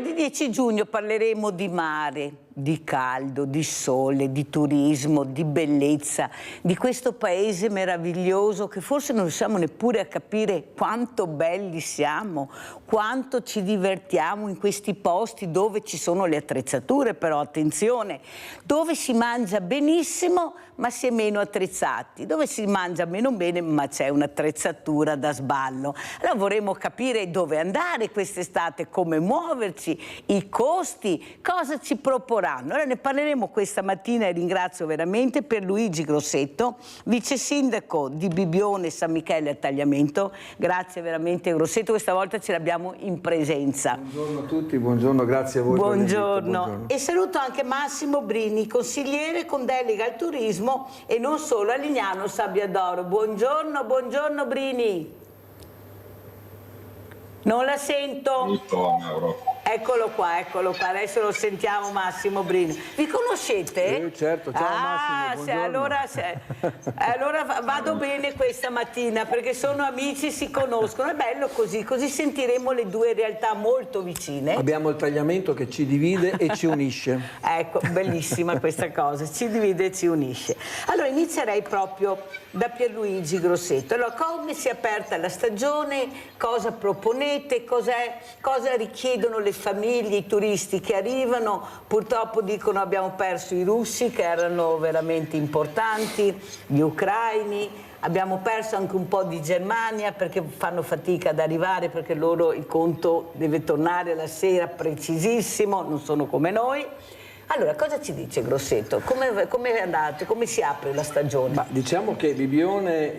Martedì 10 giugno parleremo di mare, di caldo, di sole, di turismo, di bellezza, di questo paese meraviglioso che forse non riusciamo neppure a capire quanto belli siamo, quanto ci divertiamo in questi posti dove ci sono le attrezzature, però attenzione, dove si mangia benissimo ma si è meno attrezzati, dove si mangia meno bene ma c'è un'attrezzatura da sballo. Allora vorremmo capire dove andare quest'estate, come muoverci, i costi, cosa ci proporranno. Allora ne parleremo questa mattina e ringrazio veramente Pierluigi Grossetto, vice sindaco di Bibbione San Michele al Tagliamento. Grazie veramente Grossetto, questa volta ce l'abbiamo in presenza. Buongiorno a tutti, buongiorno, grazie a voi. Buongiorno. E saluto anche Massimo Brini, consigliere con delega al turismo e non solo a Lignano Sabbiadoro. Buongiorno, buongiorno Brini. Non la sento. Eccolo qua, adesso lo sentiamo Massimo Brini. Vi conoscete? Certo, ciao Massimo, allora vado bene questa mattina perché sono amici, si conoscono, è bello così, così sentiremo le due realtà molto vicine. Abbiamo il tagliamento che ci divide e ci unisce. Ecco, bellissima questa cosa, ci divide e ci unisce. Allora inizierei proprio da Pierluigi Grossetto. Allora, come si è aperta la stagione, cosa proponete, cosa richiedono le famiglie, i turisti che arrivano? Purtroppo dicono abbiamo perso i russi che erano veramente importanti, gli ucraini, abbiamo perso anche un po' di Germania perché fanno fatica ad arrivare perché loro il conto deve tornare la sera precisissimo, non sono come noi. Allora, cosa ci dice Grossetto? Come è andato? Come si apre la stagione? Ma diciamo che Bibbione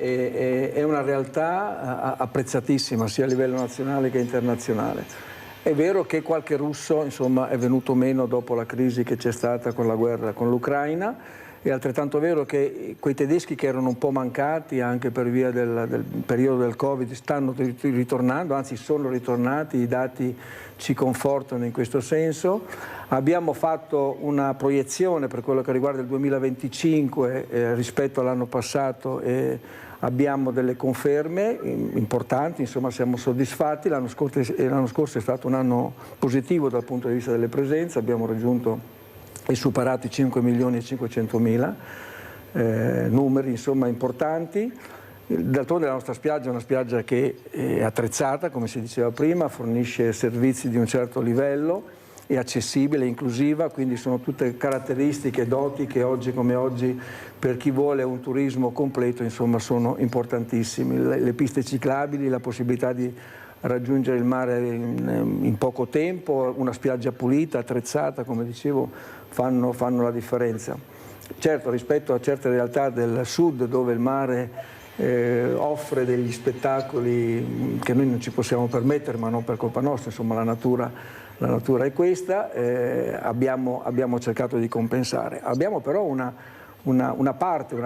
è una realtà apprezzatissima sia a livello nazionale che internazionale. È vero che qualche russo, insomma, è venuto meno dopo la crisi che c'è stata con la guerra con l'Ucraina. È altrettanto vero che quei tedeschi che erano un po' mancati anche per via del periodo del Covid stanno ritornando, anzi sono ritornati, i dati ci confortano in questo senso. Abbiamo fatto una proiezione per quello che riguarda il 2025 rispetto all'anno passato e abbiamo delle conferme importanti, insomma siamo soddisfatti. L'anno scorso è stato un anno positivo dal punto di vista delle presenze, abbiamo raggiunto e superato i 5.500.000 numeri insomma importanti. D'altronde la nostra spiaggia è una spiaggia che è attrezzata, come si diceva prima, fornisce servizi di un certo livello, è accessibile, inclusiva, quindi sono tutte caratteristiche, doti che oggi come oggi per chi vuole un turismo completo insomma sono importantissimi. Le piste ciclabili, la possibilità di raggiungere il mare in poco tempo, una spiaggia pulita, attrezzata, come dicevo, fanno la differenza. Certo, rispetto a certe realtà del sud dove il mare offre degli spettacoli che noi non ci possiamo permettere, ma non per colpa nostra, insomma la natura è questa, abbiamo cercato di compensare. Abbiamo però una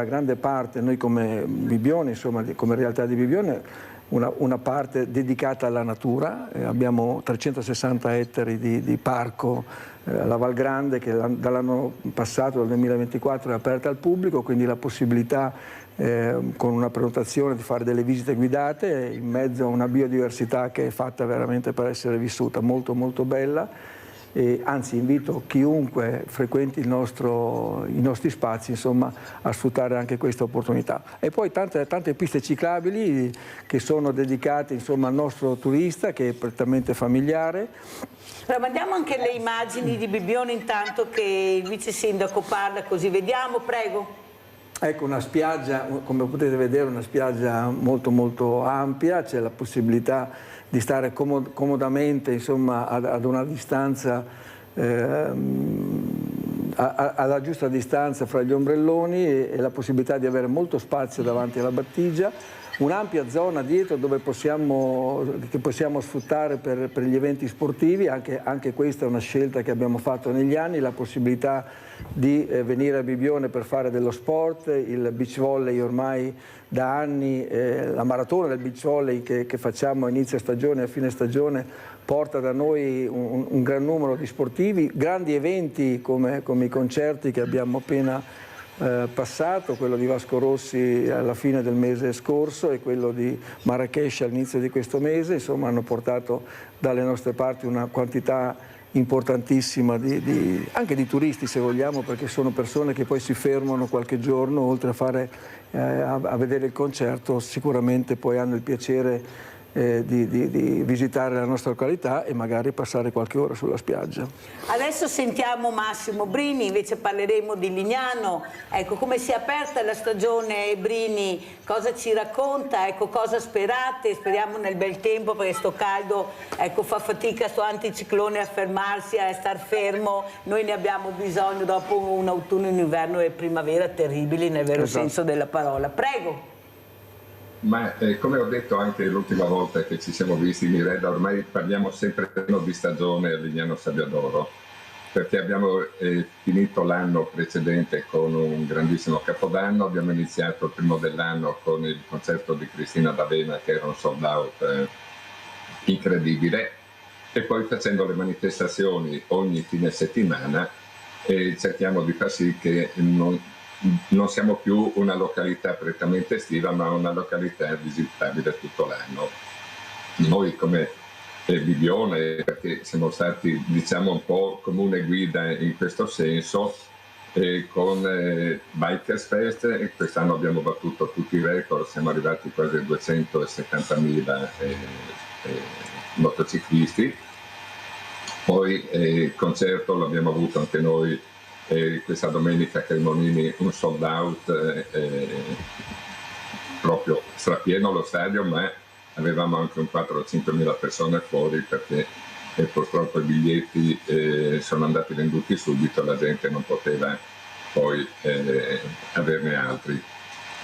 grande parte, noi come Bibbione, insomma come realtà di Bibbione, una parte dedicata alla natura, abbiamo 360 ettari di parco, la Val Grande che dall'anno passato, dal 2024, è aperta al pubblico, quindi la possibilità con una prenotazione di fare delle visite guidate in mezzo a una biodiversità che è fatta veramente per essere vissuta, molto molto bella. E anzi invito chiunque frequenti i nostri spazi insomma, a sfruttare anche questa opportunità. E poi tante piste ciclabili che sono dedicate insomma, al nostro turista che è prettamente familiare. Allora, mandiamo anche le immagini di Bibbione intanto che il vice sindaco parla, così vediamo, prego. Ecco, una spiaggia, come potete vedere, una spiaggia molto molto ampia, c'è la possibilità di stare comodamente insomma, ad una distanza, alla giusta distanza fra gli ombrelloni e la possibilità di avere molto spazio davanti alla battigia, un'ampia zona dietro che possiamo sfruttare per gli eventi sportivi, anche questa è una scelta che abbiamo fatto negli anni, la possibilità di venire a Bibbione per fare dello sport, il beach volley ormai da anni, la maratona del beach volley che facciamo a inizio stagione e a fine stagione porta da noi un gran numero di sportivi, grandi eventi come i concerti che abbiamo appena passato, quello di Vasco Rossi alla fine del mese scorso e quello di Marrakech all'inizio di questo mese, insomma hanno portato dalle nostre parti una quantità importantissima anche di turisti, se vogliamo, perché sono persone che poi si fermano qualche giorno, oltre a vedere il concerto, sicuramente poi hanno il piacere di visitare la nostra località e magari passare qualche ora sulla spiaggia. Adesso sentiamo Massimo Brini, invece parleremo di Lignano. Ecco, come si è aperta la stagione, Brini, cosa ci racconta? Ecco, cosa sperate? Speriamo nel bel tempo, perché sto caldo, ecco, fa fatica sto anticiclone a fermarsi, a star fermo. Noi ne abbiamo bisogno dopo un autunno, un inverno e primavera terribili nel vero senso della parola. Prego. Ma come ho detto anche l'ultima volta che ci siamo visti, Mirella, ormai parliamo sempre meno di stagione a Lignano Sabbiadoro, perché abbiamo finito l'anno precedente con un grandissimo Capodanno, abbiamo iniziato il primo dell'anno con il concerto di Cristina D'Avena, che era un sold out incredibile, e poi facendo le manifestazioni ogni fine settimana cerchiamo di far sì che non siamo più una località prettamente estiva, ma una località visitabile tutto l'anno. Noi come Bibione, perché siamo stati, diciamo, un po' comune guida in questo senso, con Bikers Fest, e quest'anno abbiamo battuto tutti i record, siamo arrivati quasi a 270.000 motociclisti. Poi il concerto l'abbiamo avuto anche noi questa domenica a Cremonini, un sold out proprio strapieno lo stadio, ma avevamo anche un 4 o 5 mila persone fuori, perché purtroppo i biglietti sono andati venduti subito, la gente non poteva poi averne altri.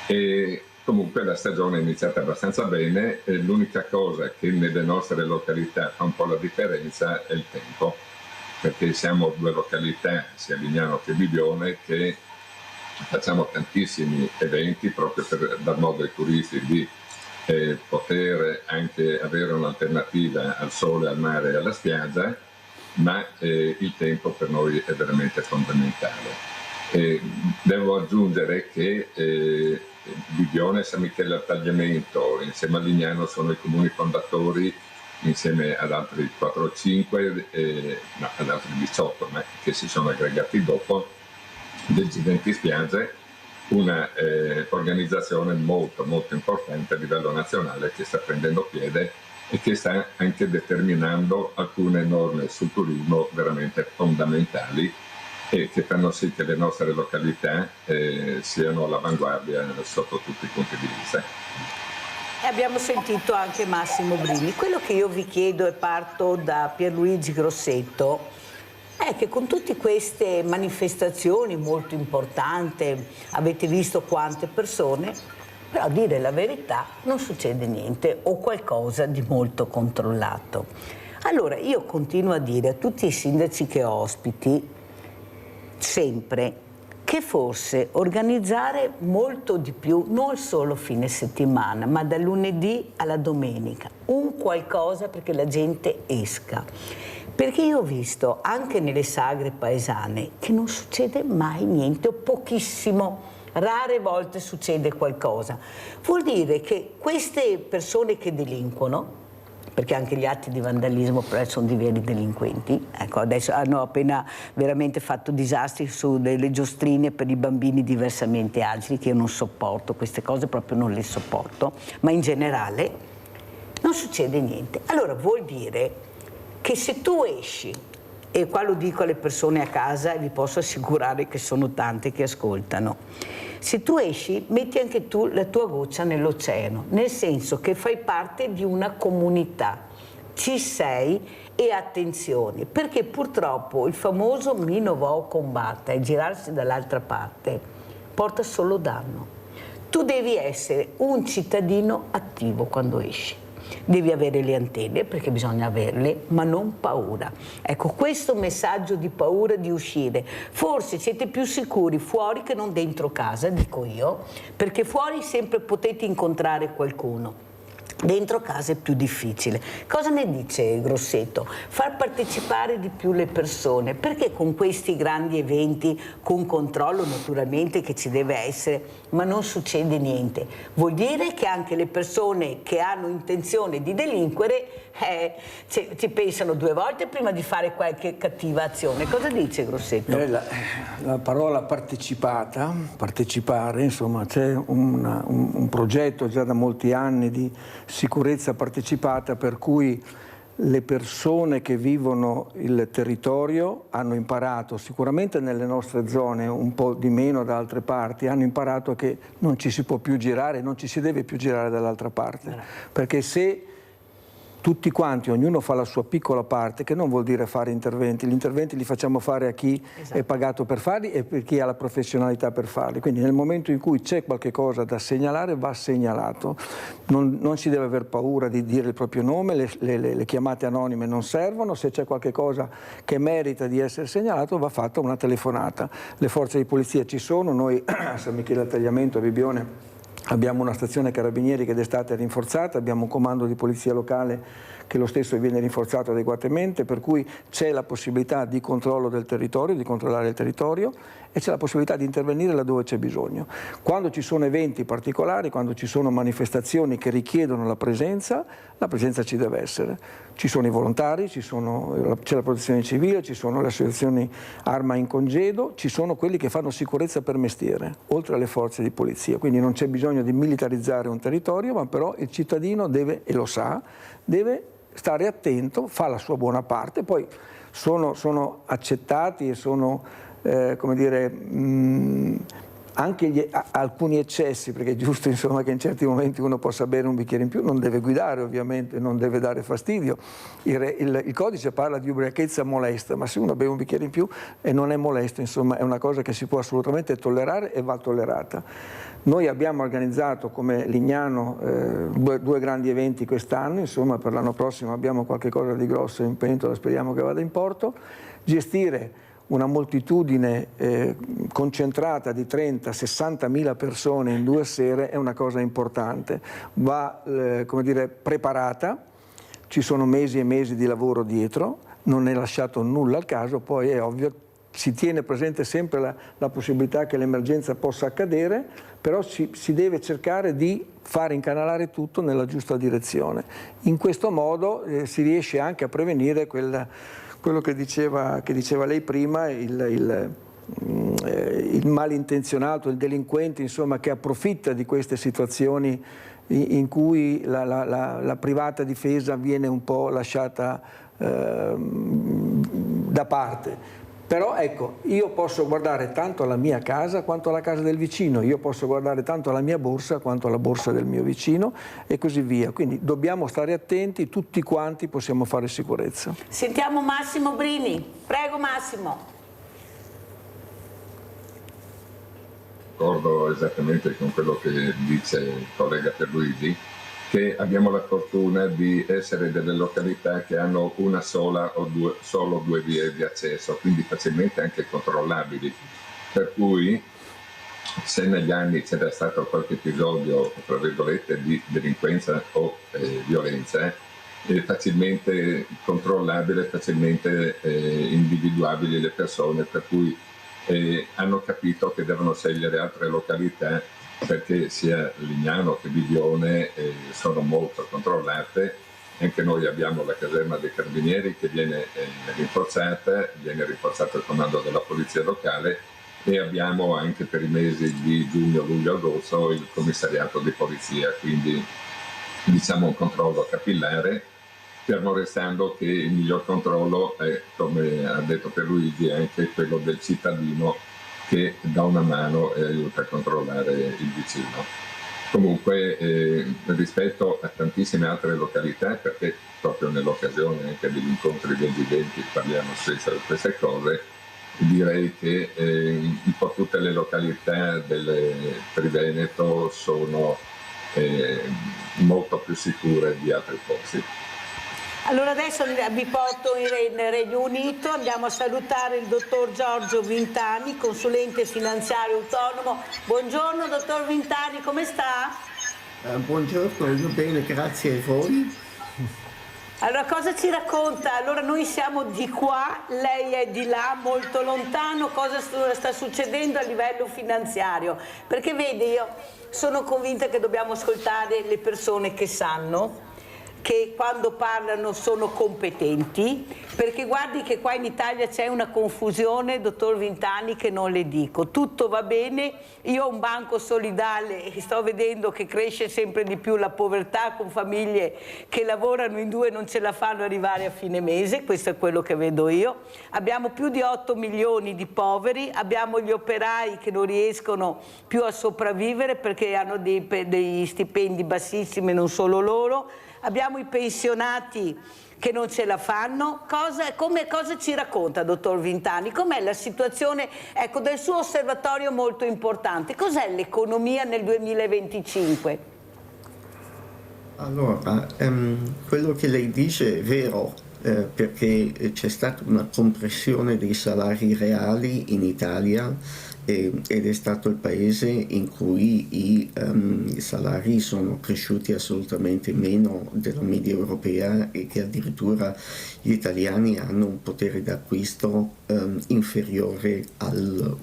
E comunque la stagione è iniziata abbastanza bene, l'unica cosa che nelle nostre località fa un po' la differenza è il tempo, perché siamo due località, sia Lignano che Bibione, che facciamo tantissimi eventi proprio per dar modo ai turisti di poter anche avere un'alternativa al sole, al mare e alla spiaggia, ma il tempo per noi è veramente fondamentale. Devo aggiungere che Bibione e San Michele al Tagliamento insieme a Lignano sono i comuni fondatori, insieme ad altri 4 o 5, no, ad altri 18, ma che si sono aggregati dopo, del G20 Spiagge, una organizzazione molto molto importante a livello nazionale, che sta prendendo piede e che sta anche determinando alcune norme sul turismo veramente fondamentali, e che fanno sì che le nostre località siano all'avanguardia sotto tutti i punti di vista. E abbiamo sentito anche Massimo Brini. Quello che io vi chiedo, e parto da Pierluigi Grossetto, è che con tutte queste manifestazioni molto importanti, avete visto quante persone, però a dire la verità non succede niente, o qualcosa di molto controllato. Allora io continuo a dire a tutti i sindaci che ospiti sempre che forse organizzare molto di più, non solo fine settimana, ma dal lunedì alla domenica, un qualcosa perché la gente esca. Perché io ho visto anche nelle sagre paesane che non succede mai niente o pochissimo, rare volte succede qualcosa. Vuol dire che queste persone che delinquono, perché anche gli atti di vandalismo però sono di veri delinquenti, ecco, adesso hanno appena veramente fatto disastri su delle giostrine per i bambini diversamente agili, che io non sopporto, queste cose proprio non le sopporto, ma in generale non succede niente. Allora vuol dire che se tu esci, e qua lo dico alle persone a casa e vi posso assicurare che sono tante che ascoltano, se tu esci metti anche tu la tua goccia nell'oceano, nel senso che fai parte di una comunità, ci sei, e attenzione, perché purtroppo il famoso mi no vo combatta e girarsi dall'altra parte porta solo danno. Tu devi essere un cittadino attivo quando esci. Devi avere le antenne, perché bisogna averle, ma non paura. Ecco, questo messaggio di paura di uscire. Forse siete più sicuri fuori che non dentro casa, dico io, perché fuori sempre potete incontrare qualcuno. Dentro casa è più difficile. Cosa ne dice Grosseto? Far partecipare di più le persone, perché con questi grandi eventi, con controllo naturalmente che ci deve essere, ma non succede niente. Vuol dire che anche le persone che hanno intenzione di delinquere ci pensano 2 volte prima di fare qualche cattiva azione. Cosa dice Grosseto? La parola partecipare, insomma, c'è un progetto già da molti anni di sicurezza partecipata, per cui le persone che vivono il territorio hanno imparato, sicuramente nelle nostre zone, un po' di meno da altre parti, hanno imparato che non ci si può più girare, non ci si deve più girare dall'altra parte, perché se tutti quanti, ognuno fa la sua piccola parte, che non vuol dire fare interventi, gli interventi li facciamo fare a chi è pagato per farli e per chi ha la professionalità per farli, quindi nel momento in cui c'è qualche cosa da segnalare va segnalato, non si deve aver paura di dire il proprio nome, le chiamate anonime non servono, se c'è qualche cosa che merita di essere segnalato va fatta una telefonata, le forze di polizia ci sono, noi a San Michele al Tagliamento, a Bibbione, abbiamo una stazione carabinieri che d'estate è rinforzata, abbiamo un comando di polizia locale che lo stesso viene rinforzato adeguatamente, per cui c'è la possibilità di controllo del territorio, di controllare il territorio e c'è la possibilità di intervenire laddove c'è bisogno. Quando ci sono eventi particolari, quando ci sono manifestazioni che richiedono la presenza ci deve essere. Ci sono i volontari, c'è la protezione civile, ci sono le associazioni Arma in Congedo, ci sono quelli che fanno sicurezza per mestiere, oltre alle forze di polizia. Quindi non c'è bisogno di militarizzare un territorio, ma però il cittadino deve, e lo sa, deve stare attento, fa la sua buona parte, poi sono accettati e sono, come dire, anche alcuni eccessi, perché è giusto insomma che in certi momenti uno possa bere un bicchiere in più, non deve guidare ovviamente, non deve dare fastidio, il codice parla di ubriachezza molesta, ma se uno beve un bicchiere in più e non è molesto, insomma è una cosa che si può assolutamente tollerare e va tollerata. Noi abbiamo organizzato come Lignano due grandi eventi quest'anno, insomma per l'anno prossimo abbiamo qualche cosa di grosso in pentola, speriamo che vada in porto. Gestire una moltitudine concentrata di 30-60 mila persone in 2 sere è una cosa importante, va come dire, preparata, ci sono mesi e mesi di lavoro dietro, non è lasciato nulla al caso, poi è ovvio si tiene presente sempre la possibilità che l'emergenza possa accadere, però si deve cercare di fare incanalare tutto nella giusta direzione. In questo modo si riesce anche a prevenire quello che diceva lei prima, il malintenzionato, il delinquente, insomma, che approfitta di queste situazioni in cui la privata difesa viene un po' lasciata da parte. Però ecco, io posso guardare tanto alla mia casa quanto alla casa del vicino, io posso guardare tanto alla mia borsa quanto alla borsa del mio vicino e così via. Quindi dobbiamo stare attenti, tutti quanti possiamo fare sicurezza. Sentiamo Massimo Brini. Prego Massimo. Concordo esattamente con quello che dice il collega Pierluigi, che abbiamo la fortuna di essere delle località che hanno una sola o solo 2 vie di accesso, quindi facilmente anche controllabili, per cui se negli anni c'era stato qualche episodio, tra virgolette, di delinquenza o violenza, è facilmente controllabile, facilmente individuabili le persone, per cui hanno capito che devono scegliere altre località, perché sia Lignano che Bibbione sono molto controllate. Anche noi abbiamo la caserma dei Carabinieri che viene rinforzata il comando della polizia locale e abbiamo anche per i mesi di giugno, luglio, agosto il commissariato di polizia, quindi diciamo un controllo capillare, fermo restando che il miglior controllo è, come ha detto Pierluigi, anche quello del cittadino che dà una mano e aiuta a controllare il vicino. Comunque rispetto a tantissime altre località, perché proprio nell'occasione anche degli incontri degli eventi parliamo spesso di queste cose, direi che un po' tutte le località del Triveneto sono molto più sicure di altri posti. Allora adesso vi porto in Regno Unito, andiamo a salutare il dottor Giorgio Vintani, consulente finanziario autonomo. Buongiorno dottor Vintani, come sta? Buongiorno, io bene, grazie a voi. Allora, cosa ci racconta? Allora, noi siamo di qua, lei è di là, molto lontano. Cosa sta succedendo a livello finanziario? Perché vede, io sono convinta che dobbiamo ascoltare le persone che sanno, che quando parlano sono competenti, perché guardi che qua in Italia c'è una confusione, dottor Vintani, che non le dico. Tutto va bene, io ho un banco solidale e sto vedendo che cresce sempre di più la povertà, con famiglie che lavorano in due e non ce la fanno arrivare a fine mese, questo è quello che vedo io. Abbiamo più di 8 milioni di poveri, abbiamo gli operai che non riescono più a sopravvivere perché hanno degli stipendi bassissimi, non solo loro. Abbiamo i pensionati che non ce la fanno. Cosa ci racconta, dottor Vintani? Com'è la situazione, ecco, del suo osservatorio molto importante? Cos'è l'economia nel 2025? Allora, quello che lei dice è vero, perché c'è stata una compressione dei salari reali in Italia ed è stato il paese in cui i salari sono cresciuti assolutamente meno della media europea e che addirittura gli italiani hanno un potere d'acquisto inferiore a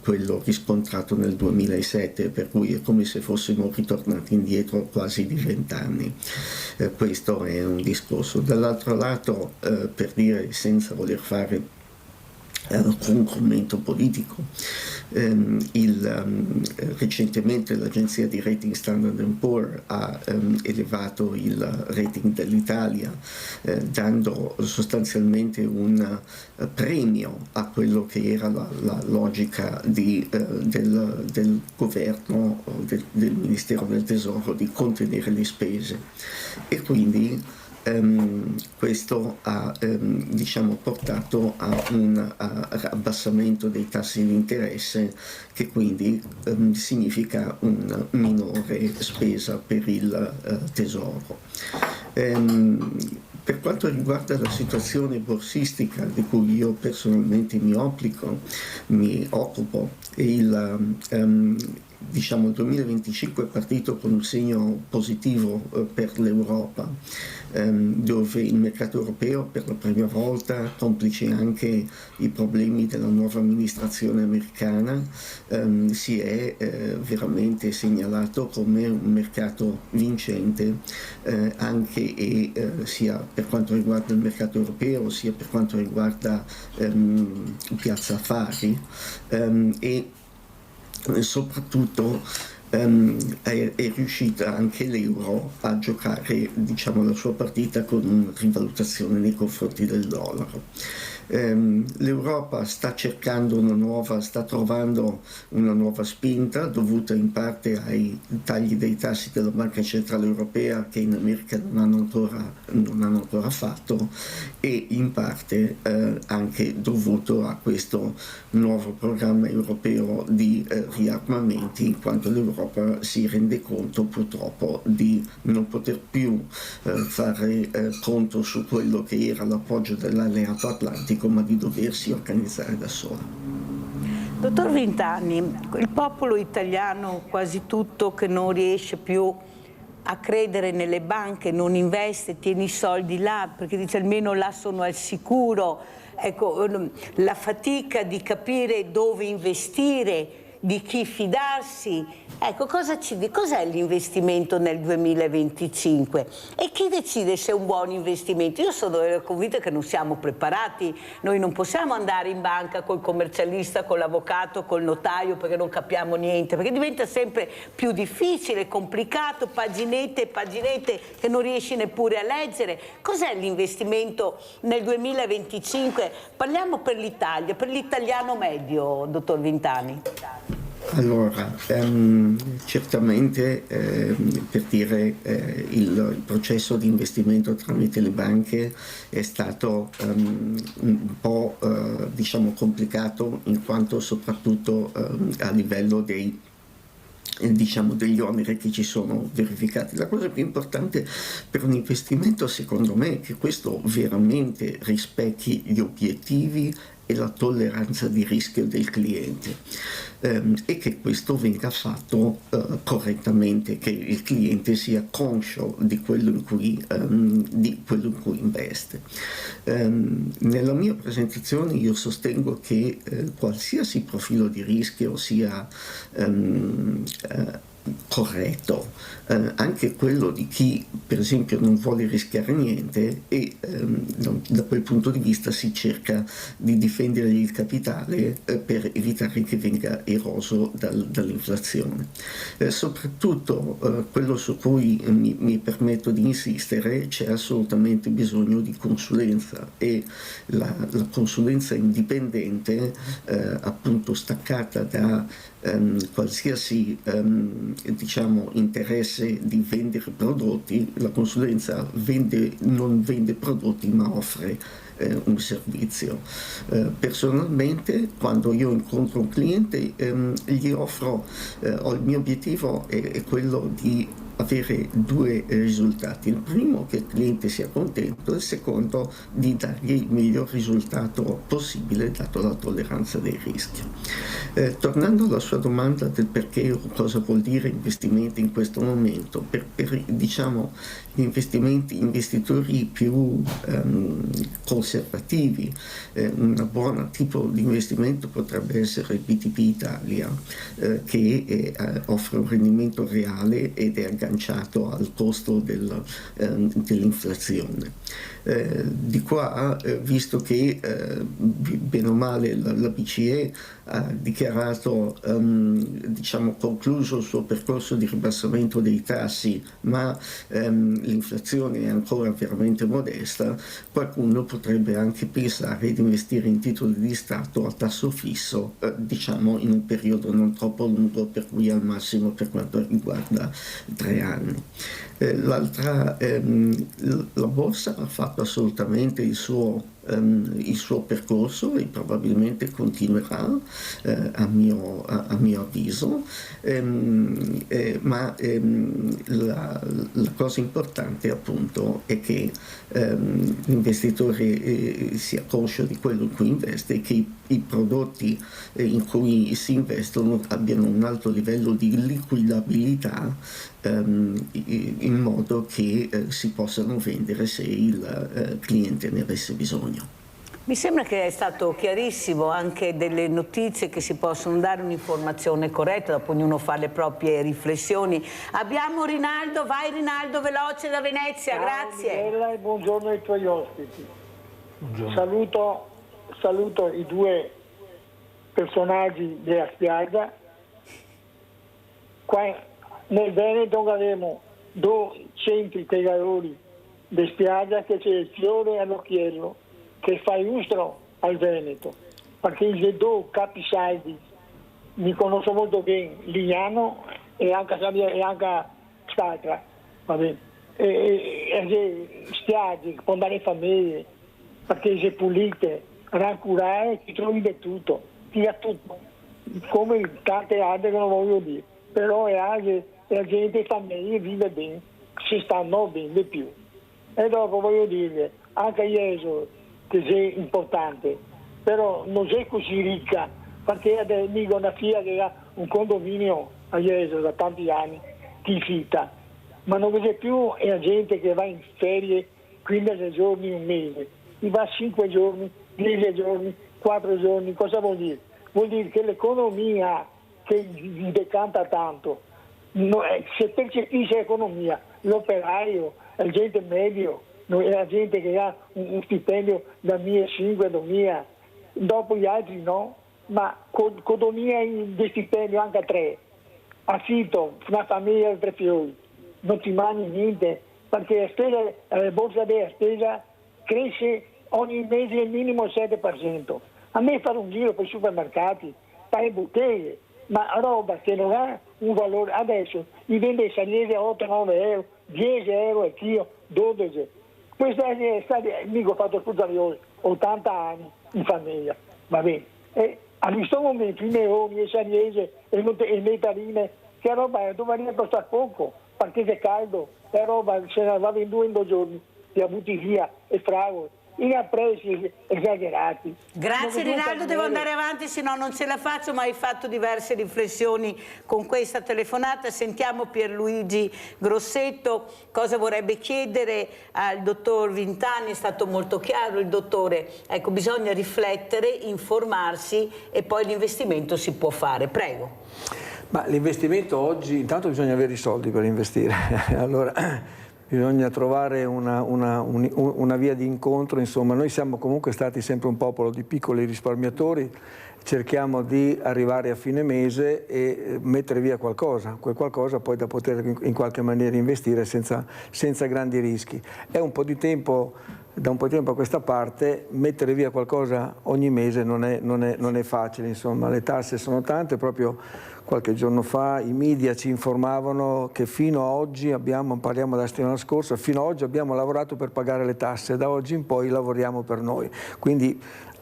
quello riscontrato nel 2007, per cui è come se fossimo ritornati indietro quasi di 20 anni. Questo è un discorso. Dall'altro lato, per dire, senza voler fare alcun commento politico, recentemente l'agenzia di rating Standard & Poor's ha elevato il rating dell'Italia, dando sostanzialmente un premio a quello che era la logica del governo, del Ministero del Tesoro, di contenere le spese, e quindi questo ha portato a un abbassamento dei tassi di interesse, che quindi significa una minore spesa per il tesoro. Per quanto riguarda la situazione borsistica, di cui io personalmente mi occupo, il 2025 è partito con un segno positivo per l'Europa, dove il mercato europeo per la prima volta, complici anche i problemi della nuova amministrazione americana, si è veramente segnalato come un mercato vincente, sia per quanto riguarda il mercato europeo sia per quanto riguarda Piazza Affari, e soprattutto è riuscita anche l'euro a giocare la sua partita con una rivalutazione nei confronti del dollaro. L'Europa sta trovando una nuova spinta, dovuta in parte ai tagli dei tassi della Banca Centrale Europea, che in America non hanno ancora fatto, e in parte anche dovuto a questo nuovo programma europeo di riarmamenti, in quanto l'Europa si rende conto purtroppo di non poter più fare conto su quello che era l'appoggio dell'alleato atlantico, ma di doversi organizzare da sola. Dottor Vintani, il popolo italiano quasi tutto che non riesce più a credere nelle banche, non investe, tiene i soldi là perché dice almeno là sono al sicuro. Ecco, la fatica di capire dove investire, di chi fidarsi. Ecco, cos'è l'investimento nel 2025? E chi decide se è un buon investimento? Io sono convinta che non siamo preparati, noi non possiamo andare in banca col commercialista, con l'avvocato, col notaio, perché non capiamo niente, perché diventa sempre più difficile, complicato, paginette e paginette che non riesci neppure a leggere. Cos'è l'investimento nel 2025? Parliamo per l'Italia, per l'italiano medio, dottor Vintani. Allora, certamente per dire il processo di investimento tramite le banche è stato un po' complicato, in quanto soprattutto a livello degli oneri che ci sono verificati. La cosa più importante per un investimento, secondo me, è che questo veramente rispecchi gli obiettivi e la tolleranza di rischio del cliente, e che questo venga fatto correttamente, che il cliente sia conscio di quello in cui investe. Nella mia presentazione io sostengo che qualsiasi profilo di rischio sia corretto, anche quello di chi per esempio non vuole rischiare niente e da quel punto di vista si cerca di difendere il capitale per evitare che venga eroso dall'inflazione. Soprattutto quello su cui mi permetto di insistere, c'è assolutamente bisogno di consulenza, e la consulenza indipendente, appunto staccata da qualsiasi diciamo interesse di vendere prodotti. La consulenza non vende prodotti ma offre un servizio. Personalmente, quando io incontro un cliente, gli offro, il mio obiettivo è quello di avere due risultati: il primo, che il cliente sia contento, e il secondo, di dargli il miglior risultato possibile dato la tolleranza dei rischi. Tornando alla sua domanda del perché o cosa vuol dire investimenti in questo momento, per diciamo gli investitori più conservativi, un buon tipo di investimento potrebbe essere BTP Italia, che offre un rendimento reale ed è agganciato al costo dell'inflazione. Di qua, visto che bene o male la BCE ha dichiarato, diciamo, concluso il suo percorso di ribassamento dei tassi, ma l'inflazione è ancora veramente modesta, qualcuno potrebbe anche pensare di investire in titoli di Stato a tasso fisso, diciamo in un periodo non troppo lungo, per cui al massimo per quanto riguarda 3 anni. La borsa ha fatto assolutamente il suo percorso e probabilmente continuerà, a mio avviso, ma la cosa importante appunto è che l'investitore sia conscio di quello in cui investe, e che i prodotti in cui si investono abbiano un alto livello di liquidabilità, in modo che si possano vendere se il cliente ne avesse bisogno. Mi sembra che è stato chiarissimo, anche delle notizie che si possono dare un'informazione corretta, dopo ognuno fa le proprie riflessioni. Abbiamo Rinaldo, vai Rinaldo, veloce da Venezia, ciao, grazie. Mirella, e buongiorno ai tuoi ospiti. Buongiorno. Saluto i due personaggi della spiaggia. Qua nel Veneto abbiamo 2 centri tegatori di spiaggia, che c'è il Fiore all'Occhiello, che fa illustre al Veneto, perché i 2 capisaldi mi conosco molto bene, Lignano e anche Statra, va bene, e spiagge, fondare famiglie, perché se pulite, rancurare, ti trovi di tutto, ti ha tutto, come tante altre che non voglio dire, però la gente famiglia vive bene, si stanno bene di più. E dopo voglio dire, anche io che è importante, però non è così ricca, perché dico una figlia che ha un condominio a Jesolo da tanti anni, ti fitta, ma non c'è più, è la gente che va in ferie 15 giorni, un mese, ti va 5 giorni, 10 giorni, 4 giorni, cosa vuol dire? Vuol dire che l'economia che decanta tanto, se percepisce l'economia, l'operaio, il gente medio, è la gente che ha un stipendio da 1.500, 2.000, dopo gli altri no, ma con 2.000 di stipendio anche 3, affitto, una famiglia di 3 fiori, non ti mangi niente, perché la borsa della spesa cresce ogni mese il minimo il 7%. A me fare un giro per i supermercati, fare botteghe, ma roba che non ha un valore, adesso mi vende il Sagliese a 8-9 euro, 10 euro il chilo, 12. Questo è stato, mica ho fatto sposare 80 anni in famiglia, va bene. E a questo momento i Neoni, i Sagliese e le metalline, che roba dovrebbe costare poco, perché è caldo, e roba se ne va in 2 giorni, ti butti via e frago. in apprezzi esagerati. Grazie Non Rinaldo, devo andare avanti, se no non ce la faccio, ma hai fatto diverse riflessioni con questa telefonata. Sentiamo Pierluigi Grossetto cosa vorrebbe chiedere al dottor Vintani. È stato molto chiaro il dottore, ecco, bisogna riflettere, informarsi e poi l'investimento si può fare. Prego. Ma l'investimento oggi, intanto bisogna avere i soldi per investire, allora bisogna trovare una via di incontro, insomma noi siamo comunque stati sempre un popolo di piccoli risparmiatori, cerchiamo di arrivare a fine mese e mettere via qualcosa, quel qualcosa poi da poter in qualche maniera investire senza grandi rischi. È un po' di tempo, da un po' di tempo a questa parte, mettere via qualcosa ogni mese non è facile, insomma le tasse sono tante. Proprio qualche giorno fa i media ci informavano che fino a oggi parliamo della settimana scorsa, fino a oggi abbiamo lavorato per pagare le tasse, da oggi in poi lavoriamo per noi. Quindi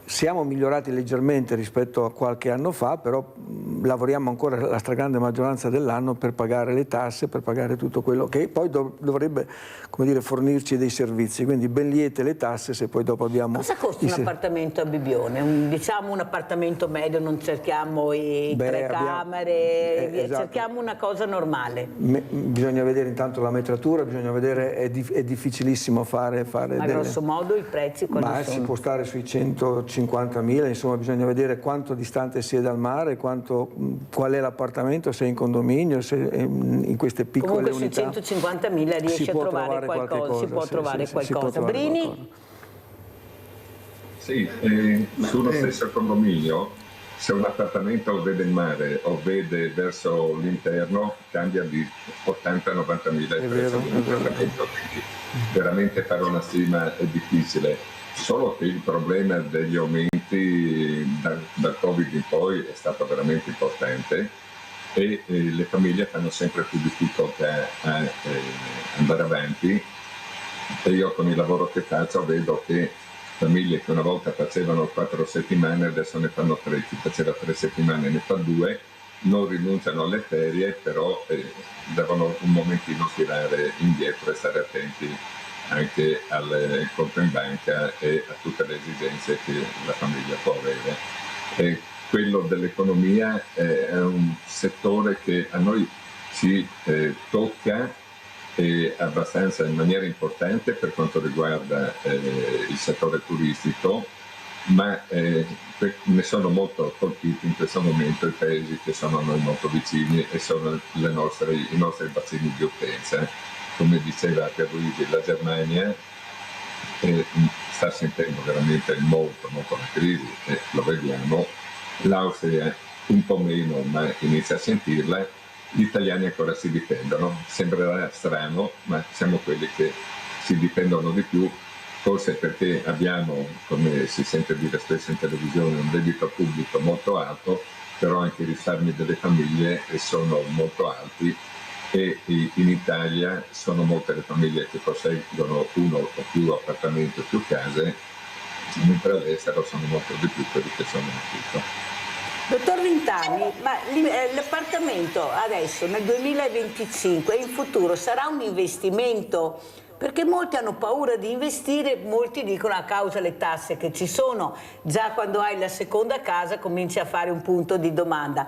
siamo migliorati leggermente rispetto a qualche anno fa, però lavoriamo ancora la stragrande maggioranza dell'anno per pagare le tasse, per pagare tutto quello che poi dovrebbe, come dire, fornirci dei servizi. Quindi ben liete le tasse se poi dopo abbiamo... Cosa costa un appartamento a Bibbione? Diciamo un appartamento medio, non cerchiamo i 3 camere, esatto. Cerchiamo una cosa normale. Bisogna vedere intanto la metratura, bisogna vedere, è difficilissimo fare Ma grosso modo i prezzi quali sono? Si può stare sui 150.000, insomma bisogna vedere quanto distante si è dal mare, qual è l'appartamento, se è in condominio, se è in queste piccole unità. Comunque sui 150.000 riesci a trovare qualcosa, si può trovare qualcosa. Brini? Sì, sullo stesso condominio, se un appartamento vede il mare o vede verso l'interno, cambia di 80-90 mila il prezzo di un appartamento, quindi veramente fare una stima è difficile. Solo che il problema degli aumenti dal Covid in poi è stato veramente importante e le famiglie fanno sempre più difficoltà a andare avanti, e io con il lavoro che faccio vedo che famiglie che una volta facevano 4 settimane adesso ne fanno 3, chi faceva 3 settimane ne fa 2, non rinunciano alle ferie, però devono un momentino tirare indietro e stare attenti anche al conto in banca e a tutte le esigenze che la famiglia può avere. E quello dell'economia è un settore che a noi ci tocca abbastanza in maniera importante per quanto riguarda il settore turistico, ma ne sono molto colpiti in questo momento i paesi che sono a noi molto vicini e sono i nostri bacini di utenza. Come diceva Pierluigi, la Germania sta sentendo veramente molto la crisi e lo vediamo, l'Austria un po' meno ma inizia a sentirla, gli italiani ancora si difendono, sembrerà strano ma siamo quelli che si difendono di più, forse perché abbiamo, come si sente dire spesso in televisione, un debito pubblico molto alto, però anche i risparmi delle famiglie sono molto alti. E in Italia sono molte le famiglie che posseggono uno o più appartamenti o più case, mentre all'estero sono molto di più quelli che sono in affitto. Dottor Vintani, ma l'appartamento adesso nel 2025 e in futuro sarà un investimento? Perché molti hanno paura di investire, molti dicono a causa delle tasse che ci sono, già quando hai la seconda casa cominci a fare un punto di domanda.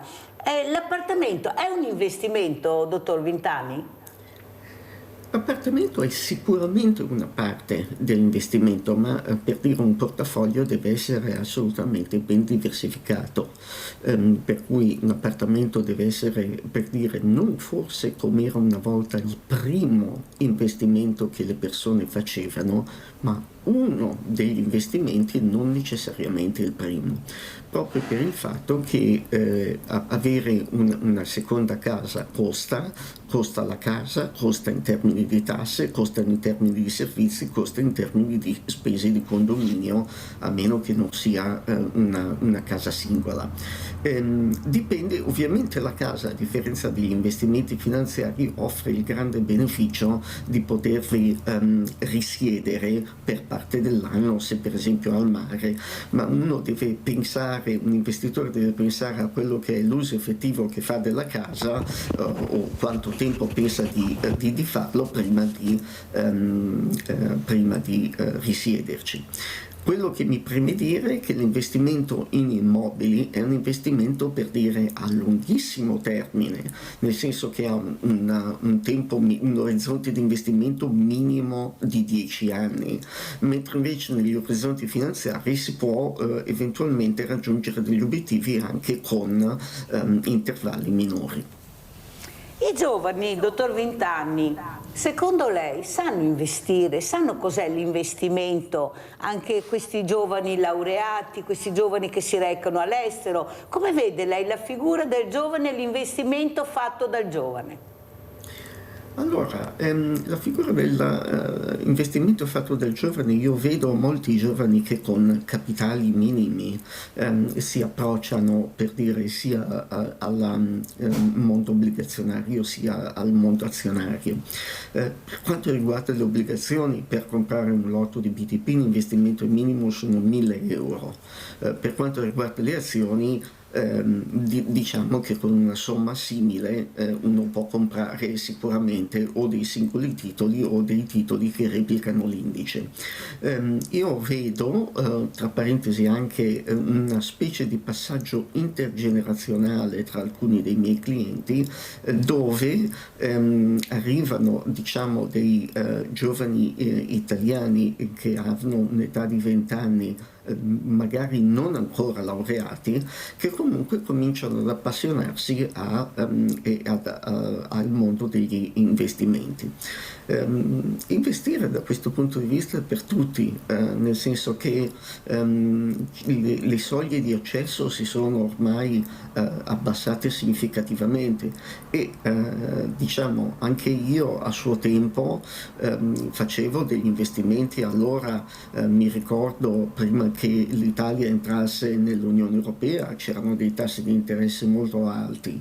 L'appartamento è un investimento, dottor Vintani? L'appartamento è sicuramente una parte dell'investimento, ma per dire un portafoglio deve essere assolutamente ben diversificato, per cui un appartamento deve essere, per dire, non forse come era una volta il primo investimento che le persone facevano, ma uno degli investimenti, non necessariamente il primo, proprio per il fatto che avere una seconda casa costa la casa, costa in termini di tasse, costa in termini di servizi, costa in termini di spese di condominio, a meno che non sia una casa singola. Dipende, ovviamente la casa, a differenza degli investimenti finanziari, offre il grande beneficio di potervi risiedere per parte dell'anno, se per esempio al mare, ma un investitore deve pensare a quello che è l'uso effettivo che fa della casa o quanto tempo pensa di farlo prima di risiederci. Quello che mi preme dire è che l'investimento in immobili è un investimento, per dire, a lunghissimo termine, nel senso che ha un orizzonte di investimento minimo di 10 anni, mentre invece negli orizzonti finanziari si può eventualmente raggiungere degli obiettivi anche con intervalli minori. I giovani, dottor Vintani, secondo lei sanno investire, sanno cos'è l'investimento? Anche questi giovani laureati, questi giovani che si recano all'estero, come vede lei la figura del giovane e l'investimento fatto dal giovane? Allora, la figura dell'investimento fatto dal giovane, io vedo molti giovani che con capitali minimi si approcciano, per dire, sia al mondo obbligazionario sia al mondo azionario. Per quanto riguarda le obbligazioni, per comprare un lotto di BTP l'investimento minimo sono 1.000 euro. Per quanto riguarda le azioni, diciamo che con una somma simile uno può comprare sicuramente o dei singoli titoli o dei titoli che replicano l'indice. Io vedo, tra parentesi, anche una specie di passaggio intergenerazionale tra alcuni dei miei clienti, dove arrivano, diciamo, dei giovani italiani che hanno un'età di 20 anni, magari non ancora laureati, che comunque cominciano ad appassionarsi al mondo degli investimenti. Investire da questo punto di vista è per tutti, nel senso che le soglie di accesso si sono ormai abbassate significativamente e diciamo anche io a suo tempo facevo degli investimenti. Allora mi ricordo, prima che l'Italia entrasse nell'Unione Europea, c'erano dei tassi di interesse molto alti,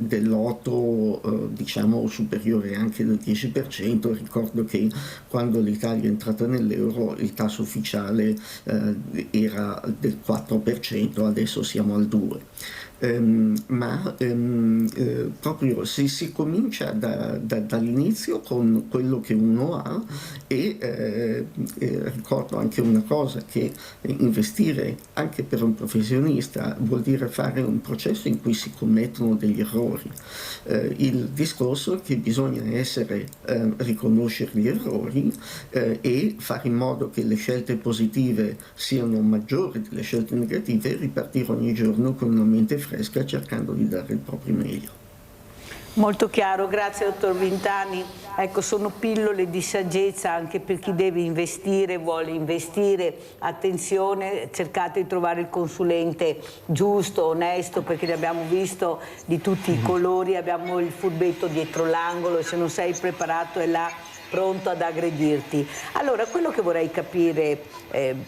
dell'8 diciamo superiore anche del 10%. Ricordo che quando l'Italia è entrata nell'euro il tasso ufficiale era del 4%, adesso siamo al 2%. Proprio se si comincia dall'inizio con quello che uno ha e ricordo anche una cosa, che investire anche per un professionista vuol dire fare un processo in cui si commettono degli errori. Il discorso è che bisogna riconoscere gli errori e fare in modo che le scelte positive siano maggiori delle scelte negative e ripartire ogni giorno con una mente fresca, cercando di dare il proprio meglio. Molto chiaro, grazie dottor Vintani. Ecco, sono pillole di saggezza anche per chi deve investire, vuole investire. Attenzione, cercate di trovare il consulente giusto, onesto, perché ne abbiamo visto di tutti i colori, abbiamo il furbetto dietro l'angolo e se non sei preparato è là pronto ad aggredirti. Allora, quello che vorrei capire,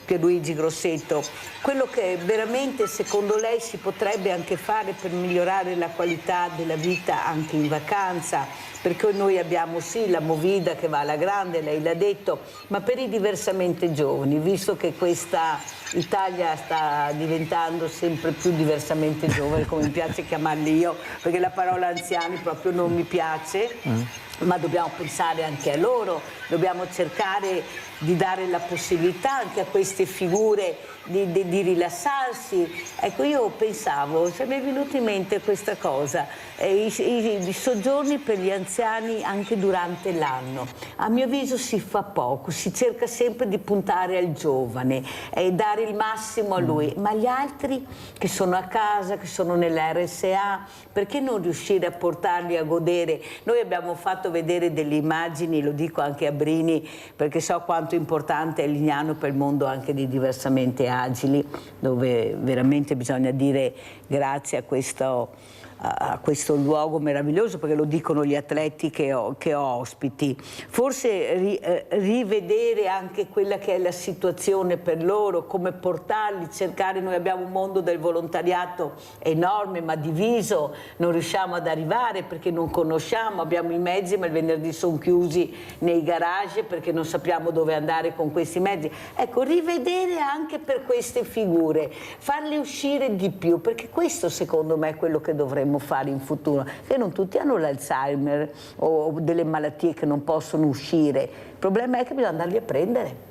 Pierluigi Grossetto, quello che veramente secondo lei si potrebbe anche fare per migliorare la qualità della vita anche in vacanza, perché noi abbiamo sì la Movida che va alla grande, lei l'ha detto, ma per i diversamente giovani, visto che questa Italia sta diventando sempre più diversamente giovane, come mi piace chiamarli io, perché la parola anziani proprio non mi piace, ma dobbiamo pensare anche a loro, dobbiamo cercare di dare la possibilità anche a queste figure di rilassarsi. Ecco, io pensavo, se mi è venuta in mente questa cosa, i soggiorni per gli anziani anche durante l'anno. A mio avviso si fa poco, si cerca sempre di puntare al giovane e dare il massimo a lui, ma gli altri che sono a casa, che sono nella RSA, perché non riuscire a portarli a godere? Noi abbiamo fatto vedere delle immagini, lo dico anche a Brini, perché so quanto importante è Lignano per il mondo anche di diversamente agili, dove veramente bisogna dire grazie a questo luogo meraviglioso, perché lo dicono gli atleti che ho ospiti. Forse rivedere anche quella che è la situazione per loro, come portarli, cercare. Noi abbiamo un mondo del volontariato enorme ma diviso, non riusciamo ad arrivare perché non conosciamo, abbiamo i mezzi ma il venerdì sono chiusi nei garage perché non sappiamo dove andare con questi mezzi. Ecco, rivedere anche per queste figure, farle uscire di più, perché questo secondo me è quello che dovremmo potremmo fare in futuro, che non tutti hanno l'Alzheimer o delle malattie che non possono uscire, il problema è che bisogna andarli a prendere.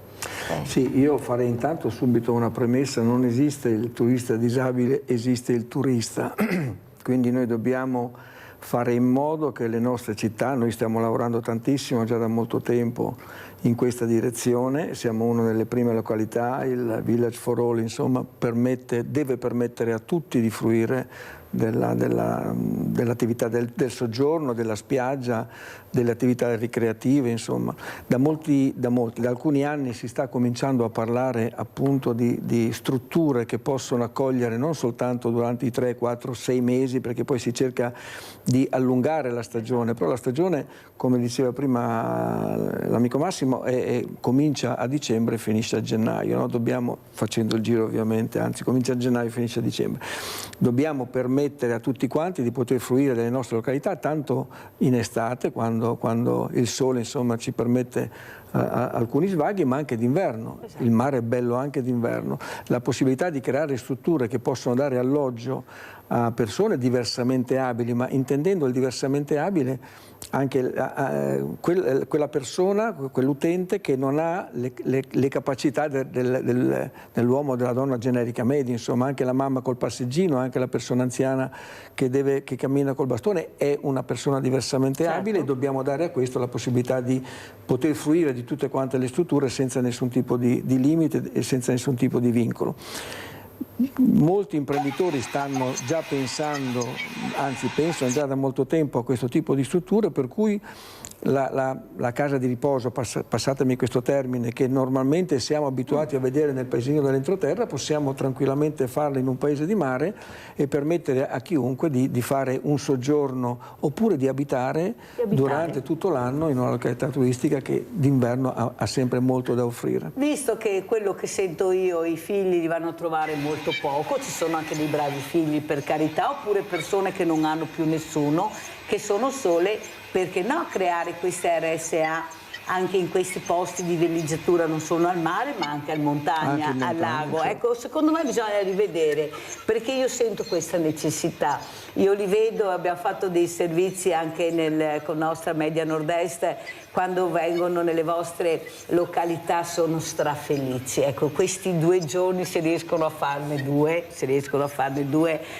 Sì, io farei intanto subito una premessa: non esiste il turista disabile, esiste il turista. Quindi noi dobbiamo fare in modo che le nostre città, noi stiamo lavorando tantissimo già da molto tempo in questa direzione, siamo una delle prime località, il Village for All, insomma, deve permettere a tutti di fruire dell'attività del soggiorno, della spiaggia, delle attività ricreative, insomma. Da alcuni anni si sta cominciando a parlare appunto di strutture che possono accogliere non soltanto durante i 3, 4, 6 mesi, perché poi si cerca di allungare la stagione, però la stagione, come diceva prima l'amico Massimo, comincia a dicembre e finisce a gennaio, no? Dobbiamo, facendo il giro ovviamente, anzi comincia a gennaio e finisce a dicembre, dobbiamo permettere a tutti quanti di poter fruire delle nostre località, tanto in estate, quando il sole, insomma, ci permette alcuni svaghi, ma anche d'inverno. Esatto. Il mare è bello anche d'inverno. La possibilità di creare strutture che possono dare alloggio a persone diversamente abili, ma intendendo il diversamente abile anche quella persona, quell'utente che non ha le capacità dell'uomo o della donna generica media, insomma anche la mamma col passeggino, anche la persona anziana che cammina col bastone è una persona diversamente abile, e dobbiamo dare a questo la possibilità di poter fruire di tutte quante le strutture senza nessun tipo di limite e senza nessun tipo di vincolo. Molti imprenditori stanno già pensando, anzi pensano già da molto tempo a questo tipo di strutture, per cui la casa di riposo, passatemi questo termine, che normalmente siamo abituati a vedere nel paesino dell'entroterra, possiamo tranquillamente farla in un paese di mare e permettere a chiunque di fare un soggiorno oppure di abitare durante tutto l'anno in una località turistica che d'inverno ha sempre molto da offrire. Visto che quello che sento io, i figli li vanno a trovare molto poco, ci sono anche dei bravi figli, per carità, oppure persone che non hanno più nessuno, che sono sole, perché no creare queste RSA anche in questi posti di villeggiatura, non solo al mare ma anche al montagna, al lago. Certo. Ecco, secondo me bisogna rivedere, perché io sento questa necessità. Io li vedo, abbiamo fatto dei servizi anche con nostra Media Nord-Est, quando vengono nelle vostre località sono strafelici. Ecco, questi 2 giorni se riescono a farne 2,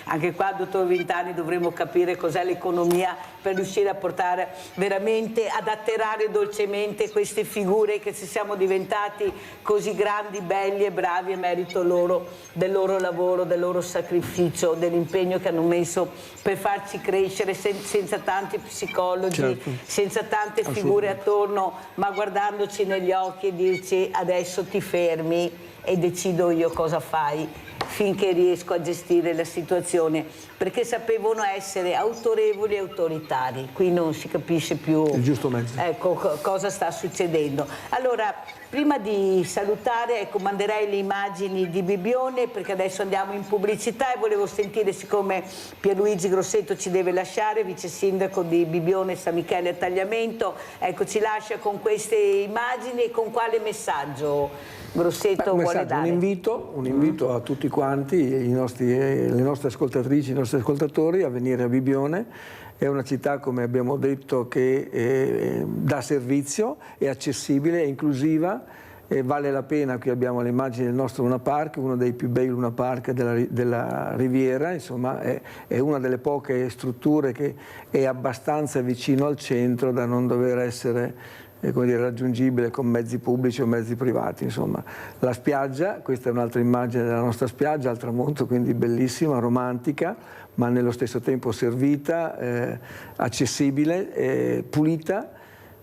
anche qua, dottor Vintani, dovremo capire cos'è l'economia per riuscire a portare veramente, ad atterrare dolcemente queste figure che, se siamo diventati così grandi, belli e bravi, è merito loro, del loro lavoro, del loro sacrificio, dell'impegno che hanno messo per farci crescere senza tanti psicologi, certo, senza tante figure attorno, ma guardandoci negli occhi e dirci: adesso ti fermi e decido io cosa fai, finché riesco a gestire la situazione, perché sapevano essere autorevoli e autoritari. Qui non si capisce più il giusto mezzo. Ecco, cosa sta succedendo. Allora, prima di salutare, ecco, manderei le immagini di Bibbione, perché adesso andiamo in pubblicità, e volevo sentire, siccome Pierluigi Grosseto ci deve lasciare, vice sindaco di Bibbione San Michele a Tagliamento, ecco, ci lascia con queste immagini, e con quale messaggio Grosseto vuole dare? Un invito a tutti quanti, le nostre ascoltatrici, i nostri ascoltatori, a venire a Bibbione. È una città, come abbiamo detto, che dà servizio, è accessibile, è inclusiva, e vale la pena. Qui abbiamo le immagini del nostro Luna Park, uno dei più bei Luna Park della Riviera, insomma è una delle poche strutture che è abbastanza vicino al centro da non dover essere raggiungibile con mezzi pubblici o mezzi privati. Insomma, la spiaggia, questa è un'altra immagine della nostra spiaggia al tramonto, quindi bellissima, romantica, ma nello stesso tempo servita, accessibile, pulita,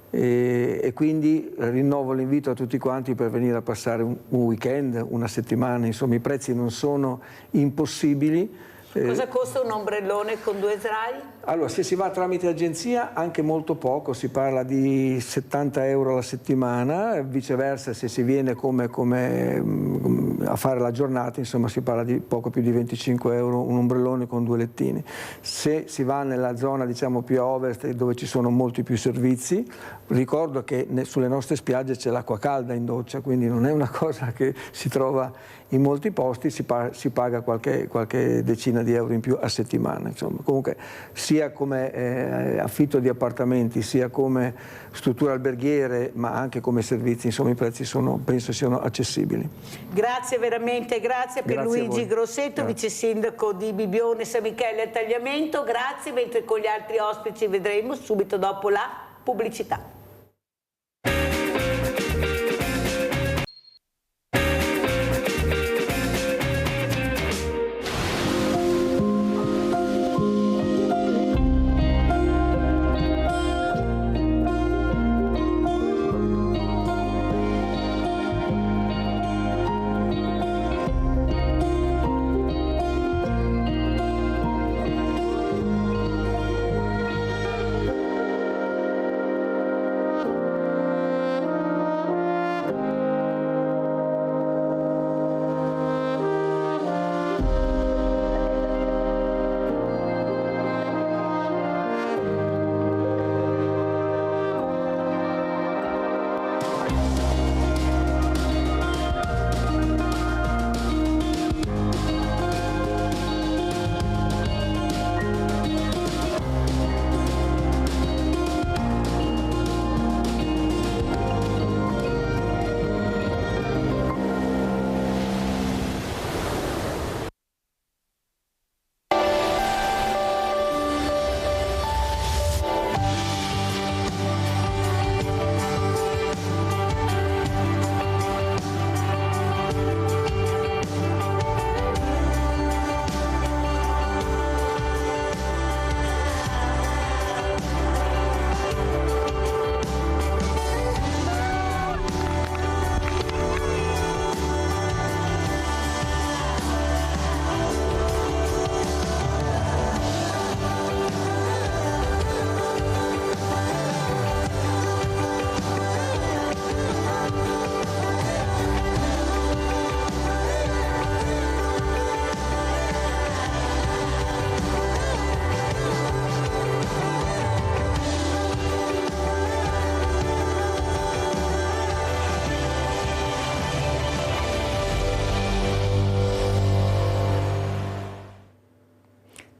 e quindi rinnovo l'invito a tutti quanti per venire a passare un weekend, una settimana. Insomma, i prezzi non sono impossibili. Cosa costa un ombrellone con 2 sdrai? Allora, se si va tramite agenzia, anche molto poco, si parla di 70 euro alla settimana, viceversa se si viene come a fare la giornata, insomma, si parla di poco più di 25 euro un ombrellone con 2 lettini. Se si va nella zona, diciamo, più a ovest, dove ci sono molti più servizi, ricordo che sulle nostre spiagge c'è l'acqua calda in doccia, quindi non è una cosa che si trova in molti posti, si paga qualche decina di euro in più a settimana. Insomma. Comunque sia come affitto di appartamenti, sia come strutture alberghiere, ma anche come servizi, insomma i prezzi penso siano accessibili. Grazie veramente, grazie per Luigi Grosseto, vice sindaco di Bibbione San Michele a Tagliamento, grazie, mentre con gli altri ospiti ci vedremo subito dopo la pubblicità.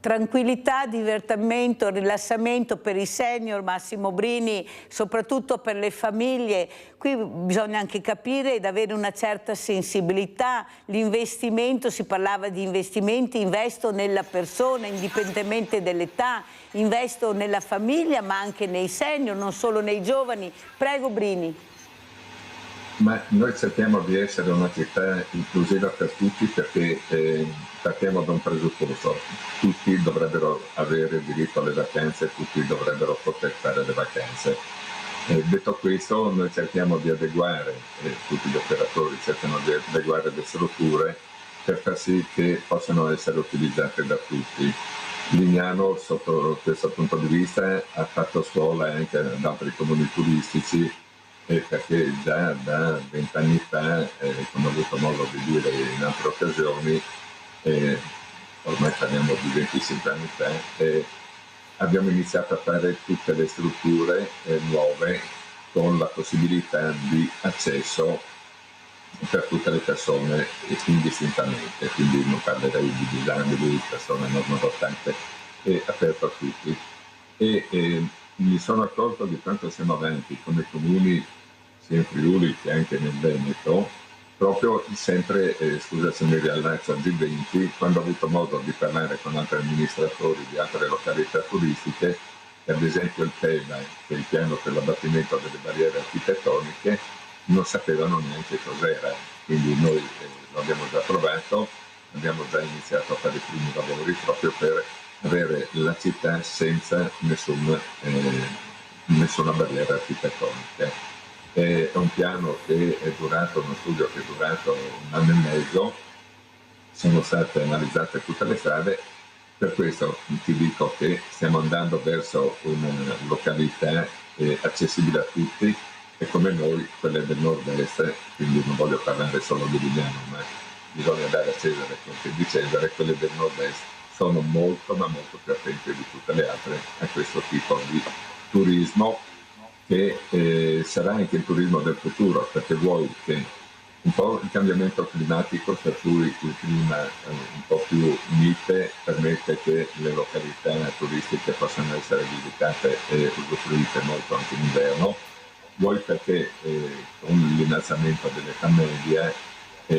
Tranquillità, divertimento, rilassamento per i senior, Massimo Brini, soprattutto per le famiglie. Qui bisogna anche capire ed avere una certa sensibilità. L'investimento, si parlava di investimenti, investo nella persona indipendentemente dall'età, investo nella famiglia ma anche nei senior, non solo nei giovani. Prego Brini. Ma noi cerchiamo di essere una città inclusiva per tutti perché partiamo da un presupposto: tutti dovrebbero avere diritto alle vacanze, tutti dovrebbero poter fare le vacanze. Detto questo, noi cerchiamo di adeguare, tutti gli operatori cercano di adeguare le strutture per far sì che possano essere utilizzate da tutti. Lignano, sotto questo punto di vista, ha fatto scuola anche ad altri comuni turistici, perché già da 20 anni fa, come ho avuto modo di dire in altre occasioni, ormai parliamo di 25 anni fa, abbiamo iniziato a fare tutte le strutture nuove con la possibilità di accesso per tutte le persone indistintamente, quindi non parlerei di disabili, persone normodotate, è aperto a tutti. Mi sono accorto di quanto siamo avanti come comuni, sia in Friuli che anche nel Veneto, proprio sempre, scusa se mi riallaccio a G20, quando ho avuto modo di parlare con altri amministratori di altre località turistiche, ad esempio il PEBA, che è il piano per l'abbattimento delle barriere architettoniche, non sapevano neanche cos'era, quindi noi lo abbiamo già provato, abbiamo già iniziato a fare i primi lavori proprio per avere la città senza nessuna barriera architettonica. È un piano che è durato, uno studio che è durato 1 anno e mezzo, sono state analizzate tutte le strade, per questo ti dico che stiamo andando verso una località accessibile a tutti e come noi, quelle del nord-est, quindi non voglio parlare solo di Lignano, ma bisogna dare a Cesare quel che è di Cesare, quelle del nord-est sono molto ma molto più attente di tutte le altre a questo tipo di turismo, che sarà anche il turismo del futuro, perché vuoi che un po' il cambiamento climatico, per cui il clima un po' più mite permette che le località turistiche possano essere visitate e usufruite molto anche in inverno, vuoi perché con l'innalzamento dell'età media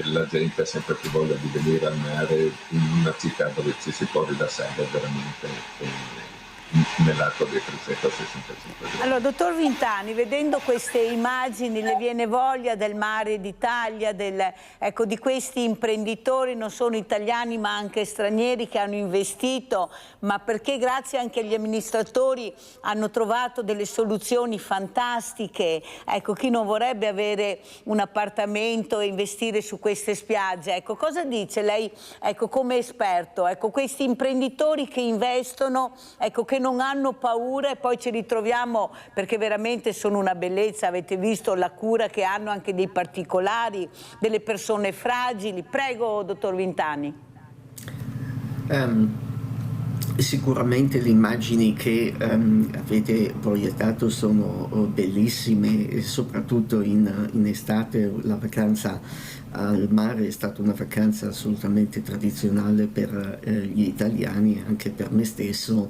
la gente ha sempre più voglia di venire al mare in una città dove ci si può rilassare veramente nell'arco dei 365 giorni. Allora, dottor Vintani, vedendo queste immagini le viene voglia del mare d'Italia, ecco, di questi imprenditori, non solo italiani ma anche stranieri, che hanno investito, ma perché grazie anche agli amministratori hanno trovato delle soluzioni fantastiche. Ecco, chi non vorrebbe avere un appartamento e investire su queste spiagge? Ecco, cosa dice lei, ecco, come esperto? Ecco, questi imprenditori che investono, ecco, che non hanno paura, e poi ci ritroviamo, perché veramente sono una bellezza, avete visto la cura che hanno anche dei particolari, delle persone fragili. Prego, dottor Vintani. Sicuramente le immagini che avete proiettato sono bellissime, e soprattutto in estate la vacanza al mare è stata una vacanza assolutamente tradizionale per gli italiani, anche per me stesso.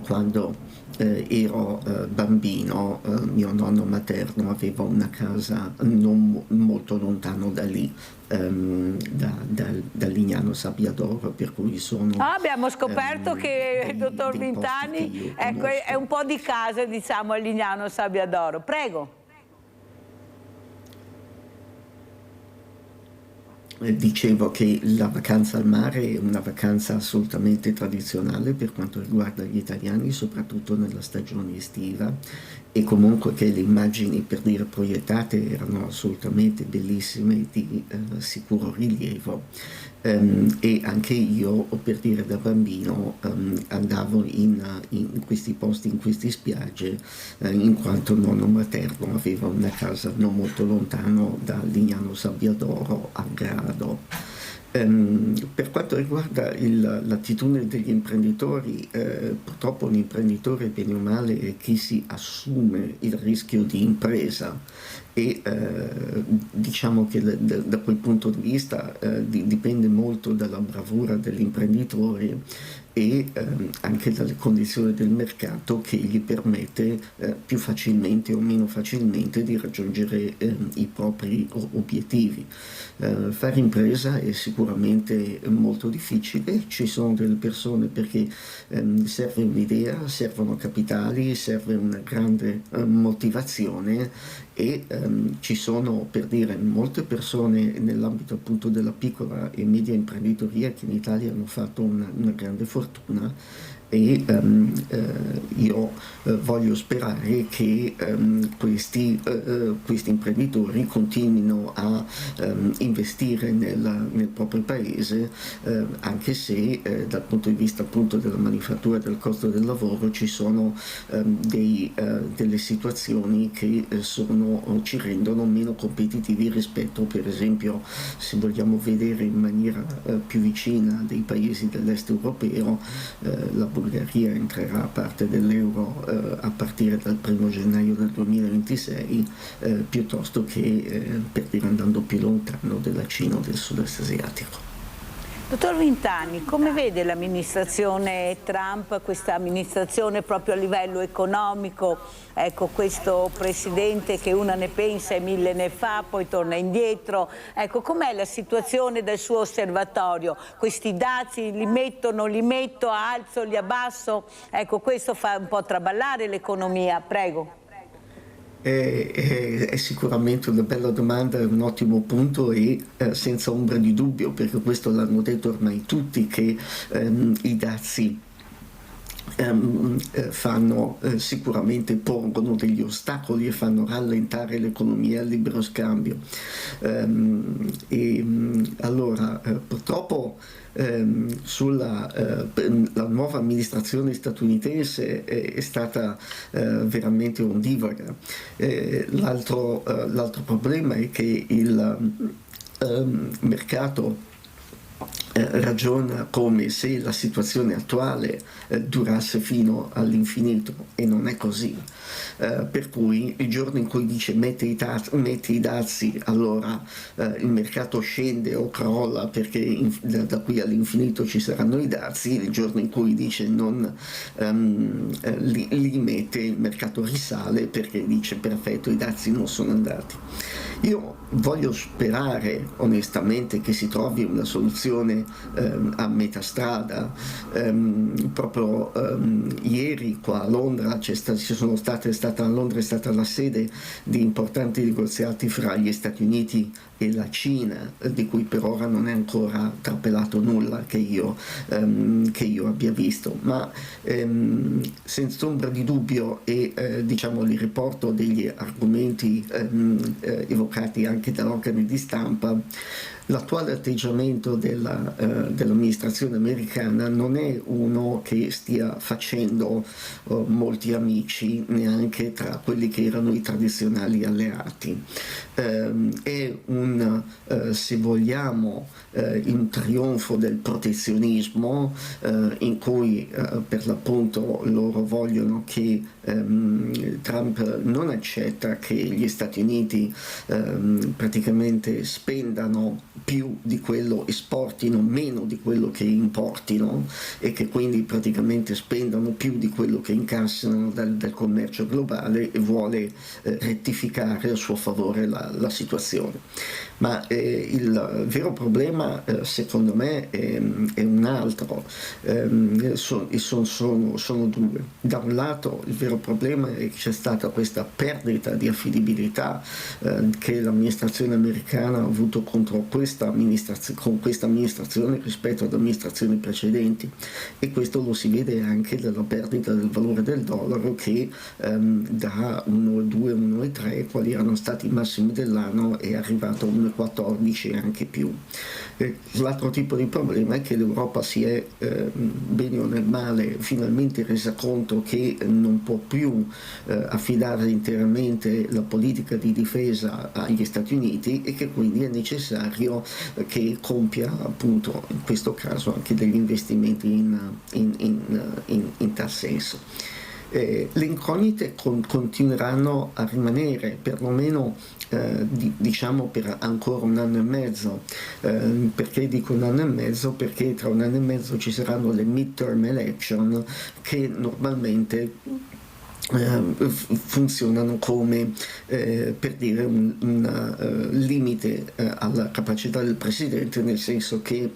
Quando ero bambino, mio nonno materno aveva una casa non molto lontano da lì, da Lignano Sabbiadoro, per cui sono... abbiamo scoperto che il dottor Vintani, ecco, è un po' di casa, diciamo, a Lignano Sabbiadoro. Prego. Dicevo che la vacanza al mare è una vacanza assolutamente tradizionale per quanto riguarda gli italiani, soprattutto nella stagione estiva, e comunque che le immagini, per dire, proiettate erano assolutamente bellissime, di sicuro rilievo. E anche io, per dire, da bambino andavo in questi posti, in queste spiagge, in quanto nonno materno aveva una casa non molto lontano da Lignano Sabbiadoro a Grado. Per quanto riguarda l'attitudine degli imprenditori, purtroppo un imprenditore, bene o male, è chi si assume il rischio di impresa, e diciamo che da quel punto di vista dipende molto dalla bravura dell'imprenditore e anche dalle condizioni del mercato, che gli permette più facilmente o meno facilmente di raggiungere i propri obiettivi. Fare impresa è sicuramente molto difficile, ci sono delle persone perché serve un'idea, servono capitali, serve una grande motivazione, e ci sono, per dire, molte persone nell'ambito appunto della piccola e media imprenditoria che in Italia hanno fatto una grande fortuna, e io voglio sperare che questi imprenditori continuino a investire nel proprio paese, anche se dal punto di vista appunto della manifattura e del costo del lavoro ci sono delle situazioni che ci rendono meno competitivi rispetto, per esempio, se vogliamo vedere in maniera più vicina, dei paesi dell'est europeo. La Bulgaria entrerà a parte dell'euro a partire dal 1° gennaio del 2026, piuttosto che, per dire, andando più lontano, della Cina o del sud-est asiatico. Dottor Vintani, come vede l'amministrazione Trump, questa amministrazione proprio a livello economico? Ecco, questo presidente che una ne pensa e 1000 ne fa, poi torna indietro. Ecco, com'è la situazione dal suo osservatorio? Questi dazi li metto, non li metto, alzo, li abbasso? Ecco, questo fa un po' traballare l'economia. Prego. È sicuramente una bella domanda, è un ottimo punto, e senza ombra di dubbio, perché questo l'hanno detto ormai tutti, che i dazi sicuramente pongono degli ostacoli e fanno rallentare l'economia al libero scambio. Allora, purtroppo la nuova amministrazione statunitense è stata veramente ondivaga. L'altro problema è che il mercato ragiona come se la situazione attuale durasse fino all'infinito, e non è così. Per cui il giorno in cui dice metti i dazi, allora il mercato scende o crolla perché da qui all'infinito ci saranno i dazi. Il giorno in cui dice non li mette, il mercato risale perché dice perfetto, i dazi non sono andati. Io voglio sperare onestamente che si trovi una soluzione a metà strada. Proprio ieri qua a Londra è stata la sede di importanti negoziati fra gli Stati Uniti e la Cina, di cui per ora non è ancora trapelato nulla che io abbia visto, ma senza ombra di dubbio, e diciamo il riporto degli argomenti evocati anche da organi di stampa, l'attuale atteggiamento dell'amministrazione americana non è uno che stia facendo molti amici neanche tra quelli che erano i tradizionali alleati. È se vogliamo, un trionfo del protezionismo in cui per l'appunto loro vogliono che Trump non accetta che gli Stati Uniti praticamente spendano più di quello, esportino meno di quello che importino, e che quindi praticamente spendano più di quello che incassano dal commercio globale, e vuole rettificare a suo favore la situazione. Ma il vero problema secondo me è un altro, sono due. Da un lato il vero problema è che c'è stata questa perdita di affidabilità che l'amministrazione americana ha avuto con questa amministrazione rispetto ad amministrazioni precedenti, e questo lo si vede anche dalla perdita del valore del dollaro, che da 1,2, 1,3, quali erano stati i massimi dell'anno, è arrivato a 1,14 e anche più. L'altro tipo di problema è che l'Europa si è, bene o nel male, finalmente resa conto che non può più affidare interamente la politica di difesa agli Stati Uniti, e che quindi è necessario che compia appunto in questo caso anche degli investimenti in tal senso. Le incognite continueranno a rimanere perlomeno diciamo per ancora 1 anno e mezzo. Perché dico 1 anno e mezzo? Perché tra 1 anno e mezzo ci saranno le midterm election, che normalmente funzionano come per dire un limite alla capacità del presidente, nel senso che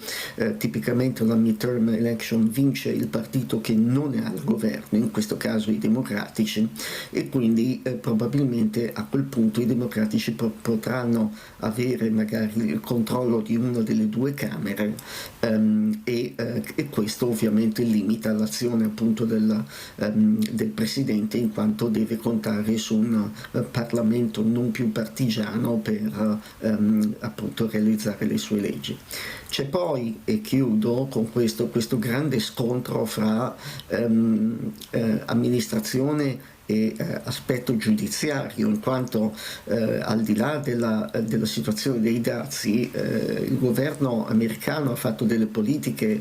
tipicamente la midterm election vince il partito che non è al governo, in questo caso i democratici, e quindi probabilmente a quel punto i democratici potranno avere magari il controllo di una delle 2 camere, e questo ovviamente limita l'azione appunto del presidente, in quanto deve contare su un Parlamento non più partigiano per appunto realizzare le sue leggi. C'è poi, e chiudo con questo grande scontro fra amministrazione e aspetto giudiziario, in quanto al di là della situazione dei dazi, il governo americano ha fatto delle politiche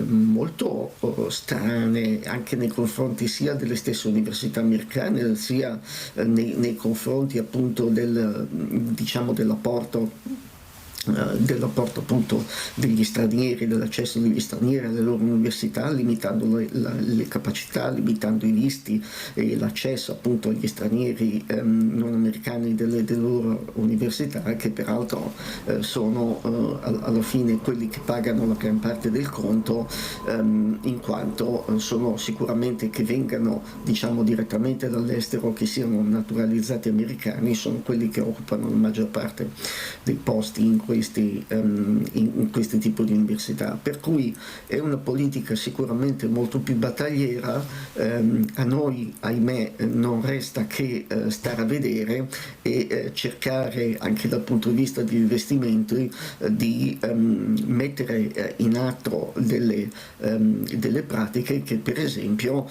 molto strane anche nei confronti sia delle stesse università americane, sia nei confronti appunto dell'apporto appunto degli stranieri, dell'accesso degli stranieri alle loro università, limitando le capacità, limitando i visti e l'accesso appunto agli stranieri non americani delle loro università, che peraltro sono alla fine quelli che pagano la gran parte del conto, in quanto sono sicuramente, che vengano diciamo direttamente dall'estero, che siano naturalizzati americani, sono quelli che occupano la maggior parte dei posti in questi tipi di università, per cui è una politica sicuramente molto più battagliera. A noi, ahimè, non resta che stare a vedere e cercare anche dal punto di vista di investimenti di mettere in atto delle pratiche che, per esempio,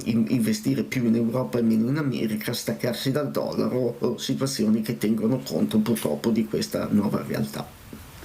investire più in Europa e meno in America, staccarsi dal dollaro, o situazioni che tengono conto purtroppo di questa nuova realtà.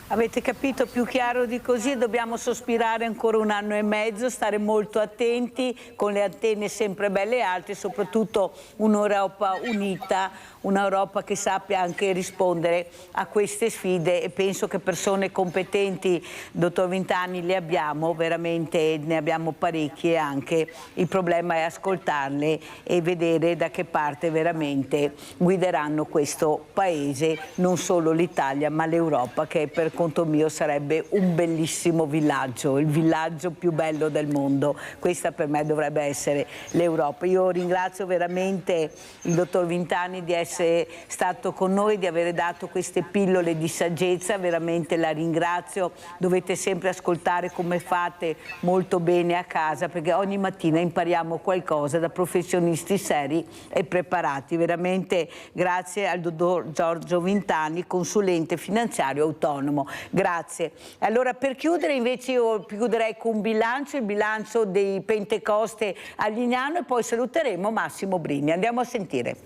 Avete capito più chiaro di così? Dobbiamo sospirare ancora 1 anno e mezzo, stare molto attenti, con le antenne sempre belle alte, soprattutto un'Europa unita, un'Europa che sappia anche rispondere a queste sfide, e penso che persone competenti, dottor Vintani, le abbiamo, veramente ne abbiamo parecchie anche. Il problema è ascoltarle e vedere da che parte veramente guideranno questo paese, non solo l'Italia ma l'Europa, che per conto mio sarebbe un bellissimo villaggio, il villaggio più bello del mondo. Questa per me dovrebbe essere l'Europa. Io ringrazio veramente il dottor Vintani di essere stato con noi, di aver dato queste pillole di saggezza, veramente la ringrazio. Dovete sempre ascoltare come fate molto bene a casa, perché ogni mattina impariamo qualcosa da professionisti seri e preparati. Veramente grazie al dottor Giorgio Vintani, consulente finanziario autonomo. Grazie. Allora, per chiudere invece io chiuderei con un bilancio, il bilancio dei Pentecoste a Lignano, e poi saluteremo Massimo Brini. Andiamo a sentire.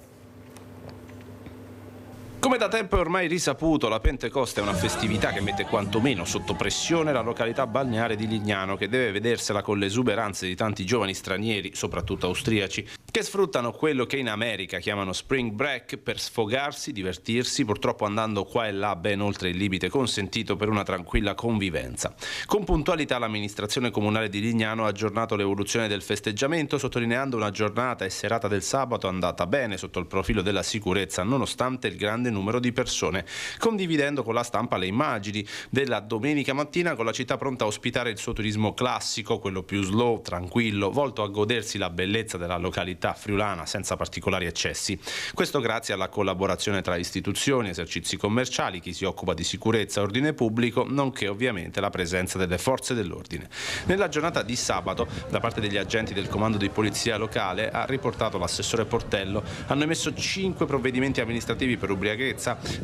Come da tempo è ormai risaputo, la Pentecoste è una festività che mette quantomeno sotto pressione la località balneare di Lignano, che deve vedersela con le esuberanze di tanti giovani stranieri, soprattutto austriaci, che sfruttano quello che in America chiamano spring break per sfogarsi, divertirsi, purtroppo andando qua e là ben oltre il limite consentito per una tranquilla convivenza. Con puntualità l'amministrazione comunale di Lignano ha aggiornato l'evoluzione del festeggiamento, sottolineando una giornata e serata del sabato andata bene sotto il profilo della sicurezza, nonostante il grande numero di persone, condividendo con la stampa le immagini della domenica mattina, con la città pronta a ospitare il suo turismo classico, quello più slow, tranquillo, volto a godersi la bellezza della località friulana senza particolari eccessi. Questo grazie alla collaborazione tra istituzioni, esercizi commerciali, chi si occupa di sicurezza e ordine pubblico, nonché ovviamente la presenza delle forze dell'ordine. Nella giornata di sabato, da parte degli agenti del comando di polizia locale, ha riportato l'assessore Portello, hanno emesso 5 provvedimenti amministrativi per ubriachezza,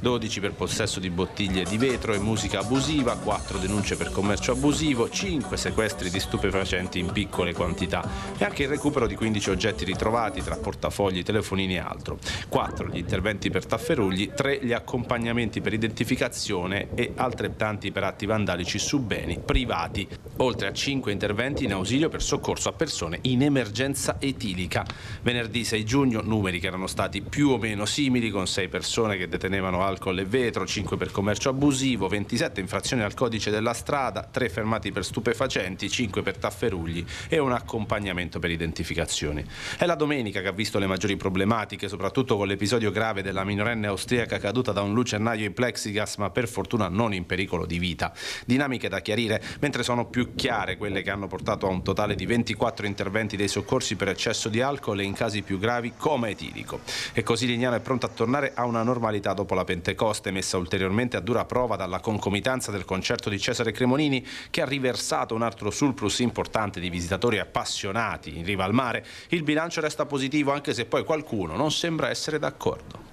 12 per possesso di bottiglie di vetro e musica abusiva, 4 denunce per commercio abusivo, 5 sequestri di stupefacenti in piccole quantità e anche il recupero di 15 oggetti ritrovati tra portafogli, telefonini e altro, 4 gli interventi per tafferugli, 3 gli accompagnamenti per identificazione e altrettanti per atti vandalici su beni privati, oltre a 5 interventi in ausilio per soccorso a persone in emergenza etilica. Venerdì 6 giugno numeri che erano stati più o meno simili, con 6 persone che detenevano alcol e vetro, 5 per commercio abusivo, 27 infrazioni al codice della strada, 3 fermati per stupefacenti, 5 per tafferugli e un accompagnamento per identificazioni. È la domenica che ha visto le maggiori problematiche, soprattutto con l'episodio grave della minorenne austriaca caduta da un lucernaio in plexigas, ma per fortuna non in pericolo di vita. Dinamiche da chiarire, mentre sono più chiare quelle che hanno portato a un totale di 24 interventi dei soccorsi per eccesso di alcol e in casi più gravi coma etilico. E così Lignano è pronto a tornare a una normalità dopo la Pentecoste, messa ulteriormente a dura prova dalla concomitanza del concerto di Cesare Cremonini, che ha riversato un altro surplus importante di visitatori appassionati in riva al mare. Il bilancio resta positivo, anche se poi qualcuno non sembra essere d'accordo.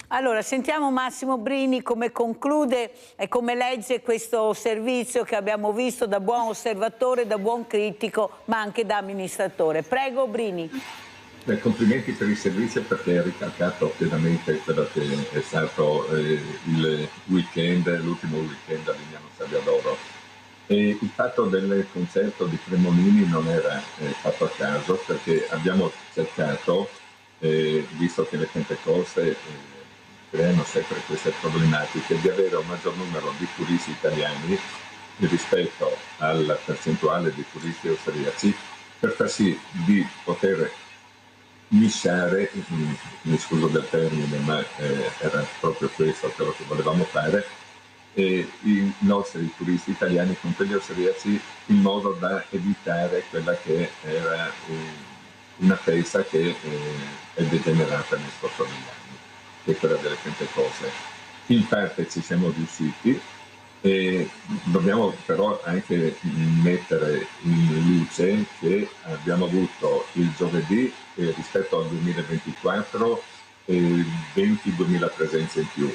Allora, sentiamo Massimo Brini come conclude e come legge questo servizio che abbiamo visto da buon osservatore, da buon critico, ma anche da amministratore. Prego Brini. Complimenti per il servizio, perché ha ricalcato pienamente quello che è stato il weekend, l'ultimo weekend a Lignano Sabbia d'Oro. E il fatto del concerto di Cremonini non era fatto a caso, perché abbiamo cercato, visto che le Pentecoste creano sempre queste problematiche, di avere un maggior numero di turisti italiani rispetto alla percentuale di turisti austriaci, per far sì di poter misciare, mi scuso del termine, ma era proprio questo quello che volevamo fare, i nostri turisti italiani con quelli austriaci, in modo da evitare quella che era una festa che è degenerata nel corso degli anni, che è quella delle Pentecoste. In parte ci siamo riusciti, e dobbiamo però anche mettere in luce che abbiamo avuto il giovedì rispetto al 2024 22.000 presenze in più,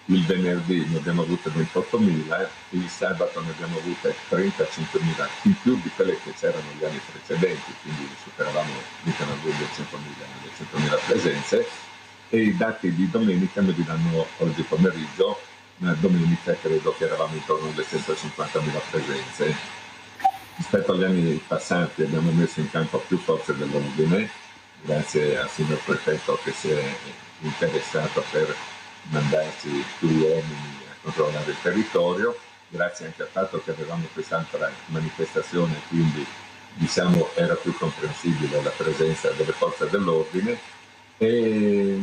il venerdì ne abbiamo avute 28.000, il sabato ne abbiamo avute 35.000 in più di quelle che c'erano gli anni precedenti, quindi superavamo le 100.000 presenze, e i dati di domenica me li danno oggi pomeriggio, ma domenica credo che eravamo intorno alle 150.000 presenze. Rispetto agli anni passati abbiamo messo in campo più forze dell'ordine, grazie al signor prefetto che si è interessato per mandarci più uomini a controllare il territorio, grazie anche al fatto che avevamo quest'altra manifestazione, quindi diciamo era più comprensibile la presenza delle forze dell'ordine. E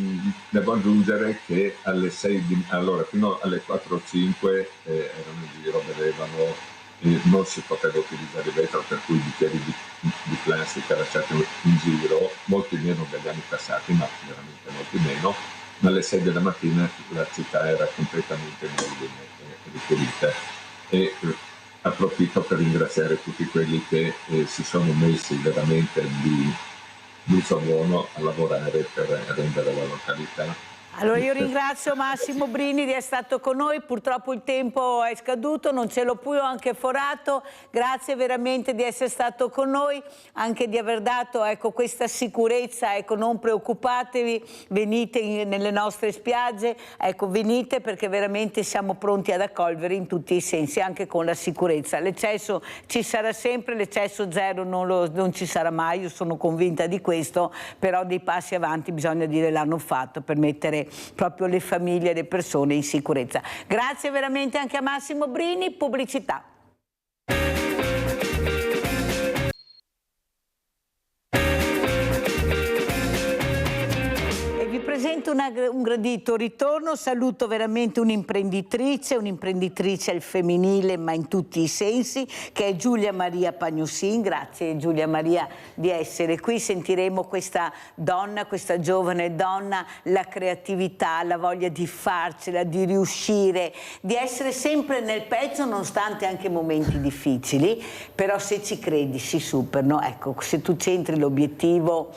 devo aggiungere che alle 6 allora fino alle 4 o 5 erano in giro, bevevano, non si poteva utilizzare il vetro, per cui i bicchieri di plastica lasciati in giro, molti meno degli anni passati, ma veramente molti meno, ma alle 6 della mattina la città era completamente in ordine e ripulita. E approfitto per ringraziare tutti quelli che si sono messi veramente di buon buono a lavorare per rendere la località. Allora io ringrazio Massimo Brini di essere stato con noi, purtroppo il tempo è scaduto, non ce l'ho più anche forato, grazie veramente di essere stato con noi, anche di aver dato questa sicurezza, non preoccupatevi, venite nelle nostre spiagge, venite perché veramente siamo pronti ad accogliere in tutti i sensi, anche con la sicurezza. L'eccesso ci sarà sempre, l'eccesso zero non ci sarà mai, io sono convinta di questo, però dei passi avanti bisogna dire l'hanno fatto per mettere proprio le famiglie e le persone in sicurezza. Grazie veramente anche a Massimo Brini. Pubblicità. Vi presento un gradito ritorno, saluto veramente un'imprenditrice al femminile ma in tutti i sensi, che è Giulia Maria Pagnosin. Grazie Giulia Maria di essere qui, sentiremo questa donna, questa giovane donna, la creatività, la voglia di farcela, di riuscire, di essere sempre nel pezzo nonostante anche momenti difficili, però se ci credi si superano, ecco, se tu centri l'obiettivo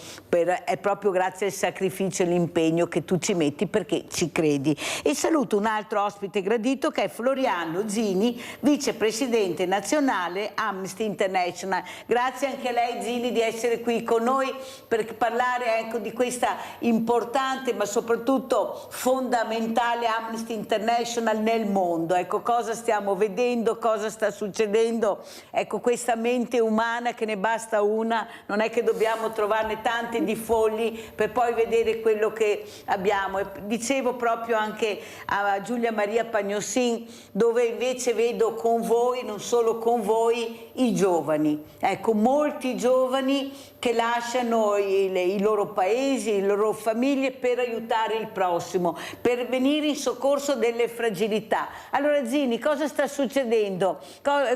è proprio grazie al sacrificio e l'impegno che tu ci metti perché ci credi. E saluto un altro ospite gradito che è Floriano Zini, vicepresidente nazionale Amnesty International. Grazie anche a lei Zini di essere qui con noi per parlare di questa importante ma soprattutto fondamentale Amnesty International nel mondo. Ecco cosa stiamo vedendo, cosa sta succedendo, ecco questa mente umana che ne basta una, non è che dobbiamo trovarne tante di folli per poi vedere quello che abbiamo. E dicevo proprio anche a Giulia Maria Pagnosin, dove invece vedo con voi, non solo con voi, i giovani, ecco, molti giovani che lasciano i loro paesi, le loro famiglie per aiutare il prossimo, per venire in soccorso delle fragilità. Allora Zini, cosa sta succedendo?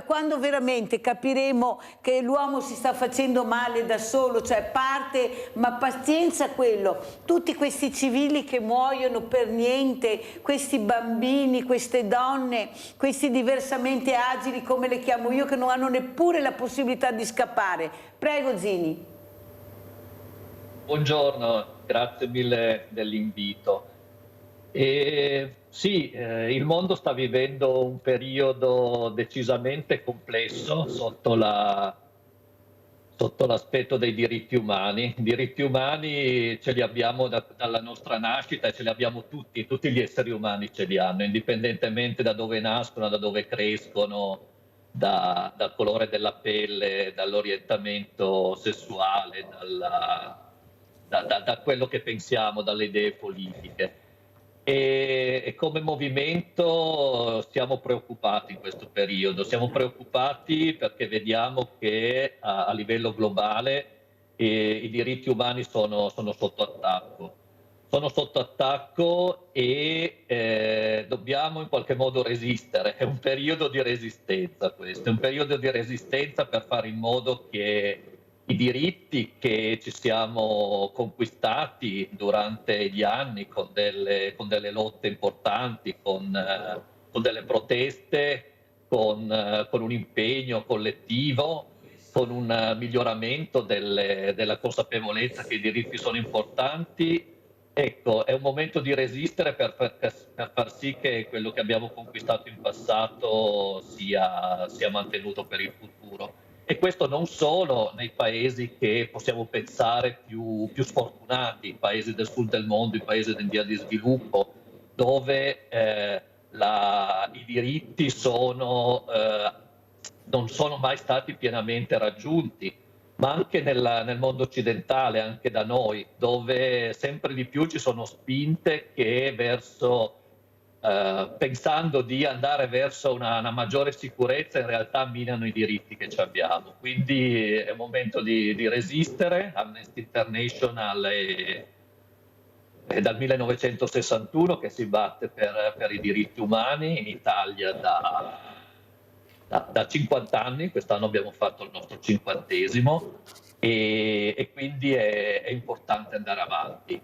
Quando veramente capiremo che l'uomo si sta facendo male da solo, cioè parte, ma pazienza quello, tutti questi civili che muoiono per niente, questi bambini, queste donne, questi diversamente agili come le chiamo io, che non hanno neppure la possibilità di scappare. Prego Zini. Buongiorno, grazie mille dell'invito. Sì, il mondo sta vivendo un periodo decisamente complesso sotto l'aspetto dei diritti umani. I diritti umani ce li abbiamo dalla nostra nascita e ce li abbiamo tutti gli esseri umani ce li hanno, indipendentemente da dove nascono, da dove crescono, dal colore della pelle, dall'orientamento sessuale, da quello che pensiamo, dalle idee politiche. E come movimento siamo preoccupati in questo periodo, siamo preoccupati perché vediamo che a livello globale i diritti umani sono sotto attacco. Sono sotto attacco e dobbiamo in qualche modo resistere. È un periodo di resistenza questo, è un periodo di resistenza per fare in modo che i diritti che ci siamo conquistati durante gli anni con delle lotte importanti, con delle proteste, con un impegno collettivo, con un miglioramento della consapevolezza che i diritti sono importanti. Ecco, è un momento di resistere per far sì che quello che abbiamo conquistato in passato sia mantenuto per il futuro. E questo non solo nei paesi che possiamo pensare più sfortunati, i paesi del sud del mondo, i paesi in via di sviluppo, dove i diritti non sono mai stati pienamente raggiunti, ma anche nel mondo occidentale, anche da noi, dove sempre di più ci sono spinte che pensando di andare verso una maggiore sicurezza, in realtà minano i diritti che ci abbiamo. Quindi è un momento di resistere. Amnesty International è dal 1961 che si batte per i diritti umani in Italia da 50 anni, quest'anno abbiamo fatto il nostro 50° e quindi è importante andare avanti.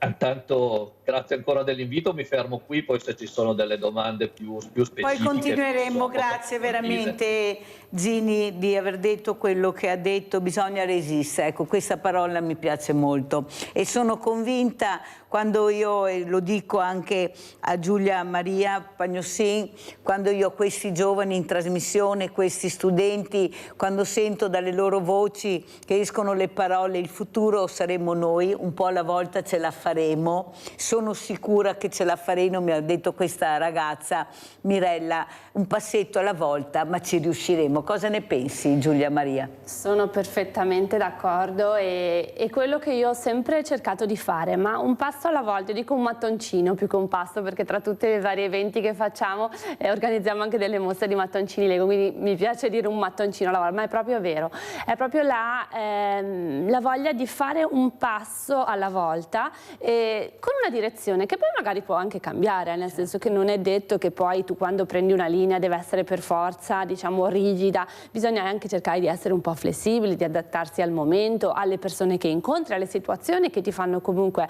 Intanto grazie ancora dell'invito, mi fermo qui, poi se ci sono delle domande più specifiche. Poi continueremo, grazie veramente Zini di aver detto quello che ha detto, bisogna resistere, ecco questa parola mi piace molto e sono convinta quando io, e lo dico anche a Giulia Maria Pagnossin, quando io ho questi giovani in trasmissione, questi studenti, quando sento dalle loro voci che escono le parole il futuro saremo noi, un po' alla volta ce la faremo, sono sicura che ce la faremo, mi ha detto questa ragazza Mirella, un passetto alla volta ma ci riusciremo. Cosa ne pensi Giulia Maria? Sono perfettamente d'accordo e quello che io ho sempre cercato di fare, ma un passo alla volta, io dico un mattoncino più che un passo, perché tra tutti i vari eventi che facciamo organizziamo anche delle mostre di mattoncini Lego, quindi mi piace dire un mattoncino alla volta, ma è proprio vero, è proprio la voglia di fare un passo alla volta con una direzione che poi magari può anche cambiare, nel senso che non è detto che poi tu quando prendi una linea deve essere per forza, diciamo, rigida, bisogna anche cercare di essere un po' flessibili, di adattarsi al momento, alle persone che incontri, alle situazioni che ti fanno comunque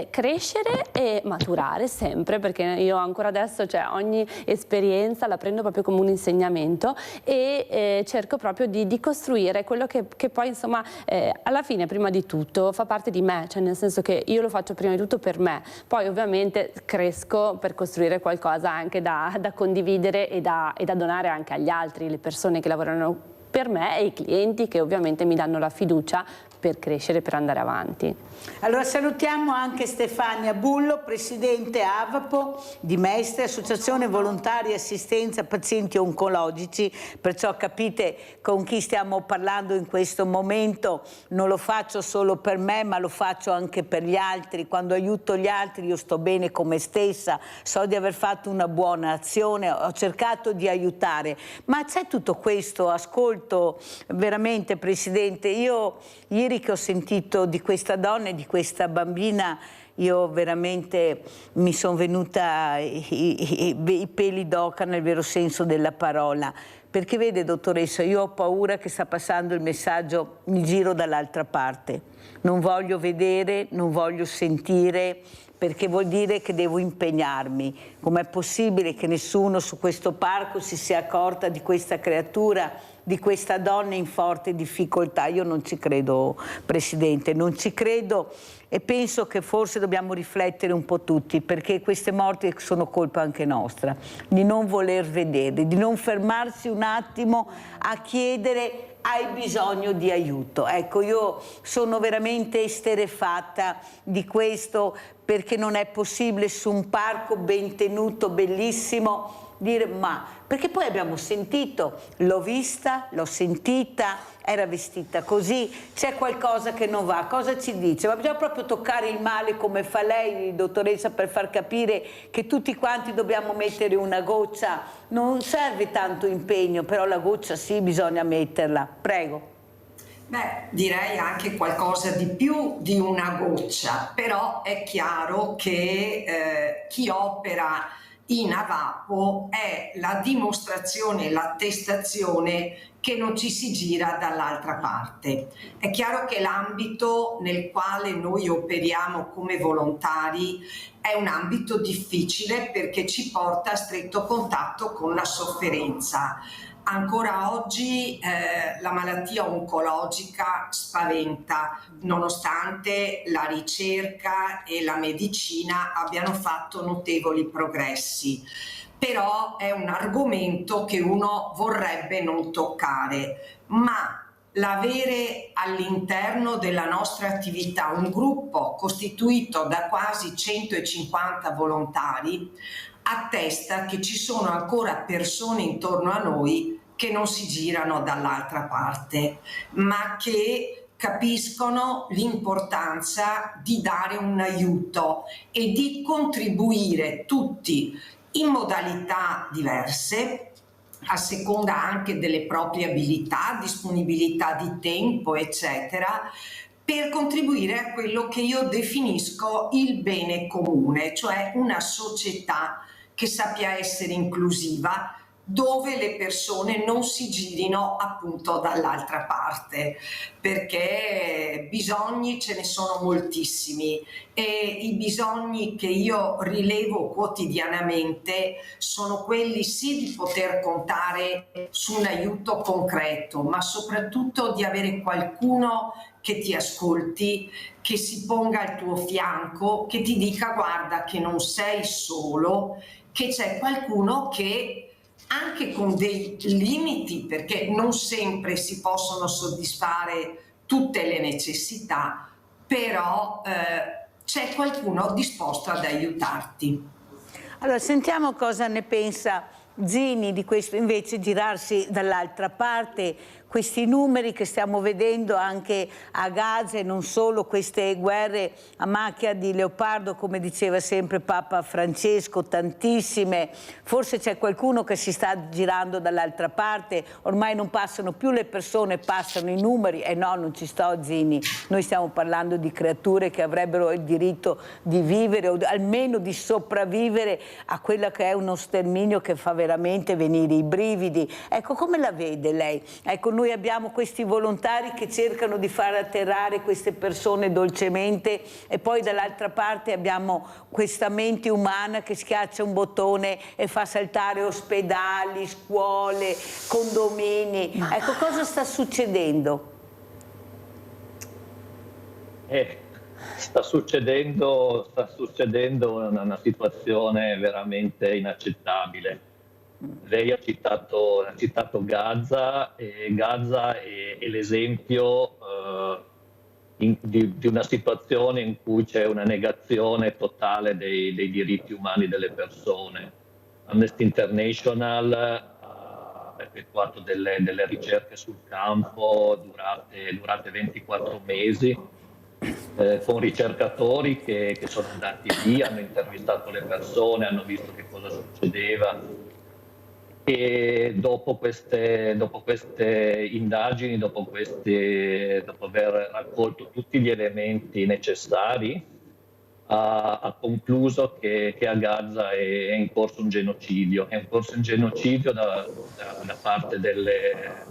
crescere e maturare sempre, perché io ancora adesso, cioè, ogni esperienza la prendo proprio come un insegnamento e cerco proprio di costruire quello che poi insomma alla fine prima di tutto fa parte di me, cioè nel senso che io lo faccio prima di tutto per me, poi ovviamente cresco per costruire qualcosa anche da condividere e da donare anche agli altri, le persone che lavorano per me e i clienti che ovviamente mi danno la fiducia per crescere, per andare avanti. Allora salutiamo anche Stefania Bullo, presidente AVAPO di Mestre, Associazione Volontari Assistenza Pazienti Oncologici, perciò capite con chi stiamo parlando in questo momento, non lo faccio solo per me ma lo faccio anche per gli altri, quando aiuto gli altri io sto bene con me stessa, so di aver fatto una buona azione, ho cercato di aiutare, ma c'è tutto questo, ascolto veramente Presidente, io ieri che ho sentito di questa donna e di questa bambina io veramente mi sono venuta i peli d'oca nel vero senso della parola, perché vede dottoressa, io ho paura che sta passando il messaggio, mi giro dall'altra parte, non voglio vedere, non voglio sentire, perché vuol dire che devo impegnarmi. Com'è possibile che nessuno su questo parco si sia accorta di questa creatura, di questa donna in forte difficoltà? Io non ci credo, Presidente, non ci credo e penso che forse dobbiamo riflettere un po' tutti, perché queste morti sono colpa anche nostra, di non voler vedere, di non fermarsi un attimo a chiedere hai bisogno di aiuto. Ecco, io sono veramente esterrefatta di questo, perché non è possibile su un parco ben tenuto, bellissimo, dire ma, perché poi abbiamo sentito, l'ho vista, l'ho sentita, era vestita così, c'è qualcosa che non va, cosa ci dice? Ma bisogna proprio toccare il male come fa lei, dottoressa, per far capire che tutti quanti dobbiamo mettere una goccia, non serve tanto impegno, però la goccia sì, bisogna metterla. Prego. Beh, direi anche qualcosa di più di una goccia, però è chiaro che chi opera in AVAPO è la dimostrazione, l'attestazione che non ci si gira dall'altra parte. È chiaro che l'ambito nel quale noi operiamo come volontari è un ambito difficile perché ci porta a stretto contatto con la sofferenza. Ancora oggi la malattia oncologica spaventa, nonostante la ricerca e la medicina abbiano fatto notevoli progressi. Però è un argomento che uno vorrebbe non toccare, ma l'avere all'interno della nostra attività un gruppo costituito da quasi 150 volontari attesta che ci sono ancora persone intorno a noi che non si girano dall'altra parte, ma che capiscono l'importanza di dare un aiuto e di contribuire tutti in modalità diverse, a seconda anche delle proprie abilità, disponibilità di tempo, eccetera, per contribuire a quello che io definisco il bene comune, cioè una società che sappia essere inclusiva, dove le persone non si girino appunto dall'altra parte, perché bisogni ce ne sono moltissimi e i bisogni che io rilevo quotidianamente sono quelli sì di poter contare su un aiuto concreto, ma soprattutto di avere qualcuno che ti ascolti, che si ponga al tuo fianco, che ti dica guarda che non sei solo, che c'è qualcuno che anche con dei limiti, perché non sempre si possono soddisfare tutte le necessità, però c'è qualcuno disposto ad aiutarti. Allora, sentiamo cosa ne pensa Zini di questo, invece girarsi dall'altra parte, questi numeri che stiamo vedendo anche a Gaza e non solo, queste guerre a macchia di leopardo, come diceva sempre Papa Francesco, tantissime. Forse c'è qualcuno che si sta girando dall'altra parte, ormai non passano più le persone, passano i numeri. E no, non ci sto, Zini, noi stiamo parlando di creature che avrebbero il diritto di vivere o almeno di sopravvivere a quello che è uno sterminio che fa veramente venire i brividi. Ecco, come la vede lei? Ecco, noi abbiamo questi volontari che cercano di far atterrare queste persone dolcemente e poi dall'altra parte abbiamo questa mente umana che schiaccia un bottone e fa saltare ospedali, scuole, condomini. Ecco, cosa sta succedendo? Sta succedendo una situazione veramente inaccettabile. Lei ha citato Gaza, e Gaza è l'esempio di una situazione in cui c'è una negazione totale dei diritti umani delle persone. Amnesty International ha effettuato delle ricerche sul campo durate 24 mesi con ricercatori che sono andati lì, hanno intervistato le persone, hanno visto che cosa succedeva. E dopo queste indagini, dopo aver raccolto tutti gli elementi necessari, ha concluso che a Gaza è in corso un genocidio. È in corso un genocidio da parte delle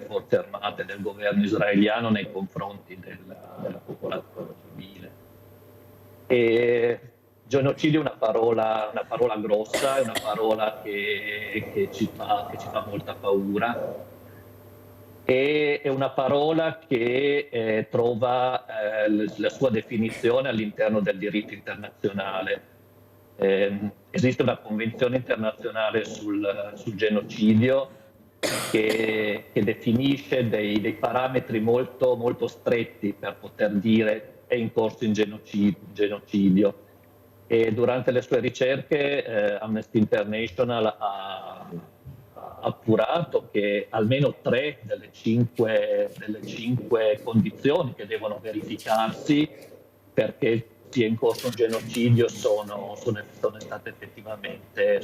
forze armate del governo israeliano nei confronti della popolazione civile. E genocidio è una parola grossa, è una parola che ci fa molta paura, e è una parola che trova la sua definizione all'interno del diritto internazionale. Esiste una convenzione internazionale sul genocidio che definisce dei parametri molto, molto stretti per poter dire è in corso in genocidio. E durante le sue ricerche Amnesty International ha appurato che almeno 3 delle 5 condizioni che devono verificarsi perché sia in corso un genocidio sono state effettivamente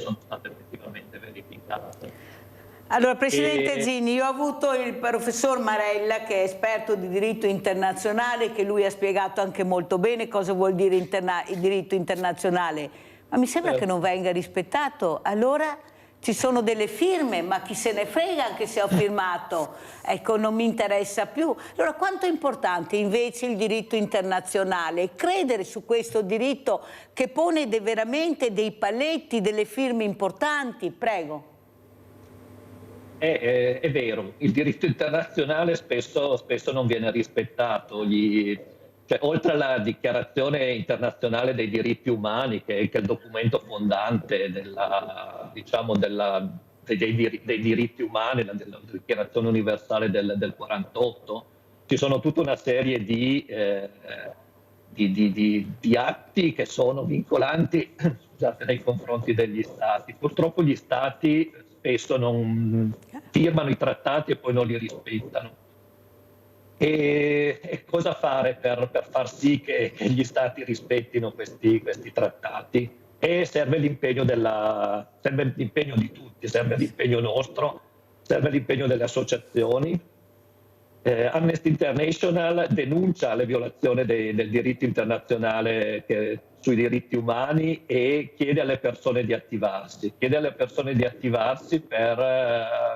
verificate. Allora, Presidente Zini, io ho avuto il professor Marella, che è esperto di diritto internazionale, che lui ha spiegato anche molto bene cosa vuol dire il diritto internazionale, ma mi sembra che non venga rispettato. Allora ci sono delle firme, ma chi se ne frega anche se ho firmato, ecco, non mi interessa più. Allora, quanto è importante invece il diritto internazionale, credere su questo diritto che pone veramente dei paletti, delle firme importanti? Prego. È vero, il diritto internazionale spesso non viene rispettato. Cioè, oltre alla Dichiarazione internazionale dei diritti umani, che è il documento fondante dei diritti umani, della Dichiarazione universale del 48, ci sono tutta una serie di atti che sono vincolanti appoggiate nei confronti degli Stati. Purtroppo gli Stati spesso non firmano i trattati e poi non li rispettano. E cosa fare per far sì che gli Stati rispettino questi trattati? E serve l'impegno di tutti, serve l'impegno nostro, serve l'impegno delle associazioni. Amnesty International denuncia le violazioni del diritto internazionale sui diritti umani e chiede alle persone di attivarsi. Chiede alle persone di attivarsi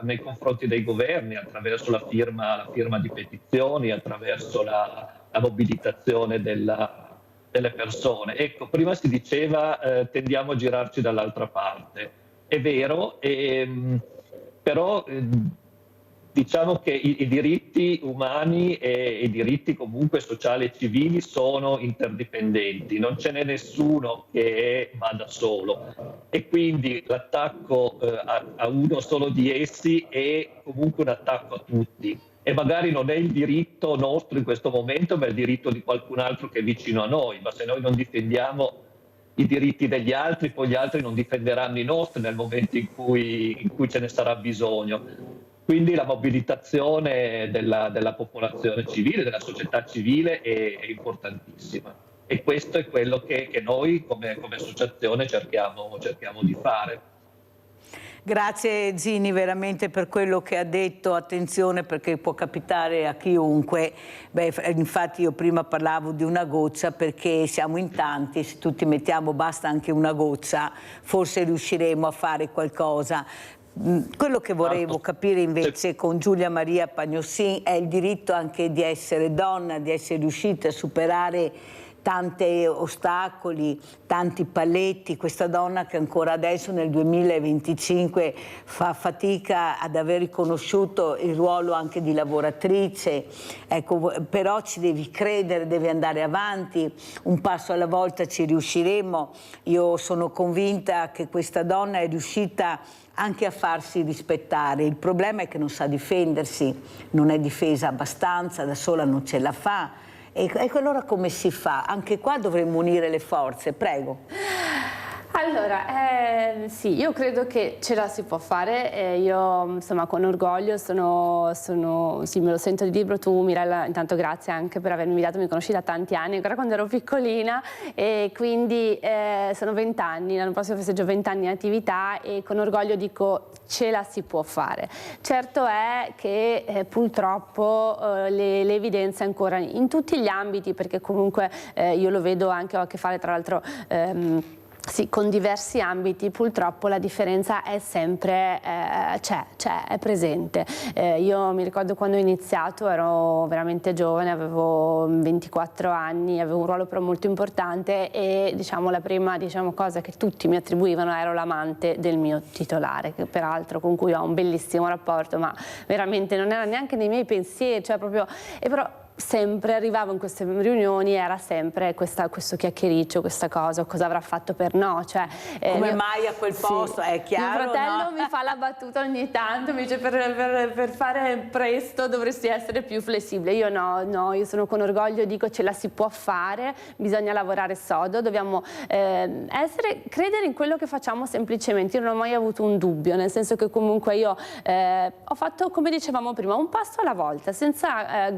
nei confronti dei governi attraverso la firma di petizioni, attraverso la mobilitazione delle persone. Ecco, prima si diceva tendiamo a girarci dall'altra parte. È vero, però diciamo che i diritti umani e i diritti comunque sociali e civili sono interdipendenti, non ce n'è nessuno che va da solo e quindi l'attacco a uno solo di essi è comunque un attacco a tutti e magari non è il diritto nostro in questo momento ma è il diritto di qualcun altro che è vicino a noi, ma se noi non difendiamo i diritti degli altri, poi gli altri non difenderanno i nostri nel momento in cui ce ne sarà bisogno. Quindi la mobilitazione della popolazione civile, della società civile è importantissima e questo è quello che noi come associazione cerchiamo di fare. Grazie Zini veramente per quello che ha detto, attenzione perché può capitare a chiunque. Infatti io prima parlavo di una goccia perché siamo in tanti, se tutti mettiamo basta anche una goccia forse riusciremo a fare qualcosa. Quello che volevo capire invece con Giulia Maria Pagnossin è il diritto anche di essere donna, di essere riuscita a superare tanti ostacoli, tanti paletti, questa donna che ancora adesso nel 2025 fa fatica ad aver riconosciuto il ruolo anche di lavoratrice, ecco, però ci devi credere, devi andare avanti, un passo alla volta ci riusciremo. Io sono convinta che questa donna è riuscita anche a farsi rispettare. Il problema è che non sa difendersi, non è difesa abbastanza, da sola non ce la fa. E allora come si fa? Anche qua dovremmo unire le forze, prego. Allora, sì, io credo che ce la si può fare, io insomma con orgoglio sì, me lo sento di dirlo. Tu Mirella, intanto grazie anche per avermi invitato, mi conosci da tanti anni, ancora quando ero piccolina e quindi sono 20 anni, l'anno prossimo festeggio 20 anni di attività e con orgoglio dico ce la si può fare. Certo è che purtroppo le evidenze ancora in tutti gli ambiti, perché comunque io lo vedo anche, ho a che fare tra l'altro sì, con diversi ambiti, purtroppo la differenza è sempre, è presente. Io mi ricordo quando ho iniziato, ero veramente giovane, avevo 24 anni, avevo un ruolo però molto importante e diciamo la prima cosa che tutti mi attribuivano ero l'amante del mio titolare, che peraltro con cui ho un bellissimo rapporto, ma veramente non era neanche nei miei pensieri, cioè proprio, e però sempre arrivavo in queste riunioni, era sempre questo chiacchiericcio, questa cosa avrà fatto per no, cioè come mai a quel posto, sì, è chiaro. Mio fratello mi fa la battuta ogni tanto, mi dice per fare presto dovresti essere più flessibile. Io no, io sono con orgoglio, dico ce la si può fare, bisogna lavorare sodo, dobbiamo credere in quello che facciamo semplicemente. Io non ho mai avuto un dubbio, nel senso che comunque io ho fatto, come dicevamo prima, un passo alla volta, senza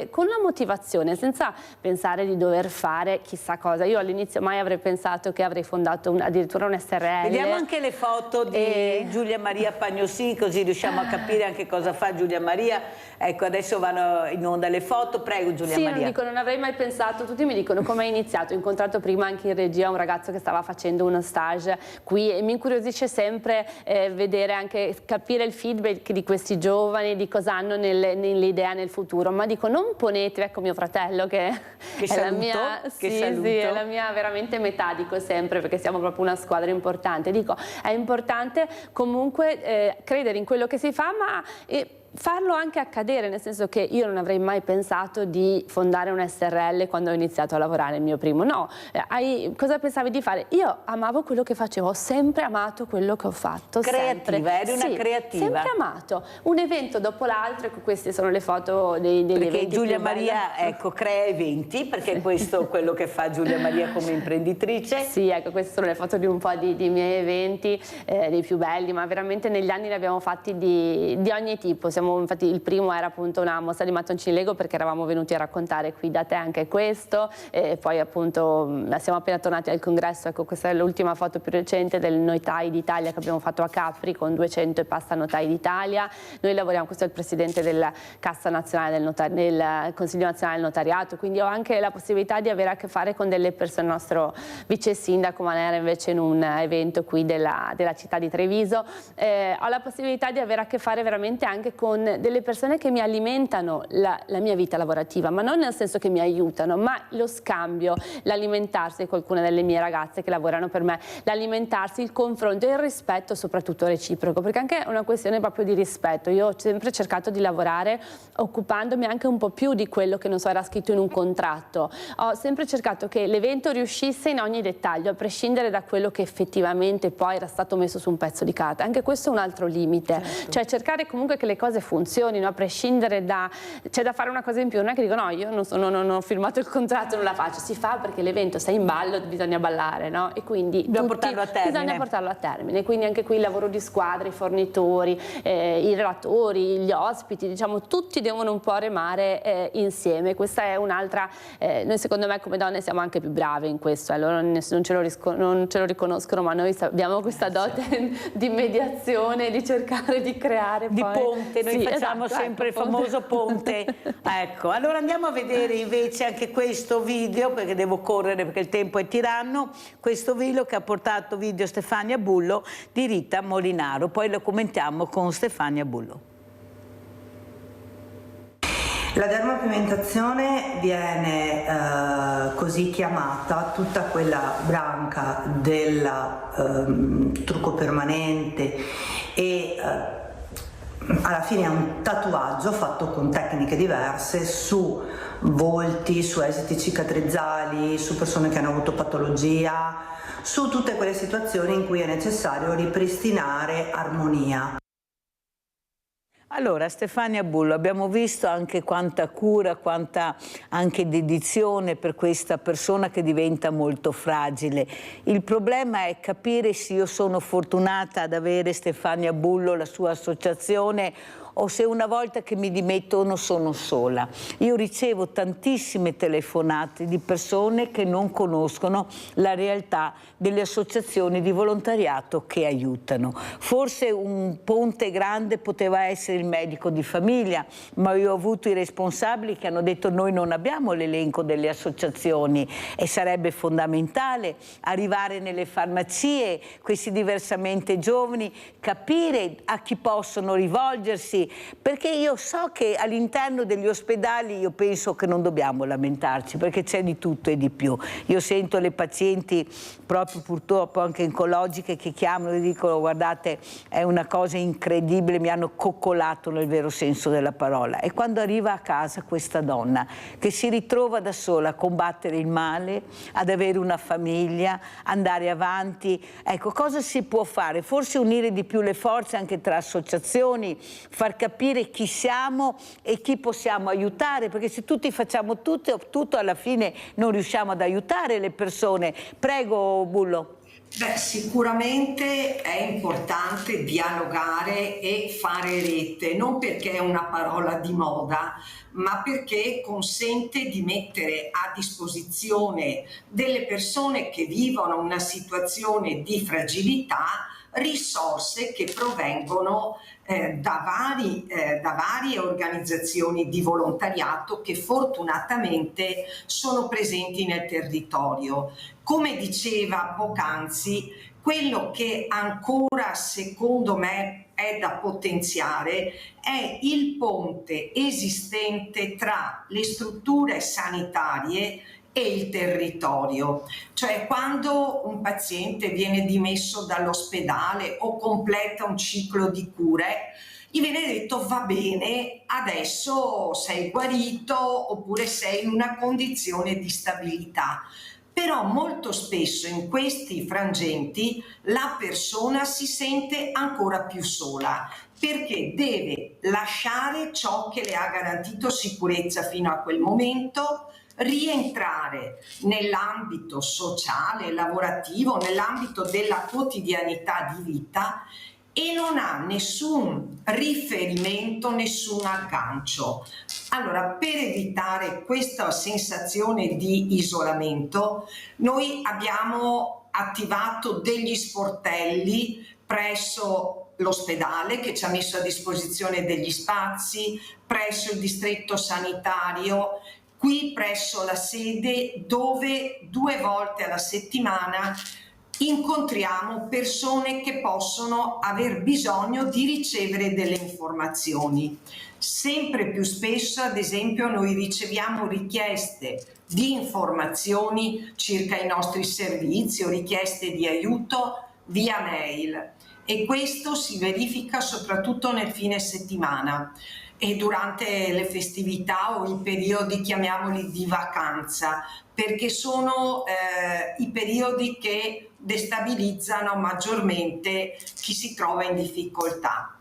con la motivazione, senza pensare di dover fare chissà cosa. Io all'inizio mai avrei pensato che avrei fondato addirittura un SRL. Vediamo anche le foto di Giulia Maria Pagnossin, così riusciamo a capire anche cosa fa Giulia Maria. Ecco, adesso vanno in onda le foto, prego Giulia Maria. Sì, non avrei mai pensato, tutti mi dicono come hai iniziato. Ho incontrato prima anche in regia un ragazzo che stava facendo uno stage qui e mi incuriosisce sempre vedere, anche capire il feedback di questi giovani, di cosa hanno nell'idea nel futuro, ma dico non ponetevi, ecco mio fratello che è saluto, la mia, sì, è la mia veramente metà, dico sempre, perché siamo proprio una squadra importante, dico è importante comunque credere in quello che si fa, ma farlo anche accadere, nel senso che io non avrei mai pensato di fondare un SRL quando ho iniziato a lavorare il mio primo, no, cosa pensavi di fare? Io amavo quello che facevo, ho sempre amato quello che ho fatto. Creativa, eri una creativa. Sempre amato, un evento dopo l'altro, ecco, queste sono le foto degli eventi. Perché Giulia Maria, ecco, crea eventi, perché questo è quello che fa Giulia Maria come imprenditrice. Sì, ecco, queste sono le foto di un po' di miei eventi, dei più belli, ma veramente negli anni ne abbiamo fatti di ogni tipo. Infatti il primo era appunto una mostra di mattoncini Lego, perché eravamo venuti a raccontare qui da te anche questo, e poi appunto siamo appena tornati al congresso, ecco, questa è l'ultima foto più recente del Notai d'Italia che abbiamo fatto a Capri con 200 e passa Notai d'Italia. Noi lavoriamo, questo è il presidente della Cassa Nazionale del Consiglio Nazionale del Notariato, quindi ho anche la possibilità di avere a che fare con delle persone, il nostro vice sindaco Manera invece in un evento qui della città di Treviso, ho la possibilità di avere a che fare veramente anche con delle persone che mi alimentano la mia vita lavorativa, ma non nel senso che mi aiutano, ma lo scambio, l'alimentarsi di qualcuna delle mie ragazze che lavorano per me, l'alimentarsi, il confronto e il rispetto soprattutto reciproco, perché anche è una questione proprio di rispetto. Io ho sempre cercato di lavorare occupandomi anche un po' più di quello che non so era scritto in un contratto, ho sempre cercato che l'evento riuscisse in ogni dettaglio, a prescindere da quello che effettivamente poi era stato messo su un pezzo di carta. Anche questo è un altro limite, cioè cercare comunque che le cose funzionino a prescindere da, c'è da fare una cosa in più, non è che dico no, io non ho firmato il contratto, non la faccio, si fa perché l'evento sta in ballo, bisogna ballare, no? E quindi bisogna portarlo a termine, quindi anche qui il lavoro di squadra, i fornitori, i relatori, gli ospiti, diciamo tutti devono un po' remare insieme. Questa è un'altra, noi secondo me come donne siamo anche più brave in questo, loro non ce lo riconoscono, ma noi abbiamo questa dote di mediazione, di cercare di creare di poi ponte, noi facciamo sempre il famoso ponte. Ecco, allora andiamo a vedere invece anche questo video, perché devo correre perché il tempo è tiranno, questo video che ha portato video Stefania Bullo di Rita Molinaro, poi lo commentiamo con Stefania Bullo. La dermopigmentazione viene così chiamata tutta quella branca del trucco permanente e alla fine è un tatuaggio fatto con tecniche diverse su volti, su esiti cicatrizzali, su persone che hanno avuto patologia, su tutte quelle situazioni in cui è necessario ripristinare armonia. Allora, Stefania Bullo, abbiamo visto anche quanta cura, quanta anche dedizione per questa persona che diventa molto fragile. Il problema è capire se io sono fortunata ad avere Stefania Bullo, la sua associazione, o se una volta che mi dimettono sono sola. Io ricevo tantissime telefonate di persone che non conoscono la realtà delle associazioni di volontariato che aiutano. Forse un ponte grande poteva essere il medico di famiglia, ma io ho avuto i responsabili che hanno detto noi non abbiamo l'elenco delle associazioni e sarebbe fondamentale arrivare nelle farmacie, questi diversamente giovani, capire a chi possono rivolgersi, perché io so che all'interno degli ospedali io penso che non dobbiamo lamentarci, perché c'è di tutto e di più. Io sento le pazienti proprio purtroppo anche oncologiche che chiamano e dicono guardate è una cosa incredibile, mi hanno coccolato nel vero senso della parola. E quando arriva a casa questa donna che si ritrova da sola a combattere il male, ad avere una famiglia, andare avanti, ecco cosa si può fare? Forse unire di più le forze anche tra associazioni, far capire chi siamo e chi possiamo aiutare, perché se tutti facciamo tutto alla fine non riusciamo ad aiutare le persone. Prego Bullo. Beh, sicuramente è importante dialogare e fare rete, non perché è una parola di moda, ma perché consente di mettere a disposizione delle persone che vivono una situazione di fragilità risorse che provengono da varie organizzazioni di volontariato che fortunatamente sono presenti nel territorio. Come diceva poc'anzi, quello che ancora secondo me è da potenziare è il ponte esistente tra le strutture sanitarie e il territorio. Cioè, quando un paziente viene dimesso dall'ospedale o completa un ciclo di cure, gli viene detto: va bene, adesso sei guarito oppure sei in una condizione di stabilità. Però molto spesso in questi frangenti la persona si sente ancora più sola, perché deve lasciare ciò che le ha garantito sicurezza fino a quel momento, rientrare nell'ambito sociale, lavorativo, nell'ambito della quotidianità di vita, e non ha nessun riferimento, nessun aggancio. Allora, per evitare questa sensazione di isolamento, noi abbiamo attivato degli sportelli presso l'ospedale, che ci ha messo a disposizione degli spazi, presso il distretto sanitario, qui presso la sede, dove 2 volte alla settimana incontriamo persone che possono aver bisogno di ricevere delle informazioni. Sempre più spesso, ad esempio, noi riceviamo richieste di informazioni circa i nostri servizi o richieste di aiuto via mail, e questo si verifica soprattutto nel fine settimana e durante le festività o i periodi, chiamiamoli, di vacanza, perché sono i periodi che destabilizzano maggiormente chi si trova in difficoltà.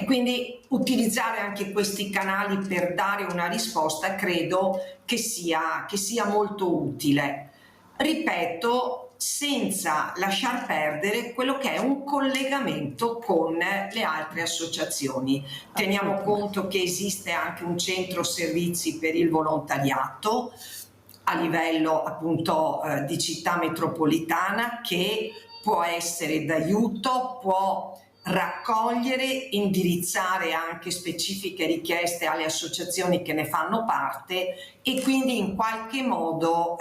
Quindi utilizzare anche questi canali per dare una risposta credo che sia molto utile. Ripeto, senza lasciar perdere quello che è un collegamento con le altre associazioni. Teniamo conto che esiste anche un centro servizi per il volontariato a livello appunto di città metropolitana, che può essere d'aiuto, può raccogliere, indirizzare anche specifiche richieste alle associazioni che ne fanno parte, e quindi in qualche modo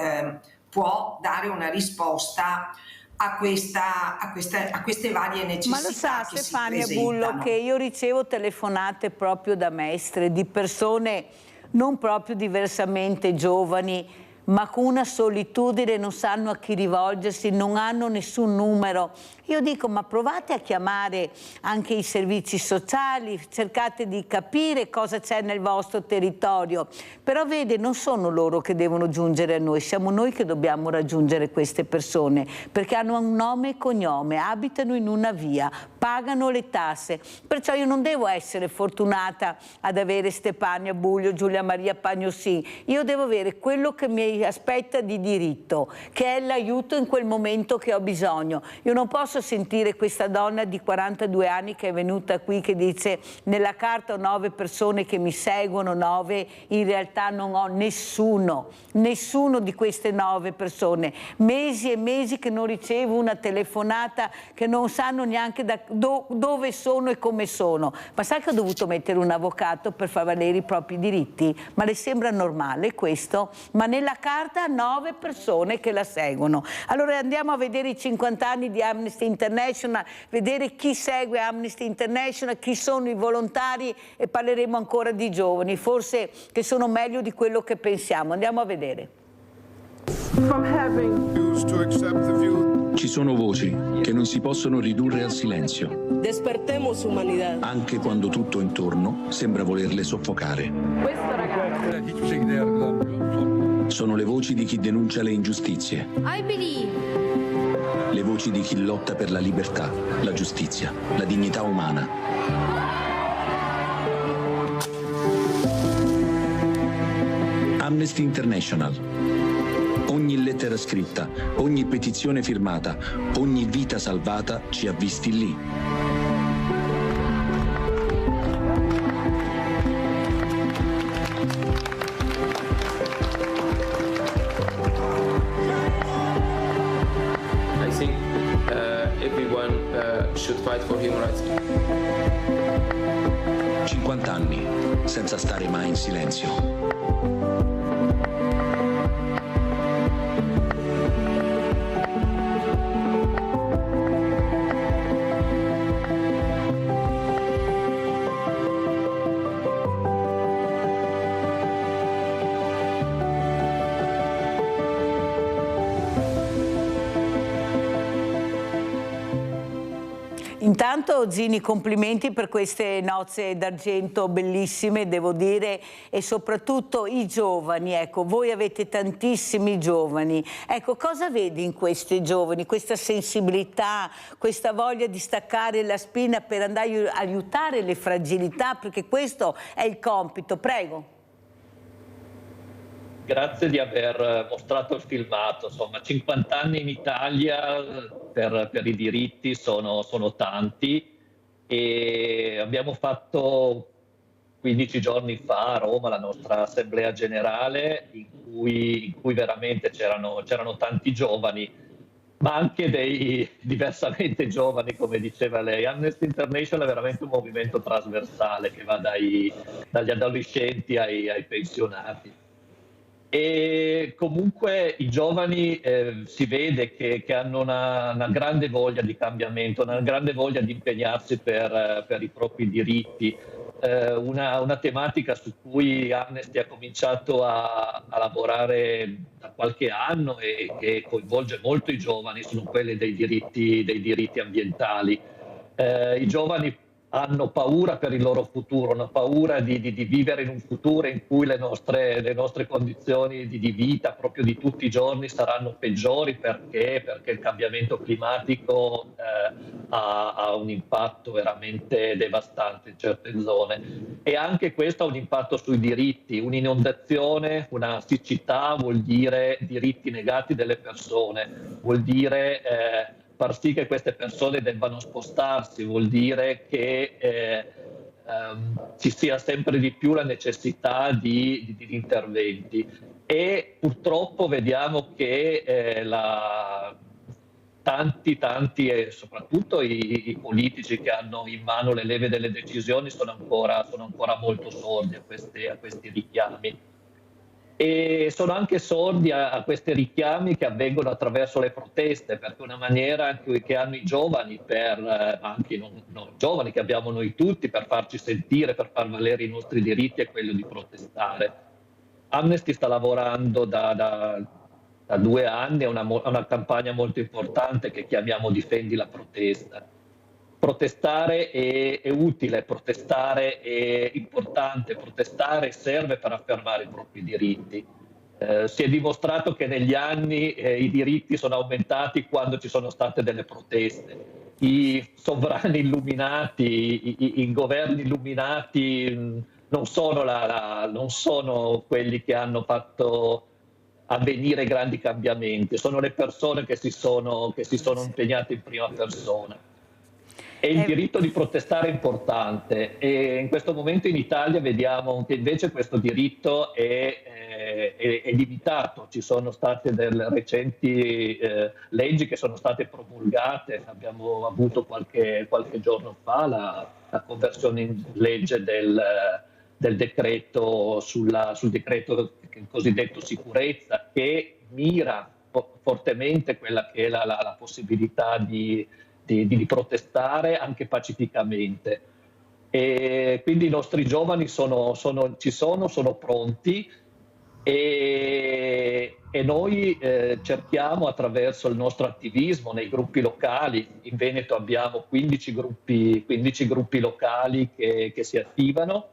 può dare una risposta a queste varie necessità. Ma lo sa, che Stefania si Bullo, presentano. che io ricevo telefonate proprio da mestre, di persone non proprio diversamente giovani, ma con una solitudine, non sanno a chi rivolgersi, non hanno nessun numero. Io dico: ma provate a chiamare anche i servizi sociali, cercate di capire cosa c'è nel vostro territorio. Però vede, non sono loro che devono giungere a noi, siamo noi che dobbiamo raggiungere queste persone, perché hanno un nome e cognome, abitano in una via, pagano le tasse. Perciò io non devo essere fortunata ad avere Stefania Bullo, Giulia Maria Pagnossin, io devo avere quello che mi aspetta di diritto, che è l'aiuto in quel momento che ho bisogno. Io non posso sentire questa donna di 42 anni che è venuta qui, che dice: nella carta ho 9 persone che mi seguono, 9, in realtà non ho nessuno di queste 9 persone. Mesi e mesi che non ricevo una telefonata, che non sanno neanche dove sono e come sono. Ma sai che ho dovuto mettere un avvocato per far valere i propri diritti? Ma le sembra normale questo? Ma nella carta 9 persone che la seguono. Allora andiamo a vedere i 50 anni di Amnesty International, vedere chi segue Amnesty International, chi sono i volontari, e parleremo ancora di giovani, forse che sono meglio di quello che pensiamo. Andiamo a vedere. Ci sono voci che non si possono ridurre al silenzio. Despertemos humanidad. Anche quando tutto intorno sembra volerle soffocare. Questo ragazzo. Sono le voci di chi denuncia le ingiustizie. I believe. Le voci di chi lotta per la libertà, la giustizia, la dignità umana. Amnesty International. Ogni lettera scritta, ogni petizione firmata, ogni vita salvata ci ha visti lì. Should fight for human rights. 50 anni senza stare mai in silenzio. Intanto Zini, complimenti per queste nozze d'argento bellissime, devo dire, e soprattutto i giovani, ecco, voi avete tantissimi giovani, ecco, cosa vedi in questi giovani, questa sensibilità, questa voglia di staccare la spina per andare a aiutare le fragilità, perché questo è il compito, prego. Grazie di aver mostrato il filmato, insomma 50 anni in Italia per i diritti sono tanti e abbiamo fatto 15 giorni fa a Roma la nostra assemblea generale in cui veramente c'erano tanti giovani, ma anche dei diversamente giovani, come diceva lei. Amnesty International è veramente un movimento trasversale che va dagli adolescenti ai pensionati. E comunque i giovani si vede che hanno una grande voglia di cambiamento, una grande voglia di impegnarsi per i propri diritti, una tematica su cui Amnesty ha cominciato a lavorare da qualche anno e che coinvolge molto i giovani, sono quelle dei diritti ambientali. I giovani hanno paura per il loro futuro, hanno paura di vivere in un futuro in cui le nostre condizioni di vita, proprio di tutti i giorni, saranno peggiori perché il cambiamento climatico ha un impatto veramente devastante in certe zone. E anche questo ha un impatto sui diritti. Un'inondazione, una siccità vuol dire diritti negati delle persone, vuol dire far sì che queste persone debbano spostarsi, vuol dire che ci sia sempre di più la necessità di interventi. E purtroppo vediamo che tanti e soprattutto i politici che hanno in mano le leve delle decisioni sono ancora molto sordi a questi richiami. E sono anche sordi a questi richiami che avvengono attraverso le proteste, perché una maniera che hanno i giovani, anche non giovani che abbiamo noi tutti, per farci sentire, per far valere i nostri diritti, è quello di protestare. Amnesty sta lavorando da 2 anni a una campagna molto importante che chiamiamo Difendi la protesta. Protestare è utile, protestare è importante, protestare serve per affermare i propri diritti. Si è dimostrato che negli anni i diritti sono aumentati quando ci sono state delle proteste. I sovrani illuminati, i governi illuminati non sono quelli che hanno fatto avvenire grandi cambiamenti, sono le persone che si sono impegnate in prima persona. E il diritto di protestare è importante e in questo momento in Italia vediamo che invece questo diritto è limitato. Ci sono state delle recenti leggi che sono state promulgate, abbiamo avuto qualche giorno fa la conversione in legge del decreto sul decreto cosiddetto sicurezza, che mira fortemente quella che è la possibilità di protestare anche pacificamente. E quindi i nostri giovani sono pronti e noi cerchiamo attraverso il nostro attivismo nei gruppi locali. In Veneto abbiamo 15 gruppi locali che si attivano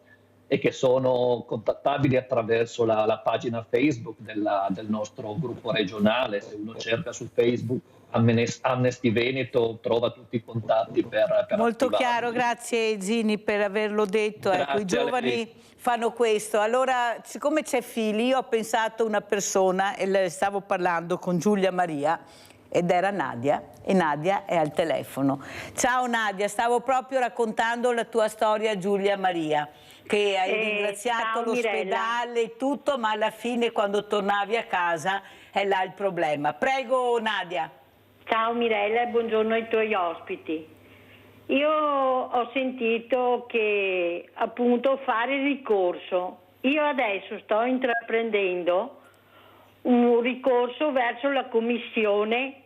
e che sono contattabili attraverso la pagina Facebook del nostro gruppo regionale. Se uno cerca su Facebook Amnesty Veneto trova tutti i contatti per molto attivarli. Chiaro, grazie Zini per averlo detto. Ecco, i giovani fanno questo. Allora, siccome c'è Fili, io ho pensato a una persona e le stavo parlando con Giulia Maria ed era Nadia, e Nadia è al telefono. Ciao Nadia, stavo proprio raccontando la tua storia a Giulia Maria, che hai ringraziato l'ospedale e tutto, ma alla fine quando tornavi a casa è là il problema. Prego Nadia. Ciao Mirella e buongiorno ai tuoi ospiti. Io ho sentito che appunto fare ricorso. Io adesso sto intraprendendo un ricorso verso la commissione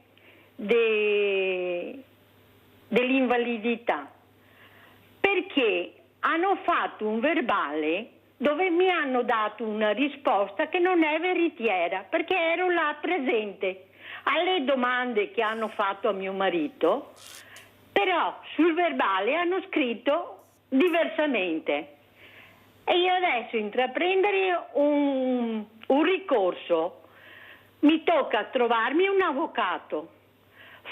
dell'invalidità, perché hanno fatto un verbale dove mi hanno dato una risposta che non è veritiera, perché ero là presente alle domande che hanno fatto a mio marito. però sul verbale hanno scritto diversamente. E io adesso intraprendere un ricorso, mi tocca trovarmi un avvocato,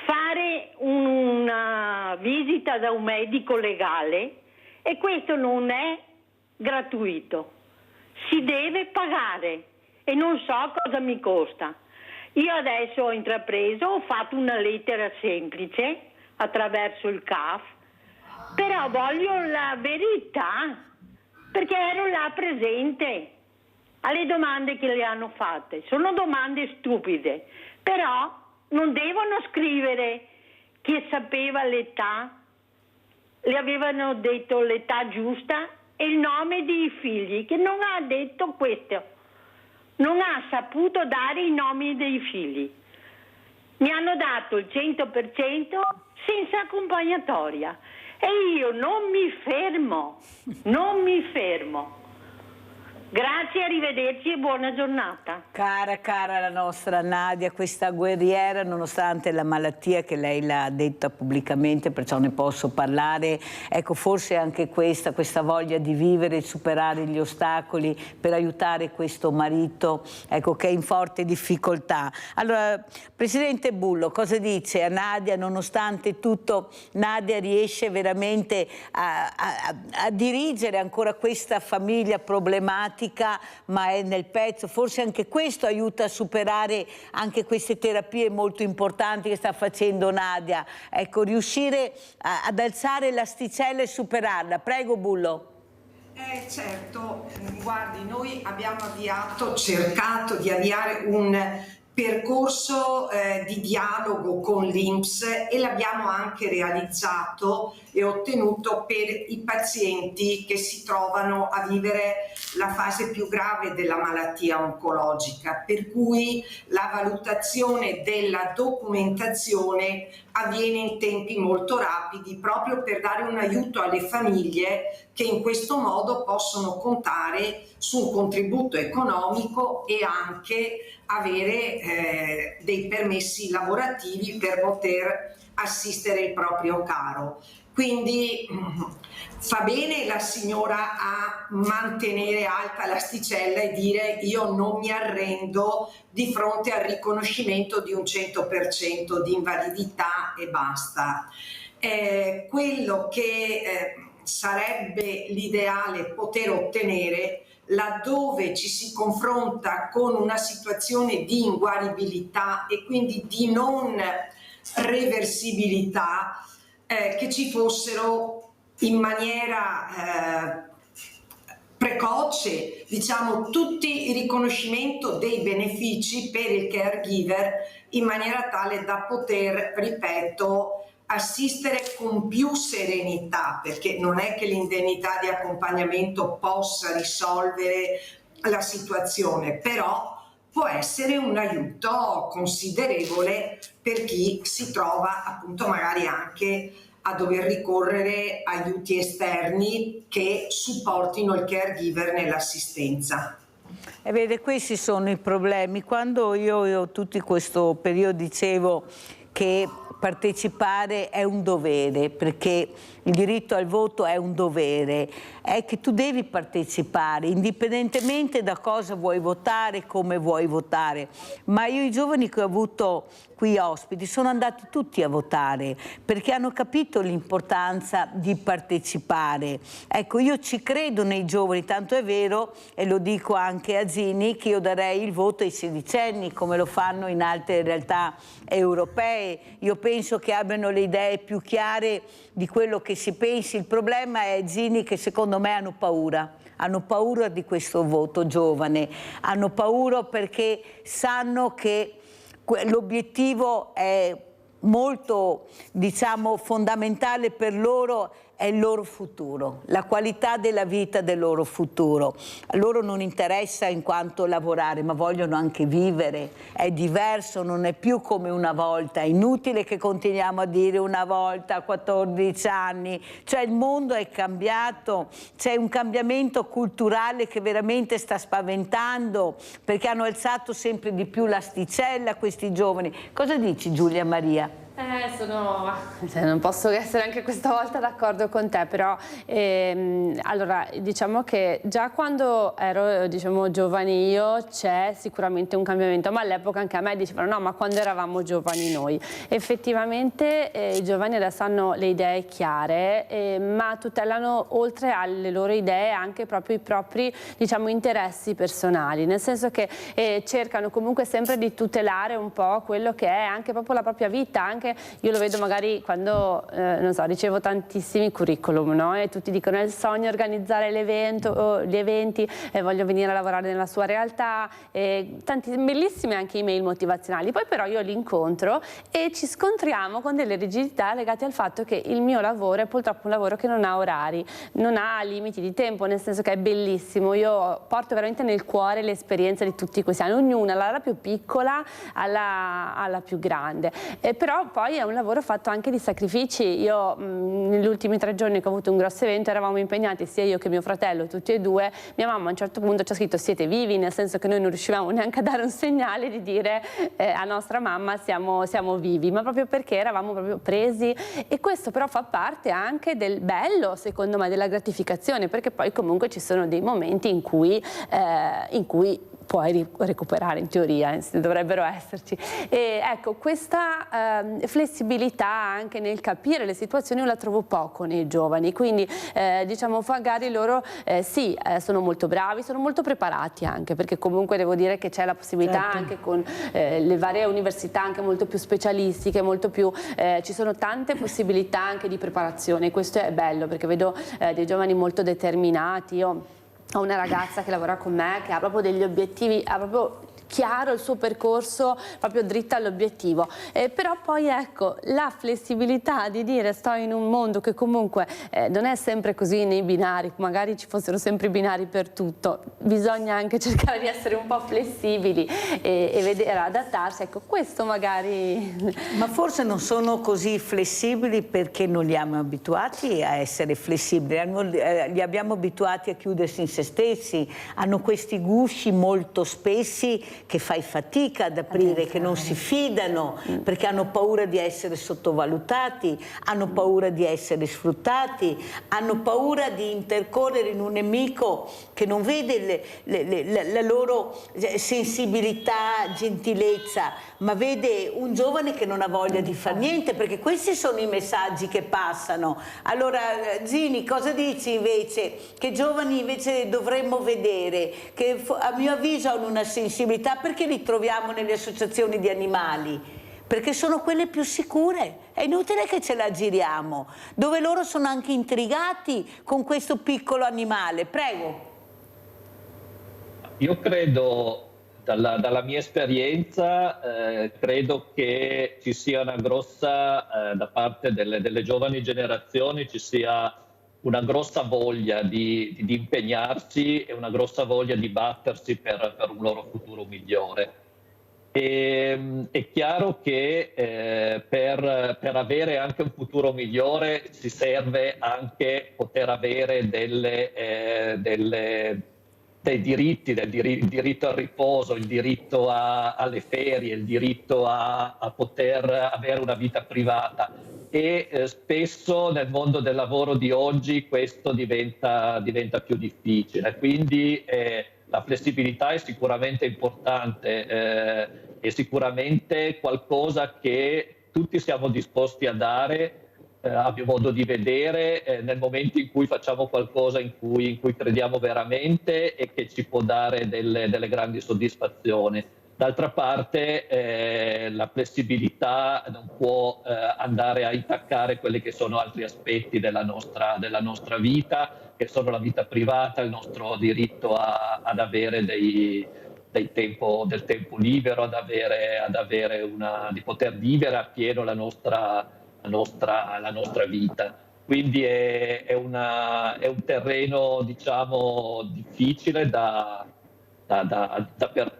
fare una visita da un medico legale, e questo non è gratuito, si deve pagare e non so cosa mi costa. Io adesso ho intrapreso, ho fatto una lettera semplice attraverso il CAF, però voglio la verità, perché ero là presente alle domande che le hanno fatte. Sono domande stupide, però non devono scrivere chi sapeva l'età, le avevano detto l'età giusta e il nome dei figli, che non ha detto questo, non ha saputo dare i nomi dei figli. Mi hanno dato il 100% senza accompagnatoria e io non mi fermo. Grazie, arrivederci e buona giornata. Cara la nostra Nadia, questa guerriera, nonostante la malattia che lei l'ha detta pubblicamente, perciò ne posso parlare, ecco, forse anche questa voglia di vivere e superare gli ostacoli per aiutare questo marito, ecco, che è in forte difficoltà. Allora, Presidente Bullo, cosa dice a Nadia? Nonostante tutto, Nadia riesce veramente a dirigere ancora questa famiglia problematica, ma è nel pezzo. Forse anche questo aiuta a superare anche queste terapie molto importanti che sta facendo Nadia. Ecco, riuscire ad alzare l'asticella e superarla. Prego, Bullo. Certo, guardi, noi abbiamo cercato di avviare un percorso di dialogo con l'INPS e l'abbiamo anche realizzato e ottenuto per i pazienti che si trovano a vivere la fase più grave della malattia oncologica, per cui la valutazione della documentazione avviene in tempi molto rapidi, proprio per dare un aiuto alle famiglie che in questo modo possono contare su un contributo economico e anche avere dei permessi lavorativi per poter assistere il proprio caro. Quindi fa bene la signora a mantenere alta l'asticella e dire io non mi arrendo di fronte al riconoscimento di un 100% di invalidità e basta. Quello che sarebbe l'ideale poter ottenere laddove ci si confronta con una situazione di inguaribilità e quindi di non reversibilità, che ci fossero in maniera precoce, diciamo, tutti il riconoscimento dei benefici per il caregiver in maniera tale da poter, ripeto, assistere con più serenità, perché non è che l'indennità di accompagnamento possa risolvere la situazione, però può essere un aiuto considerevole per chi si trova appunto magari anche a dover ricorrere a aiuti esterni che supportino il caregiver nell'assistenza. E vede, questi sono i problemi. Quando io tutto questo periodo dicevo che partecipare è un dovere, perché il diritto al voto è un dovere, è che tu devi partecipare indipendentemente da cosa vuoi votare, come vuoi votare. Ma io i giovani che ho avuto qui ospiti sono andati tutti a votare perché hanno capito l'importanza di partecipare. Ecco, io ci credo nei giovani, tanto è vero, e lo dico anche a Zini, che io darei il voto ai sedicenni come lo fanno in altre realtà europee. Io penso che abbiano le idee più chiare di quello che si pensi. Il problema è, Zini, che secondo me hanno paura di questo voto giovane, hanno paura perché sanno che l'obiettivo è molto, diciamo, fondamentale per loro, è il loro futuro, la qualità della vita del loro futuro. A loro non interessa in quanto lavorare, ma vogliono anche vivere. È diverso, non è più come una volta. È inutile che continuiamo a dire una volta a 14 anni. Cioè il mondo è cambiato, c'è un cambiamento culturale che veramente sta spaventando, perché hanno alzato sempre di più l'asticella questi giovani. Cosa dici, Giulia Maria? Non posso essere anche questa volta d'accordo con te, però allora diciamo che già quando ero giovane io c'è sicuramente un cambiamento, ma all'epoca anche a me dicevano no, ma quando eravamo giovani noi. Effettivamente i giovani adesso hanno le idee chiare, ma tutelano oltre alle loro idee anche proprio i propri interessi personali, nel senso che cercano comunque sempre di tutelare un po' quello che è anche proprio la propria vita. Anche io lo vedo magari quando, non so, ricevo tantissimi curriculum, no? E tutti dicono è il sogno organizzare l'evento, gli eventi, voglio venire a lavorare nella sua realtà, tanti bellissime anche email motivazionali. Poi però io li incontro e ci scontriamo con delle rigidità legate al fatto che il mio lavoro è purtroppo un lavoro che non ha orari, non ha limiti di tempo, nel senso che è bellissimo. Io porto veramente nel cuore l'esperienza di tutti questi anni, ognuna, dalla più piccola alla più grande. Però poi è un lavoro fatto anche di sacrifici. Io negli ultimi 3 giorni che ho avuto un grosso evento eravamo impegnati sia io che mio fratello, tutti e due. Mia mamma a un certo punto ci ha scritto siete vivi, nel senso che noi non riuscivamo neanche a dare un segnale di dire a nostra mamma siamo vivi, ma proprio perché eravamo proprio presi. E questo però fa parte anche del bello, secondo me, della gratificazione, perché poi comunque ci sono dei momenti in cui puoi recuperare, in teoria, dovrebbero esserci. E ecco, questa flessibilità anche nel capire le situazioni io la trovo poco nei giovani, quindi magari loro sono molto bravi, sono molto preparati anche, perché comunque devo dire che c'è la possibilità anche con le varie università anche molto più specialistiche, molto più, ci sono tante possibilità anche di preparazione. Questo è bello perché vedo dei giovani molto determinati. Io ho una ragazza che lavora con me che ha proprio degli obiettivi, ha proprio chiaro il suo percorso, proprio dritta all'obiettivo, però poi ecco la flessibilità di dire sto in un mondo che comunque non è sempre così nei binari, magari ci fossero sempre binari per tutto, bisogna anche cercare di essere un po' flessibili e vedere, adattarsi, ecco questo magari. Ma forse non sono così flessibili perché non li abbiamo abituati a essere flessibili, li abbiamo abituati a chiudersi in se stessi, hanno questi gusci molto spessi che fai fatica ad aprire, che non si fidano perché hanno paura di essere sottovalutati, hanno paura di essere sfruttati, hanno paura di intercorrere in un nemico che non vede la loro sensibilità, gentilezza, ma vede un giovane che non ha voglia di far niente, perché questi sono i messaggi che passano. Allora Zini, cosa dici invece? Che giovani invece dovremmo vedere, che a mio avviso hanno una sensibilità. Perché li troviamo nelle associazioni di animali? Perché sono quelle più sicure, è inutile che ce la giriamo, dove loro sono anche intrigati con questo piccolo animale. Prego. Io credo, dalla mia esperienza, credo che ci sia una grossa, da parte delle giovani generazioni, ci sia una grossa voglia di impegnarsi e una grossa voglia di battersi per un loro futuro migliore. È chiaro che per avere anche un futuro migliore si serve anche poter avere dei diritti, il diritto al riposo, il diritto alle ferie, il diritto a poter avere una vita privata. E spesso nel mondo del lavoro di oggi questo diventa più difficile, quindi la flessibilità è sicuramente importante, è sicuramente qualcosa che tutti siamo disposti a dare, a mio modo di vedere, nel momento in cui facciamo qualcosa in cui crediamo veramente e che ci può dare delle grandi soddisfazioni. D'altra parte la flessibilità non può andare a intaccare quelli che sono altri aspetti della nostra vita, che sono la vita privata, il nostro diritto ad avere del tempo libero, di poter vivere appieno la nostra vita. Quindi è un terreno, diciamo, difficile da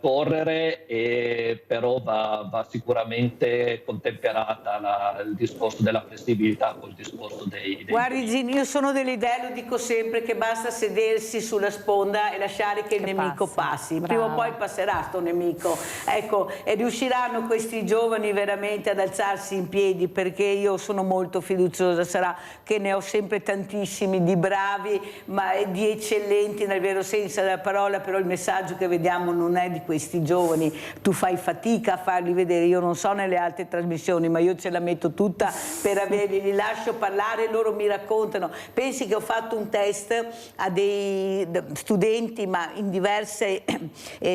percorrere, però va sicuramente contemperata il discorso della flessibilità col discorso dei Guardi Gini, io sono dell'idea, lo dico sempre, che basta sedersi sulla sponda e lasciare che il nemico passi. Prima o poi passerà sto nemico, ecco, e riusciranno questi giovani veramente ad alzarsi in piedi, perché io sono molto fiduciosa. Sarà che ne ho sempre tantissimi di bravi, ma di eccellenti nel vero senso della parola, però il messaggio che vediamo non è di questi giovani. Tu fai fatica a farli vedere, io non so nelle altre trasmissioni, ma io ce la metto tutta per averli, li lascio parlare, loro mi raccontano. Pensi che ho fatto un test a dei studenti, ma in diverse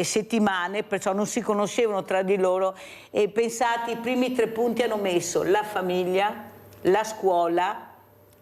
settimane, perciò non si conoscevano tra di loro, e pensate, i primi 3 punti hanno messo la famiglia, la scuola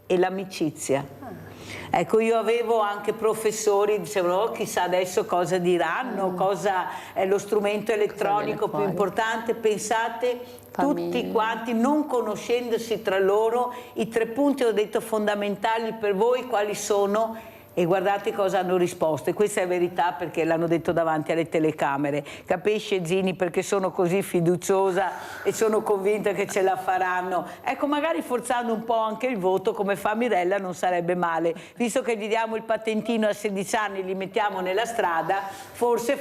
e l'amicizia. Ecco, io avevo anche professori, dicevano, oh, chissà adesso cosa diranno, cosa è lo strumento elettronico più importante. Pensate, tutti quanti, non conoscendosi tra loro, i 3 punti, ho detto, fondamentali per voi quali sono? E guardate cosa hanno risposto, e questa è verità perché l'hanno detto davanti alle telecamere. Capisce Gini perché sono così fiduciosa e sono convinta che ce la faranno? Ecco, magari forzando un po' anche il voto come fa Mirella non sarebbe male, visto che gli diamo il patentino a 16 anni, li mettiamo nella strada, forse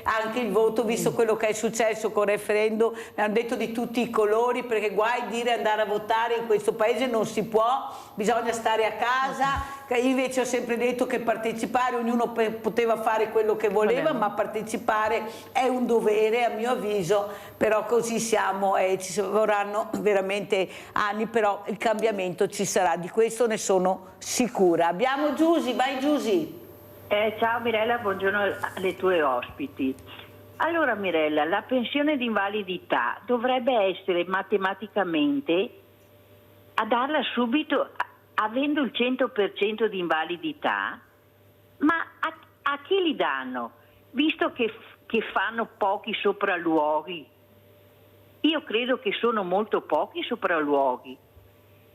anche il voto, visto quello che è successo con il referendum, mi hanno detto di tutti i colori, perché guai dire andare a votare in questo paese non si può, bisogna stare a casa. Io invece ho sempre detto che partecipare, ognuno poteva fare quello che voleva, ma partecipare è un dovere a mio avviso, però così siamo e ci vorranno veramente anni, però il cambiamento ci sarà, di questo ne sono sicura. Abbiamo Giusy, vai Giusy. Ciao Mirella, buongiorno alle tue ospiti. Allora Mirella, la pensione di invalidità dovrebbe essere matematicamente a darla subito avendo il 100% di invalidità, ma a chi li danno? Visto che fanno pochi sopralluoghi, io credo che sono molto pochi sopralluoghi,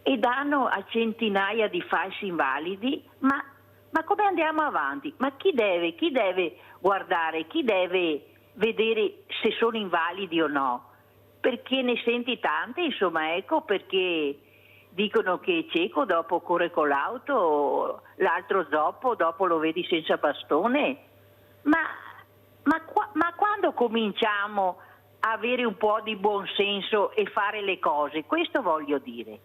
e danno a centinaia di falsi invalidi, ma come andiamo avanti? Ma chi deve guardare, chi deve vedere se sono invalidi o no? Perché ne senti tante, insomma, ecco, perché dicono che cieco dopo corre con l'auto, l'altro dopo lo vedi senza bastone. Ma quando cominciamo a avere un po' di buonsenso e fare le cose? Questo voglio dire.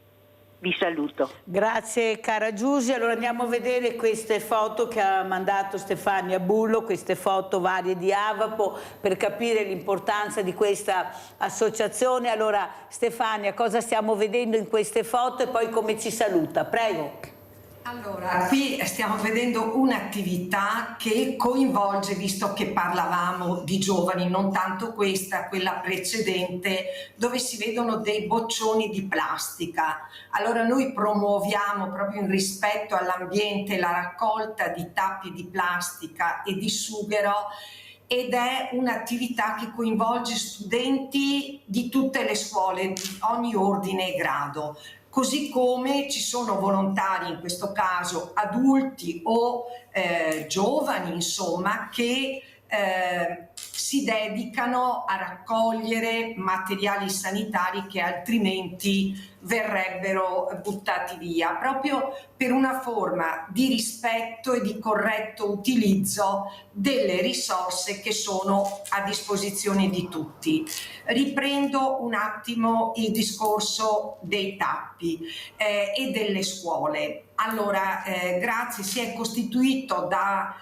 Vi saluto. Grazie cara Giusy. Allora andiamo a vedere queste foto che ha mandato Stefania Bullo, queste foto varie di Avapo, per capire l'importanza di questa associazione. Allora Stefania, cosa stiamo vedendo in queste foto e poi come ci saluta? Prego. Allora, qui stiamo vedendo un'attività che coinvolge, visto che parlavamo di giovani, non tanto questa, quella precedente, dove si vedono dei boccioni di plastica. Allora noi promuoviamo proprio in rispetto all'ambiente la raccolta di tappi di plastica e di sughero, ed è un'attività che coinvolge studenti di tutte le scuole, di ogni ordine e grado. Così come ci sono volontari, in questo caso adulti o giovani, insomma, che si dedicano a raccogliere materiali sanitari che altrimenti verrebbero buttati via, proprio per una forma di rispetto e di corretto utilizzo delle risorse che sono a disposizione di tutti. Riprendo un attimo il discorso dei tappi e delle scuole. Allora, grazie, si è costituito da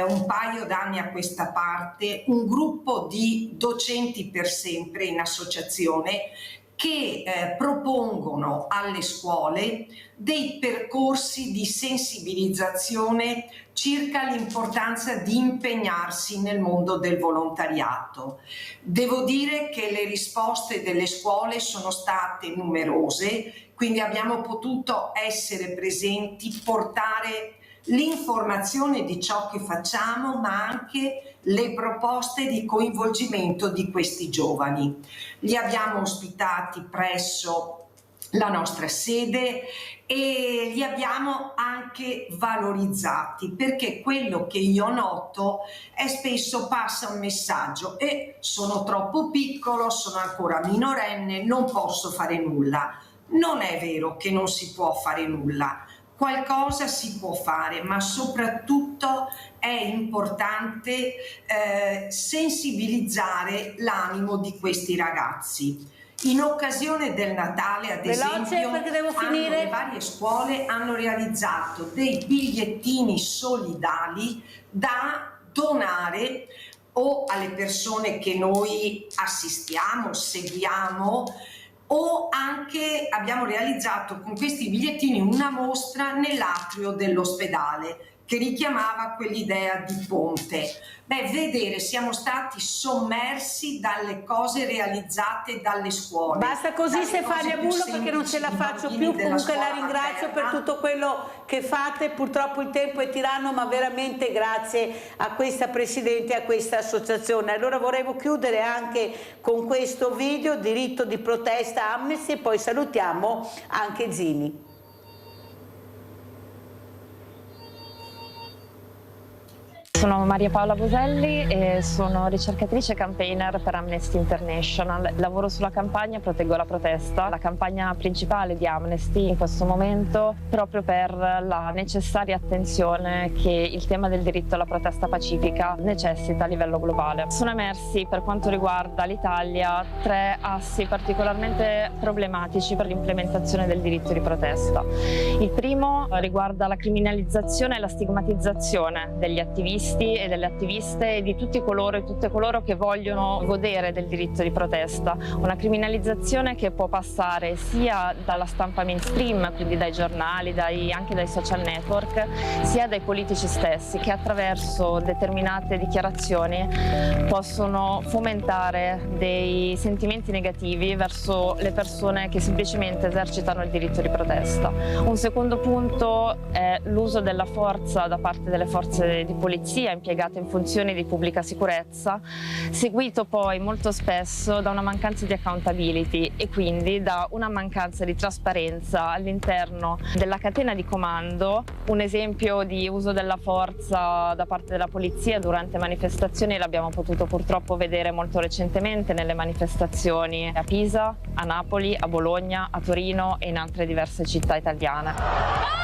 un paio d'anni a questa parte un gruppo di docenti per sempre in associazione che propongono alle scuole dei percorsi di sensibilizzazione circa l'importanza di impegnarsi nel mondo del volontariato. Devo dire che le risposte delle scuole sono state numerose, quindi abbiamo potuto essere presenti, portare l'informazione di ciò che facciamo, ma anche le proposte di coinvolgimento di questi giovani. Li abbiamo ospitati presso la nostra sede e li abbiamo anche valorizzati, perché quello che io noto è spesso passa un messaggio: sono troppo piccolo, sono ancora minorenne, non posso fare nulla. Non è vero che non si può fare nulla, qualcosa si può fare, ma soprattutto è importante sensibilizzare l'animo di questi ragazzi. In occasione del Natale, ad esempio, le varie scuole hanno realizzato dei bigliettini solidali da donare o alle persone che noi assistiamo, seguiamo, o anche abbiamo realizzato con questi bigliettini una mostra nell'atrio dell'ospedale che richiamava quell'idea di ponte. Vedere, siamo stati sommersi dalle cose realizzate dalle scuole. Basta così Stefania Bullo, perché non ce la faccio più. Comunque la ringrazio per tutto quello che fate. Purtroppo il tempo è tiranno, ma veramente grazie a questa Presidente e a questa associazione. Allora vorremmo chiudere anche con questo video, diritto di protesta Amnesty, e poi salutiamo anche Zini. Sono Maria Paola Boselli e sono ricercatrice campaigner per Amnesty International. Lavoro sulla campagna Proteggo la protesta, la campagna principale di Amnesty in questo momento, proprio per la necessaria attenzione che il tema del diritto alla protesta pacifica necessita a livello globale. Sono emersi, per quanto riguarda l'Italia, 3 assi particolarmente problematici per l'implementazione del diritto di protesta. Il primo riguarda la criminalizzazione e la stigmatizzazione degli attivisti e delle attiviste e di tutti coloro e tutte coloro che vogliono godere del diritto di protesta. Una criminalizzazione che può passare sia dalla stampa mainstream, quindi dai giornali, anche dai social network, sia dai politici stessi, che attraverso determinate dichiarazioni possono fomentare dei sentimenti negativi verso le persone che semplicemente esercitano il diritto di protesta. Un secondo punto è l'uso della forza da parte delle forze di polizia impiegate in funzioni di pubblica sicurezza, seguito poi molto spesso da una mancanza di accountability e quindi da una mancanza di trasparenza all'interno della catena di comando. Un esempio di uso della forza da parte della polizia durante manifestazioni l'abbiamo potuto purtroppo vedere molto recentemente nelle manifestazioni a Pisa, a Napoli, a Bologna, a Torino e in altre diverse città italiane.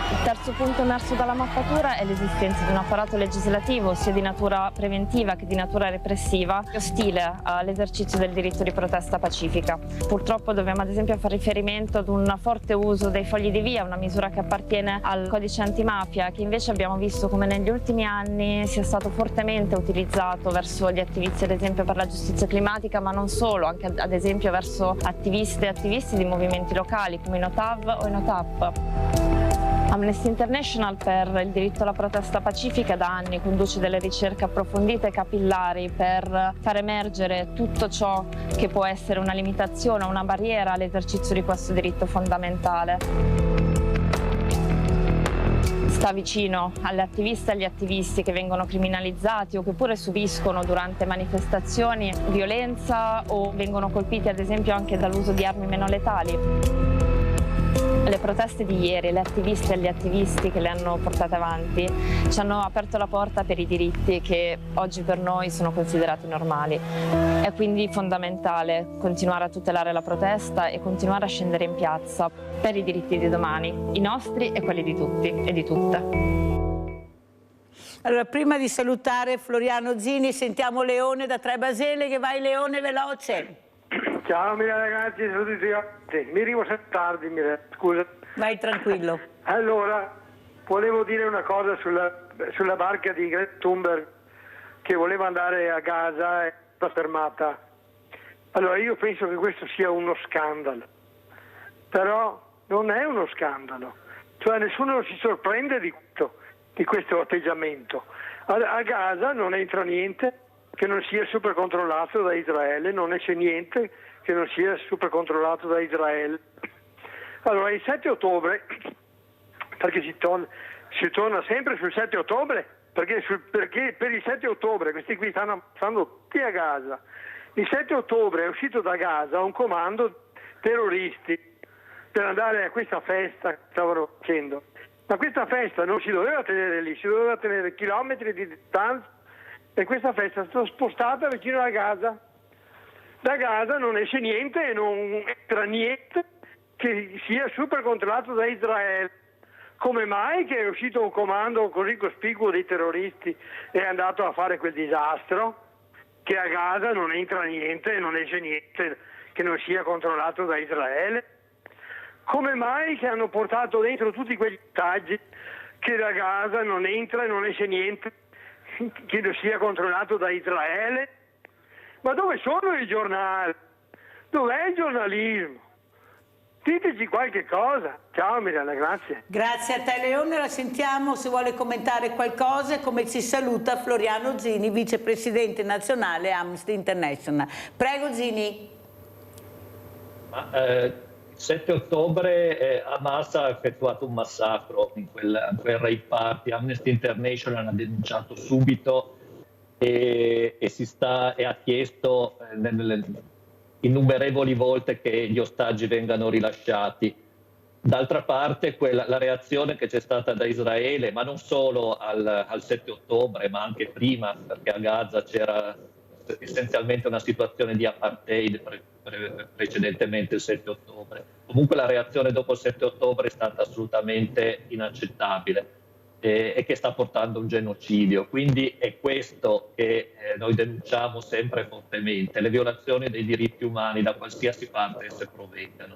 Il terzo punto emerso dalla mappatura è l'esistenza di un apparato legislativo sia di natura preventiva che di natura repressiva ostile all'esercizio del diritto di protesta pacifica. Purtroppo dobbiamo ad esempio fare riferimento ad un forte uso dei fogli di via, una misura che appartiene al codice antimafia, che invece abbiamo visto come negli ultimi anni sia stato fortemente utilizzato verso gli attivisti ad esempio per la giustizia climatica, ma non solo, anche ad esempio verso attiviste e attivisti di movimenti locali come i NOTAV o i NOTAP. Amnesty International per il diritto alla protesta pacifica da anni conduce delle ricerche approfondite e capillari per far emergere tutto ciò che può essere una limitazione o una barriera all'esercizio di questo diritto fondamentale. Sta vicino alle attiviste e agli attivisti che vengono criminalizzati o che pure subiscono durante manifestazioni violenza o vengono colpiti ad esempio anche dall'uso di armi meno letali. Le proteste di ieri, le attiviste e gli attivisti che le hanno portate avanti ci hanno aperto la porta per i diritti che oggi per noi sono considerati normali. È quindi fondamentale continuare a tutelare la protesta e continuare a scendere in piazza per i diritti di domani, i nostri e quelli di tutti e di tutte. Allora, prima di salutare Floriano Zini, sentiamo Leone da Tre Basele. Che vai Leone, veloce! Ciao Mirella, ragazzi, saluti. Mi arrivo sempre tardi, Mirella, scusa. Vai tranquillo. Allora, volevo dire una cosa sulla barca di Greta Thunberg che voleva andare a Gaza e è stata fermata. Allora, io penso che questo sia uno scandalo, però non è uno scandalo, cioè nessuno si sorprende di questo atteggiamento. A Gaza non entra niente che non sia super controllato da Israele, non esce niente che non sia super controllato da Israele. Allora, il 7 ottobre, perché si torna sempre sul 7 ottobre, perché per il 7 ottobre questi qui stanno tutti a Gaza. Il 7 ottobre è uscito da Gaza un comando terroristi per andare a questa festa che stavano facendo. Ma questa festa non si doveva tenere lì, si doveva tenere chilometri di distanza, e questa festa è stata spostata vicino a Gaza. Da Gaza non esce niente e non entra niente che sia super controllato da Israele. Come mai che è uscito un comando così cospicuo dei terroristi e è andato a fare quel disastro? Che a Gaza non entra niente e non esce niente che non sia controllato da Israele? Come mai che hanno portato dentro tutti quegli ostaggi che da Gaza non entra e non esce niente che non sia controllato da Israele? Ma dove sono i giornali? Dov'è il giornalismo? Diteci qualche cosa. Ciao Mirella, grazie. Grazie a te Leone, la sentiamo se vuole commentare qualcosa, come ci saluta Floriano Zini, vicepresidente nazionale Amnesty International. Prego Zini. Il 7 ottobre Hamas ha effettuato un massacro in quel rave party. Amnesty International ha denunciato subito e ha chiesto innumerevoli volte che gli ostaggi vengano rilasciati. D'altra parte la reazione che c'è stata da Israele, ma non solo al 7 ottobre, ma anche prima, perché a Gaza c'era essenzialmente una situazione di apartheid precedentemente il 7 ottobre. Comunque la reazione dopo il 7 ottobre è stata assolutamente inaccettabile e che sta portando un genocidio. Quindi è questo che noi denunciamo sempre fortemente, le violazioni dei diritti umani da qualsiasi parte esse provengano.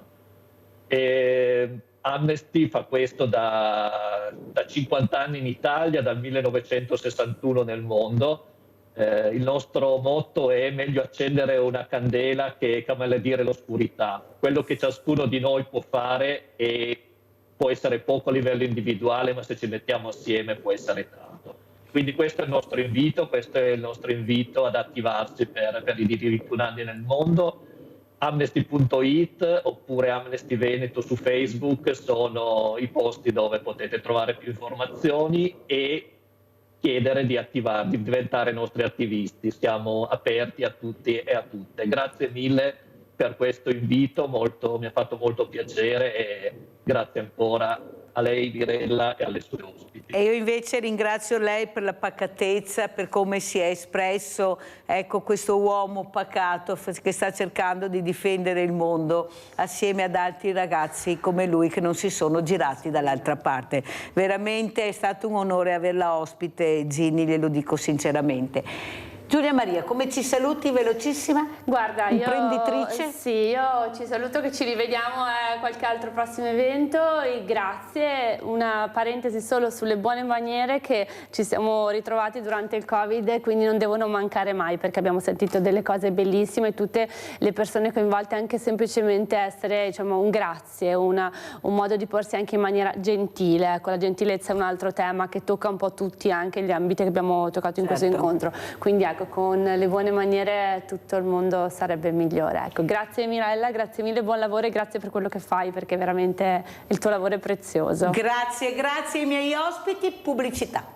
Amnesty fa questo da 50 anni in Italia, dal 1961 nel mondo. Il nostro motto è: meglio accendere una candela che maledire l'oscurità. Quello che ciascuno di noi può fare può essere poco a livello individuale, ma se ci mettiamo assieme può essere tanto. Quindi questo è il nostro invito ad attivarsi per i diritti umani nel mondo. Amnesty.it oppure Amnesty Veneto su Facebook sono i posti dove potete trovare più informazioni e chiedere di attivarvi, di diventare nostri attivisti. Siamo aperti a tutti e a tutte. Grazie mille per questo invito, mi ha fatto molto piacere e grazie ancora a lei Mirella e alle sue ospiti. E io invece ringrazio lei per la pacatezza, per come si è espresso, ecco, questo uomo pacato che sta cercando di difendere il mondo assieme ad altri ragazzi come lui che non si sono girati dall'altra parte. Veramente è stato un onore averla ospite, Zini, glielo dico sinceramente. Giulia Maria, come ci saluti velocissima? Guarda, imprenditrice? Sì, io ci saluto, che ci rivediamo a qualche altro prossimo evento e grazie. Una parentesi solo sulle buone maniere che ci siamo ritrovati durante il Covid e quindi non devono mancare mai, perché abbiamo sentito delle cose bellissime, tutte le persone coinvolte, anche semplicemente essere, diciamo, un grazie, un modo di porsi anche in maniera gentile. Ecco, la gentilezza è un altro tema che tocca un po' tutti, anche gli ambiti che abbiamo toccato in questo incontro. Quindi ecco, con le buone maniere tutto il mondo sarebbe migliore. Ecco, grazie Mirella, grazie mille, buon lavoro e grazie per quello che fai, perché veramente il tuo lavoro è prezioso. Grazie, grazie ai miei ospiti. Pubblicità.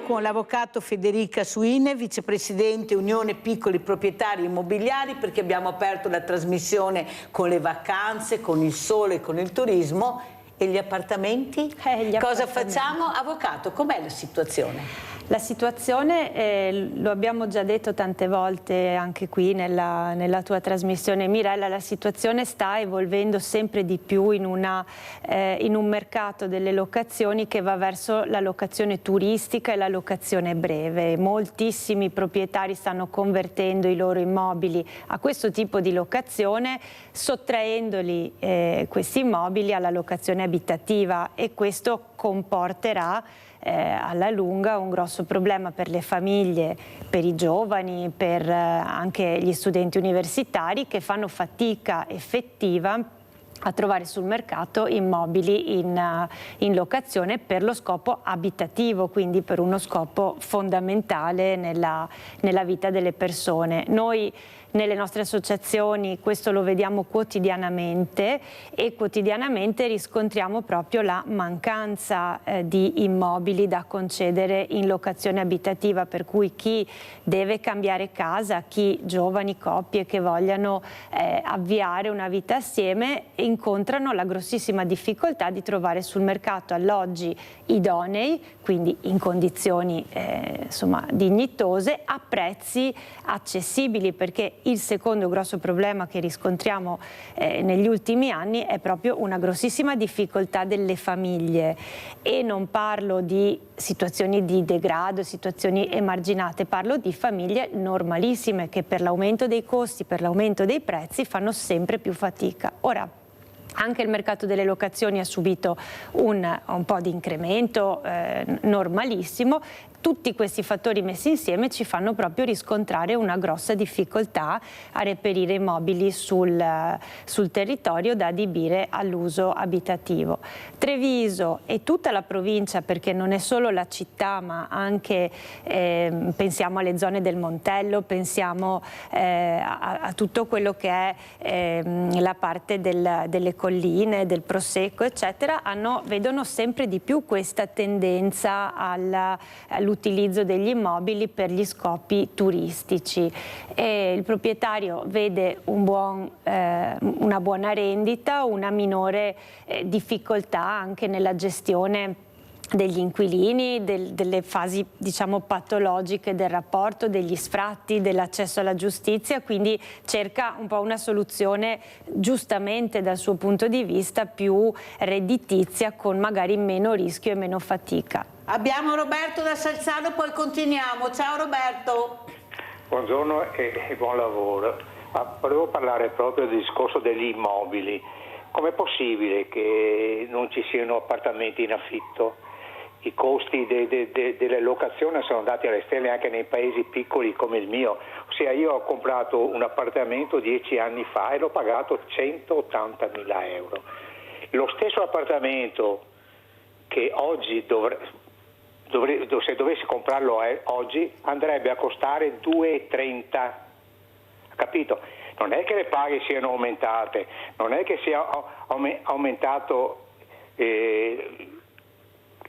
Con l'avvocato Federica Suine, vicepresidente Unione Piccoli Proprietari Immobiliari, perché abbiamo aperto la trasmissione con le vacanze, con il sole, con il turismo e gli appartamenti. Cosa facciamo? Avvocato, com'è la situazione? La situazione, lo abbiamo già detto tante volte anche qui nella tua trasmissione Mirella, la situazione sta evolvendo sempre di più in un mercato delle locazioni che va verso la locazione turistica e la locazione breve. Moltissimi proprietari stanno convertendo i loro immobili a questo tipo di locazione, sottraendoli questi immobili alla locazione abitativa, e questo comporterà alla lunga un grosso problema per le famiglie, per i giovani, per anche gli studenti universitari che fanno fatica effettiva a trovare sul mercato immobili in locazione per lo scopo abitativo, quindi per uno scopo fondamentale nella vita delle persone. Noi nelle nostre associazioni questo lo vediamo quotidianamente, e quotidianamente riscontriamo proprio la mancanza di immobili da concedere in locazione abitativa, per cui chi deve cambiare casa, chi giovani coppie che vogliano avviare una vita assieme, incontrano la grossissima difficoltà di trovare sul mercato alloggi idonei, quindi in condizioni insomma dignitose, a prezzi accessibili, perché il secondo grosso problema che riscontriamo negli ultimi anni è proprio una grossissima difficoltà delle famiglie, e non parlo di situazioni di degrado, situazioni emarginate, parlo di famiglie normalissime che per l'aumento dei costi, per l'aumento dei prezzi fanno sempre più fatica. Ora, anche il mercato delle locazioni ha subito un po' di incremento normalissimo. Tutti questi fattori messi insieme ci fanno proprio riscontrare una grossa difficoltà a reperire immobili sul territorio da adibire all'uso abitativo. Treviso e tutta la provincia, perché non è solo la città ma anche pensiamo alle zone del Montello, pensiamo a tutto quello che è la parte delle colline, del Prosecco eccetera, vedono sempre di più questa tendenza all'utilizzo degli immobili per gli scopi turistici, e il proprietario vede una buona rendita, una minore difficoltà anche nella gestione degli inquilini, delle fasi diciamo patologiche del rapporto, degli sfratti, dell'accesso alla giustizia, quindi cerca un po' una soluzione giustamente dal suo punto di vista più redditizia, con magari meno rischio e meno fatica. Abbiamo Roberto da Salzano, poi continuiamo. Ciao Roberto. Buongiorno e buon lavoro. Volevo parlare proprio del discorso degli immobili. Com'è possibile che non ci siano appartamenti in affitto? I costi delle locazioni sono andati alle stelle anche nei paesi piccoli come il mio. Ossia, io ho comprato un appartamento 10 anni fa e l'ho pagato 180.000 euro. Lo stesso appartamento che oggi se dovessi comprarlo oggi andrebbe a costare 2,30, capito? Non è che le paghe siano aumentate, non è che sia aumentato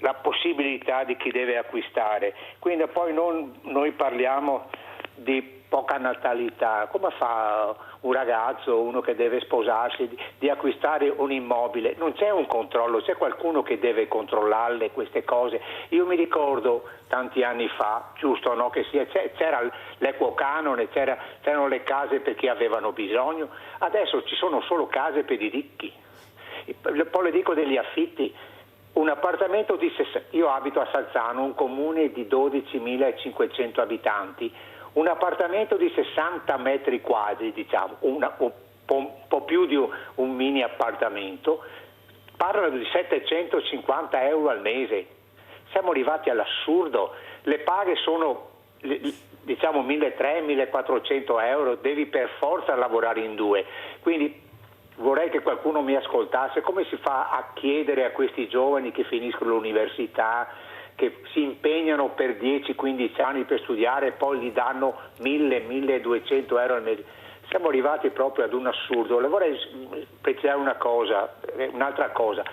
la possibilità di chi deve acquistare. Quindi poi noi parliamo di poca natalità. Come fa un ragazzo, uno che deve sposarsi, di acquistare un immobile? Non c'è un controllo, c'è qualcuno che deve controllarle queste cose. Io mi ricordo tanti anni fa, giusto no, che c'era l'equo canone, c'erano le case per chi avevano bisogno, adesso ci sono solo case per i ricchi. Poi le dico degli affitti. Un appartamento io abito a Salzano, un comune di 12.500 abitanti, un appartamento di 60 metri quadri, diciamo, un po' più di un mini appartamento, parlano di 750 euro al mese. Siamo arrivati all'assurdo, le paghe sono diciamo 1.300-1.400 euro, devi per forza lavorare in due. Quindi vorrei che qualcuno mi ascoltasse. Come si fa a chiedere a questi giovani che finiscono l'università, che si impegnano per 10-15 anni per studiare e poi gli danno 1.000-1.200 euro al mese? Siamo arrivati proprio ad un assurdo. Le vorrei precisare un'altra cosa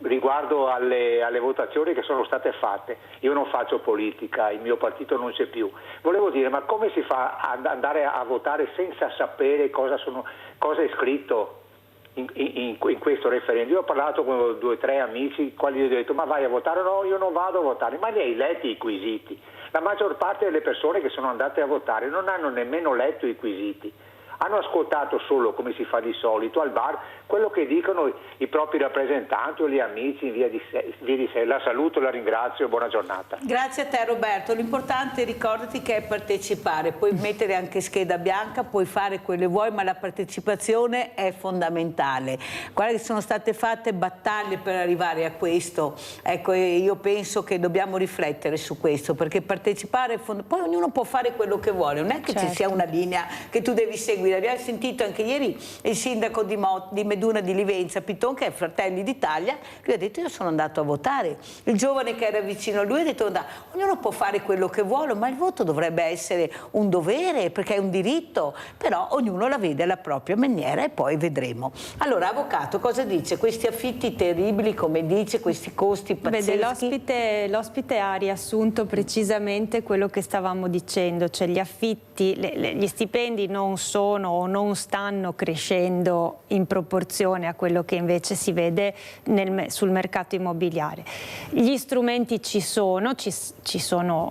riguardo alle votazioni che sono state fatte. Io non faccio politica, il mio partito non c'è più. Volevo dire, ma come si fa ad andare a votare senza sapere cosa è scritto in questo referendum? Io ho parlato con 2 o 3 amici, quali gli ho detto: ma vai a votare? No, io non vado a votare. Ma li hai letti i quesiti? La maggior parte delle persone che sono andate a votare non hanno nemmeno letto i quesiti. Hanno ascoltato solo, come si fa di solito, al bar, quello che dicono i propri rappresentanti o gli amici in via di sé. La saluto, la ringrazio, buona giornata. Grazie a te Roberto, l'importante ricordati che è partecipare, puoi mettere anche scheda bianca, puoi fare quello che vuoi, ma la partecipazione è fondamentale. Guarda che sono state fatte battaglie per arrivare a questo, ecco, io penso che dobbiamo riflettere su questo, perché partecipare è fondamentale. Poi ognuno può fare quello che vuole, non è che ci sia una linea che tu devi seguire. Abbiamo sentito anche ieri il sindaco di Meduna di Livenza, Piton, che è Fratelli d'Italia, lui ha detto io sono andato a votare. Il giovane che era vicino a lui ha detto ognuno può fare quello che vuole, ma il voto dovrebbe essere un dovere perché è un diritto, però ognuno la vede alla propria maniera e poi vedremo. Allora, avvocato, cosa dice? Questi affitti terribili, come dice, questi costi pazzeschi? Vede, l'ospite ha riassunto precisamente quello che stavamo dicendo, cioè gli affitti, gli stipendi non sono o non stanno crescendo in proporzione a quello che invece si vede sul mercato immobiliare. Gli strumenti ci sono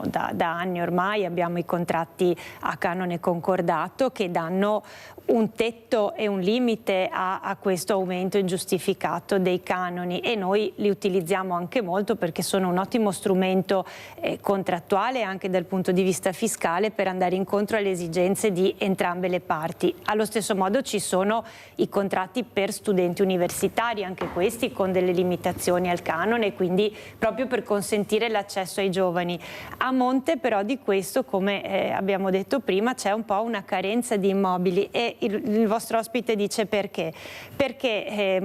da anni ormai, abbiamo i contratti a canone concordato che danno un tetto e un limite a questo aumento ingiustificato dei canoni e noi li utilizziamo anche molto perché sono un ottimo strumento contrattuale anche dal punto di vista fiscale per andare incontro alle esigenze di entrambe le parti. Allo stesso modo ci sono i contratti per studenti universitari, anche questi con delle limitazioni al canone, quindi proprio per consentire l'accesso ai giovani. A monte però di questo, come abbiamo detto prima, c'è un po' una carenza di immobili e il vostro ospite dice perché? Perché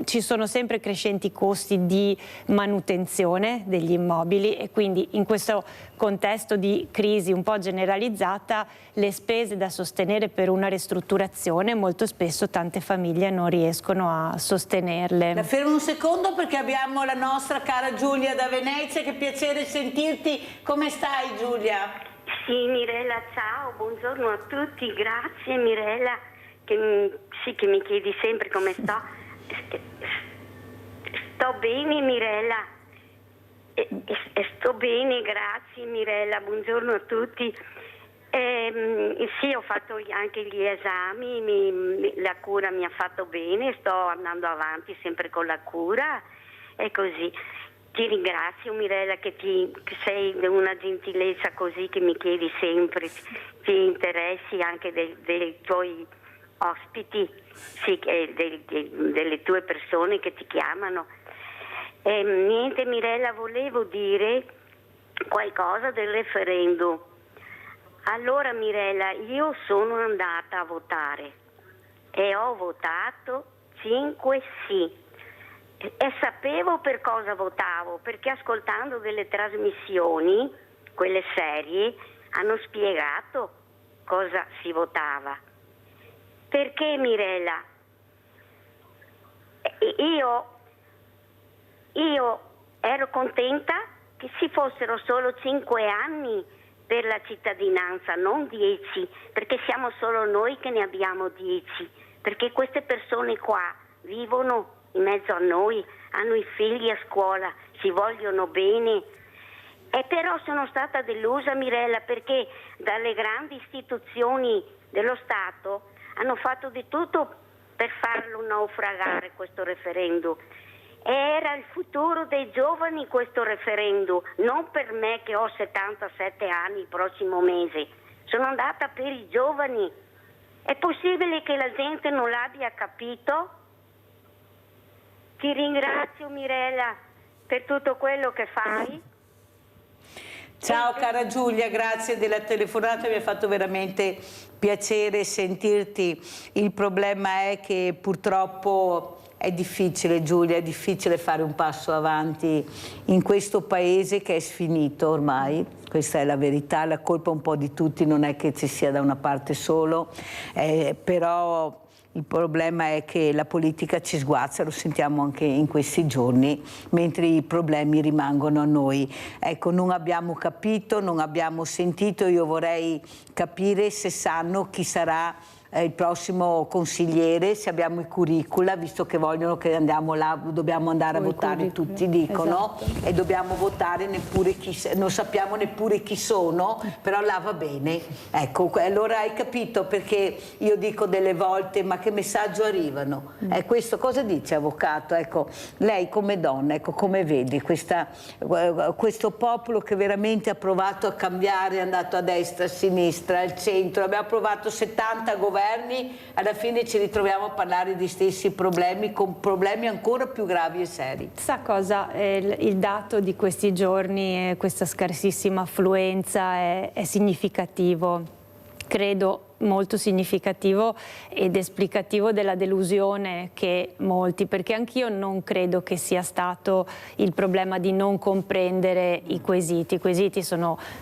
ci sono sempre crescenti costi di manutenzione degli immobili e quindi in questo contesto di crisi un po' generalizzata le spese da sostenere per una ristrutturazione molto spesso tante famiglie non riescono a sostenerle. La fermo un secondo perché abbiamo la nostra cara Giulia da Venezia, che piacere sentirti. Come stai Giulia? Sì Mirella, ciao, buongiorno a tutti, grazie Mirella che mi chiedi sempre come sto. Sto bene Mirella, sto bene, grazie Mirella, buongiorno a tutti. Sì, ho fatto anche gli esami, la cura mi ha fatto bene, sto andando avanti sempre con la cura e così. Ti ringrazio Mirella che sei una gentilezza così che mi chiedi sempre, ti interessi anche dei tuoi ospiti, sì, delle tue persone che ti chiamano. Niente Mirella, volevo dire qualcosa del referendum. Allora Mirella, io sono andata a votare e ho votato 5 sì. E sapevo per cosa votavo, perché ascoltando delle trasmissioni, quelle serie, hanno spiegato cosa si votava. Perché Mirella? Io ero contenta che ci fossero solo 5 anni per la cittadinanza, non 10, perché siamo solo noi che ne abbiamo 10, perché queste persone qua vivono in mezzo a noi, hanno i figli a scuola, si vogliono bene. E però sono stata delusa Mirella perché dalle grandi istituzioni dello Stato hanno fatto di tutto per farlo naufragare questo referendum. Era il futuro dei giovani questo referendum, non per me che ho 77 anni il prossimo mese. Sono andata per i giovani. È possibile che la gente non l'abbia capito? Ti ringrazio Mirella per tutto quello che fai. Ciao cara Giulia, grazie della telefonata, mi ha fatto veramente piacere sentirti. Il problema è che purtroppo è difficile Giulia, è difficile fare un passo avanti in questo paese che è sfinito ormai. Questa è la verità, la colpa un po' di tutti, non è che ci sia da una parte solo, però il problema è che la politica ci sguazza, lo sentiamo anche in questi giorni, mentre i problemi rimangono a noi. Ecco, non abbiamo capito, non abbiamo sentito, io vorrei capire se sanno chi sarà il prossimo consigliere, se abbiamo i curricula, visto che vogliono che andiamo là, dobbiamo andare a votare tutti, dicono, esatto. E dobbiamo votare neppure non sappiamo neppure chi sono, però là va bene. Ecco, allora hai capito perché io dico delle volte, ma che messaggio arrivano? Questo cosa dice, avvocato? Ecco, lei come donna, ecco, come vedi questo popolo che veramente ha provato a cambiare, è andato a destra, a sinistra, al centro, abbiamo provato 70 governi, alla fine ci ritroviamo a parlare di stessi problemi, con problemi ancora più gravi e seri. Sa cosa? Il dato di questi giorni, questa scarsissima affluenza è significativo, credo molto significativo ed esplicativo della delusione che molti, perché anch'io non credo che sia stato il problema di non comprendere i quesiti. I quesiti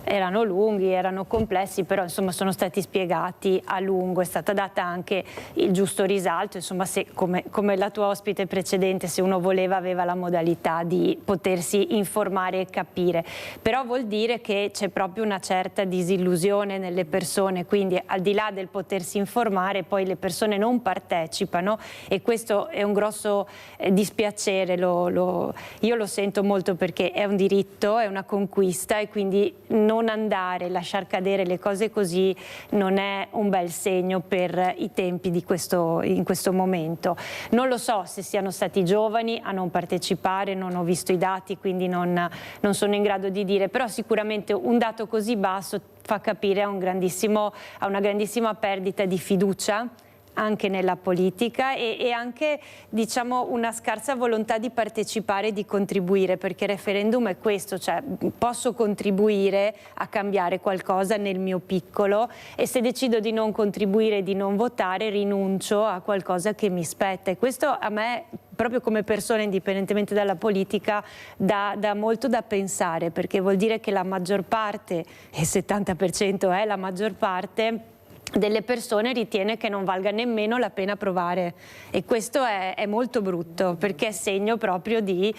erano lunghi, erano complessi, però insomma sono stati spiegati a lungo, è stata data anche il giusto risalto, insomma come la tua ospite precedente, se uno voleva aveva la modalità di potersi informare e capire, però vuol dire che c'è proprio una certa disillusione nelle persone, quindi al di là del potersi informare, poi le persone non partecipano e questo è un grosso dispiacere, io lo sento molto perché è un diritto, è una conquista e quindi non andare, lasciar cadere le cose così non è un bel segno per i tempi in questo momento. Non lo so se siano stati giovani a non partecipare, non ho visto i dati, quindi non sono in grado di dire, però sicuramente un dato così basso fa capire a una grandissima perdita di fiducia anche nella politica e anche, diciamo, una scarsa volontà di partecipare e di contribuire, perché il referendum è questo, cioè posso contribuire a cambiare qualcosa nel mio piccolo e se decido di non contribuire e di non votare rinuncio a qualcosa che mi spetta, e questo a me proprio come persona, indipendentemente dalla politica, dà molto da pensare, perché vuol dire che la maggior parte, e il 70% è la maggior parte, delle persone ritiene che non valga nemmeno la pena provare, e questo è molto brutto perché è segno proprio di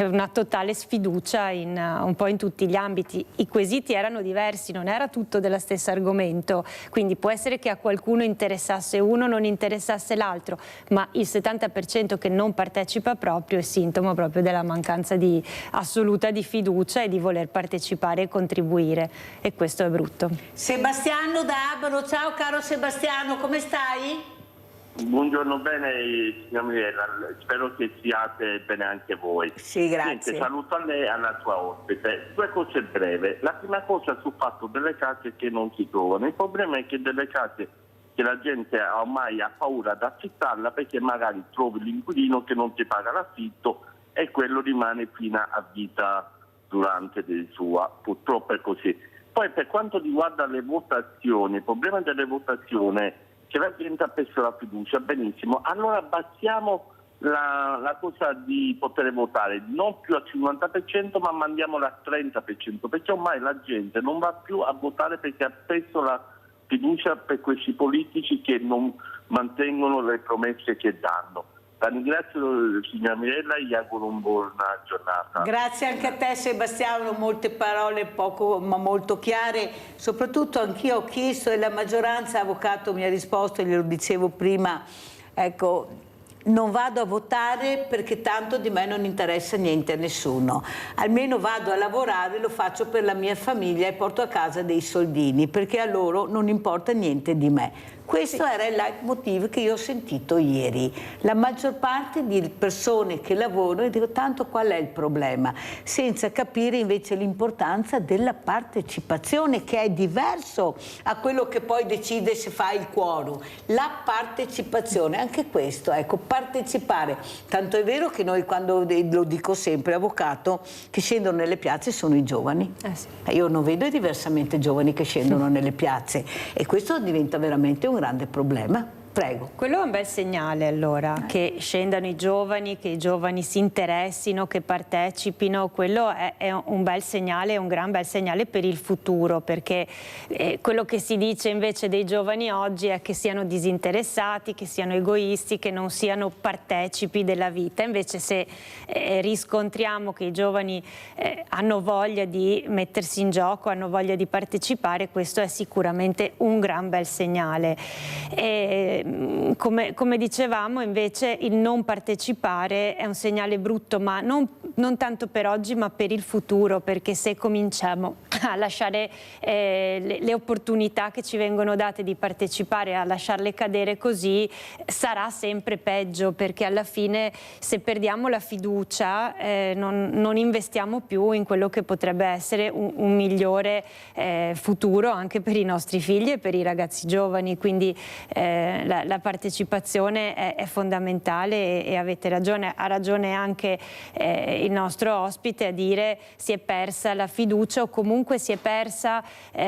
una totale sfiducia un po' in tutti gli ambiti. I quesiti erano diversi, non era tutto dello stesso argomento, quindi può essere che a qualcuno interessasse uno, non interessasse l'altro, ma il 70% che non partecipa proprio è sintomo proprio della mancanza assoluta di fiducia e di voler partecipare e contribuire, e questo è brutto. Sebastiano da Abano, ciao caro Sebastiano, come stai? Buongiorno, bene signora Mirella, spero che siate bene anche voi. Sì, grazie. Niente, saluto a lei e alla sua ospite. Due cose breve. La prima cosa sul fatto delle case che non si trovano. Il problema è che delle case che la gente ormai ha paura ad affittarla perché magari trovi l'inquilino che non ti paga l'affitto e quello rimane fino a vita durante del sua. Purtroppo è così. Poi per quanto riguarda le votazioni, il problema delle votazioni è che la gente ha perso la fiducia, benissimo, allora abbassiamo la cosa di poter votare, non più al 50% ma mandiamola al 30%, perché ormai la gente non va più a votare perché ha perso la fiducia per questi politici che non mantengono le promesse che danno. La ringrazio signora Mirella e gli auguro una buona giornata. Grazie anche a te Sebastiano, molte parole poco ma molto chiare, soprattutto anch'io ho chiesto e la maggioranza, avvocato mi ha risposto, glielo dicevo prima, ecco, non vado a votare perché tanto di me non interessa niente a nessuno, almeno vado a lavorare, lo faccio per la mia famiglia e porto a casa dei soldini perché a loro non importa niente di me. Questo era il leitmotiv che io ho sentito ieri. La maggior parte di persone che lavorano, e dico tanto qual è il problema, senza capire invece l'importanza della partecipazione, che è diverso a quello che poi decide se fa il quorum. La partecipazione, anche questo, ecco, partecipare. Tanto è vero che noi, quando lo dico sempre, avvocato, che scendono nelle piazze sono i giovani. Sì. Io non vedo diversamente giovani che scendono nelle piazze e questo diventa veramente un grande problema. Prego. Quello è un bel segnale allora, che scendano i giovani, che i giovani si interessino, che partecipino, quello è un bel segnale, un gran bel segnale per il futuro, perché quello che si dice invece dei giovani oggi è che siano disinteressati, che siano egoisti, che non siano partecipi della vita. Invece se riscontriamo che i giovani hanno voglia di mettersi in gioco, hanno voglia di partecipare, questo è sicuramente un gran bel segnale. Come dicevamo, invece, il non partecipare è un segnale brutto, ma non tanto per oggi ma per il futuro, perché se cominciamo a lasciare le opportunità che ci vengono date di partecipare, a lasciarle cadere così, sarà sempre peggio, perché alla fine se perdiamo la fiducia non investiamo più in quello che potrebbe essere un migliore futuro anche per i nostri figli e per i ragazzi giovani. Quindi la partecipazione è fondamentale e avete ragione, ha ragione anche il nostro ospite a dire si è persa la fiducia, o comunque si è persa, si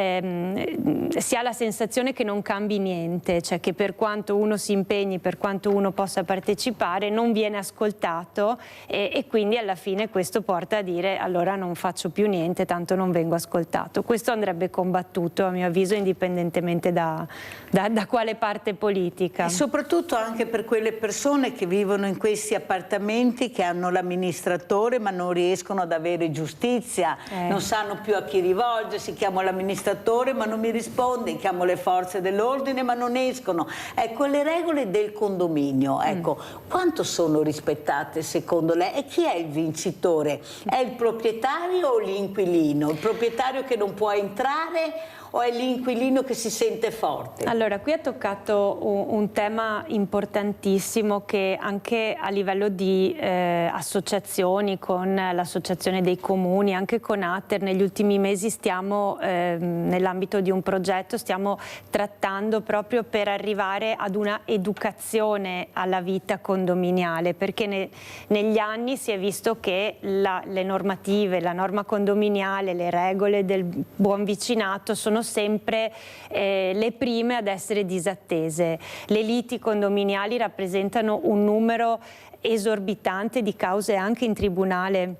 ha la sensazione che non cambi niente, cioè che per quanto uno si impegni, per quanto uno possa partecipare, non viene ascoltato e quindi alla fine questo porta a dire allora non faccio più niente, tanto non vengo ascoltato. Questo andrebbe combattuto, a mio avviso, indipendentemente da quale parte politica. E soprattutto anche per quelle persone che vivono in questi appartamenti, che hanno l'amministratore ma non riescono ad avere giustizia, non sanno più a chi rivolgersi, chiamo l'amministratore ma non mi risponde, chiamo le forze dell'ordine ma non escono. Ecco, le regole del condominio, ecco, quanto sono rispettate secondo lei? E chi è il vincitore? È il proprietario o l'inquilino? Il proprietario che non può entrare o è l'inquilino che si sente forte? Allora, qui ha toccato un tema importantissimo che anche a livello di associazioni, con l'associazione dei comuni, anche con Ater, negli ultimi mesi stiamo, nell'ambito di un progetto, stiamo trattando proprio per arrivare ad una educazione alla vita condominiale, perché negli anni si è visto che le normative, la norma condominiale, le regole del buon vicinato sono sempre le prime ad essere disattese. Le liti condominiali rappresentano un numero esorbitante di cause anche in tribunale.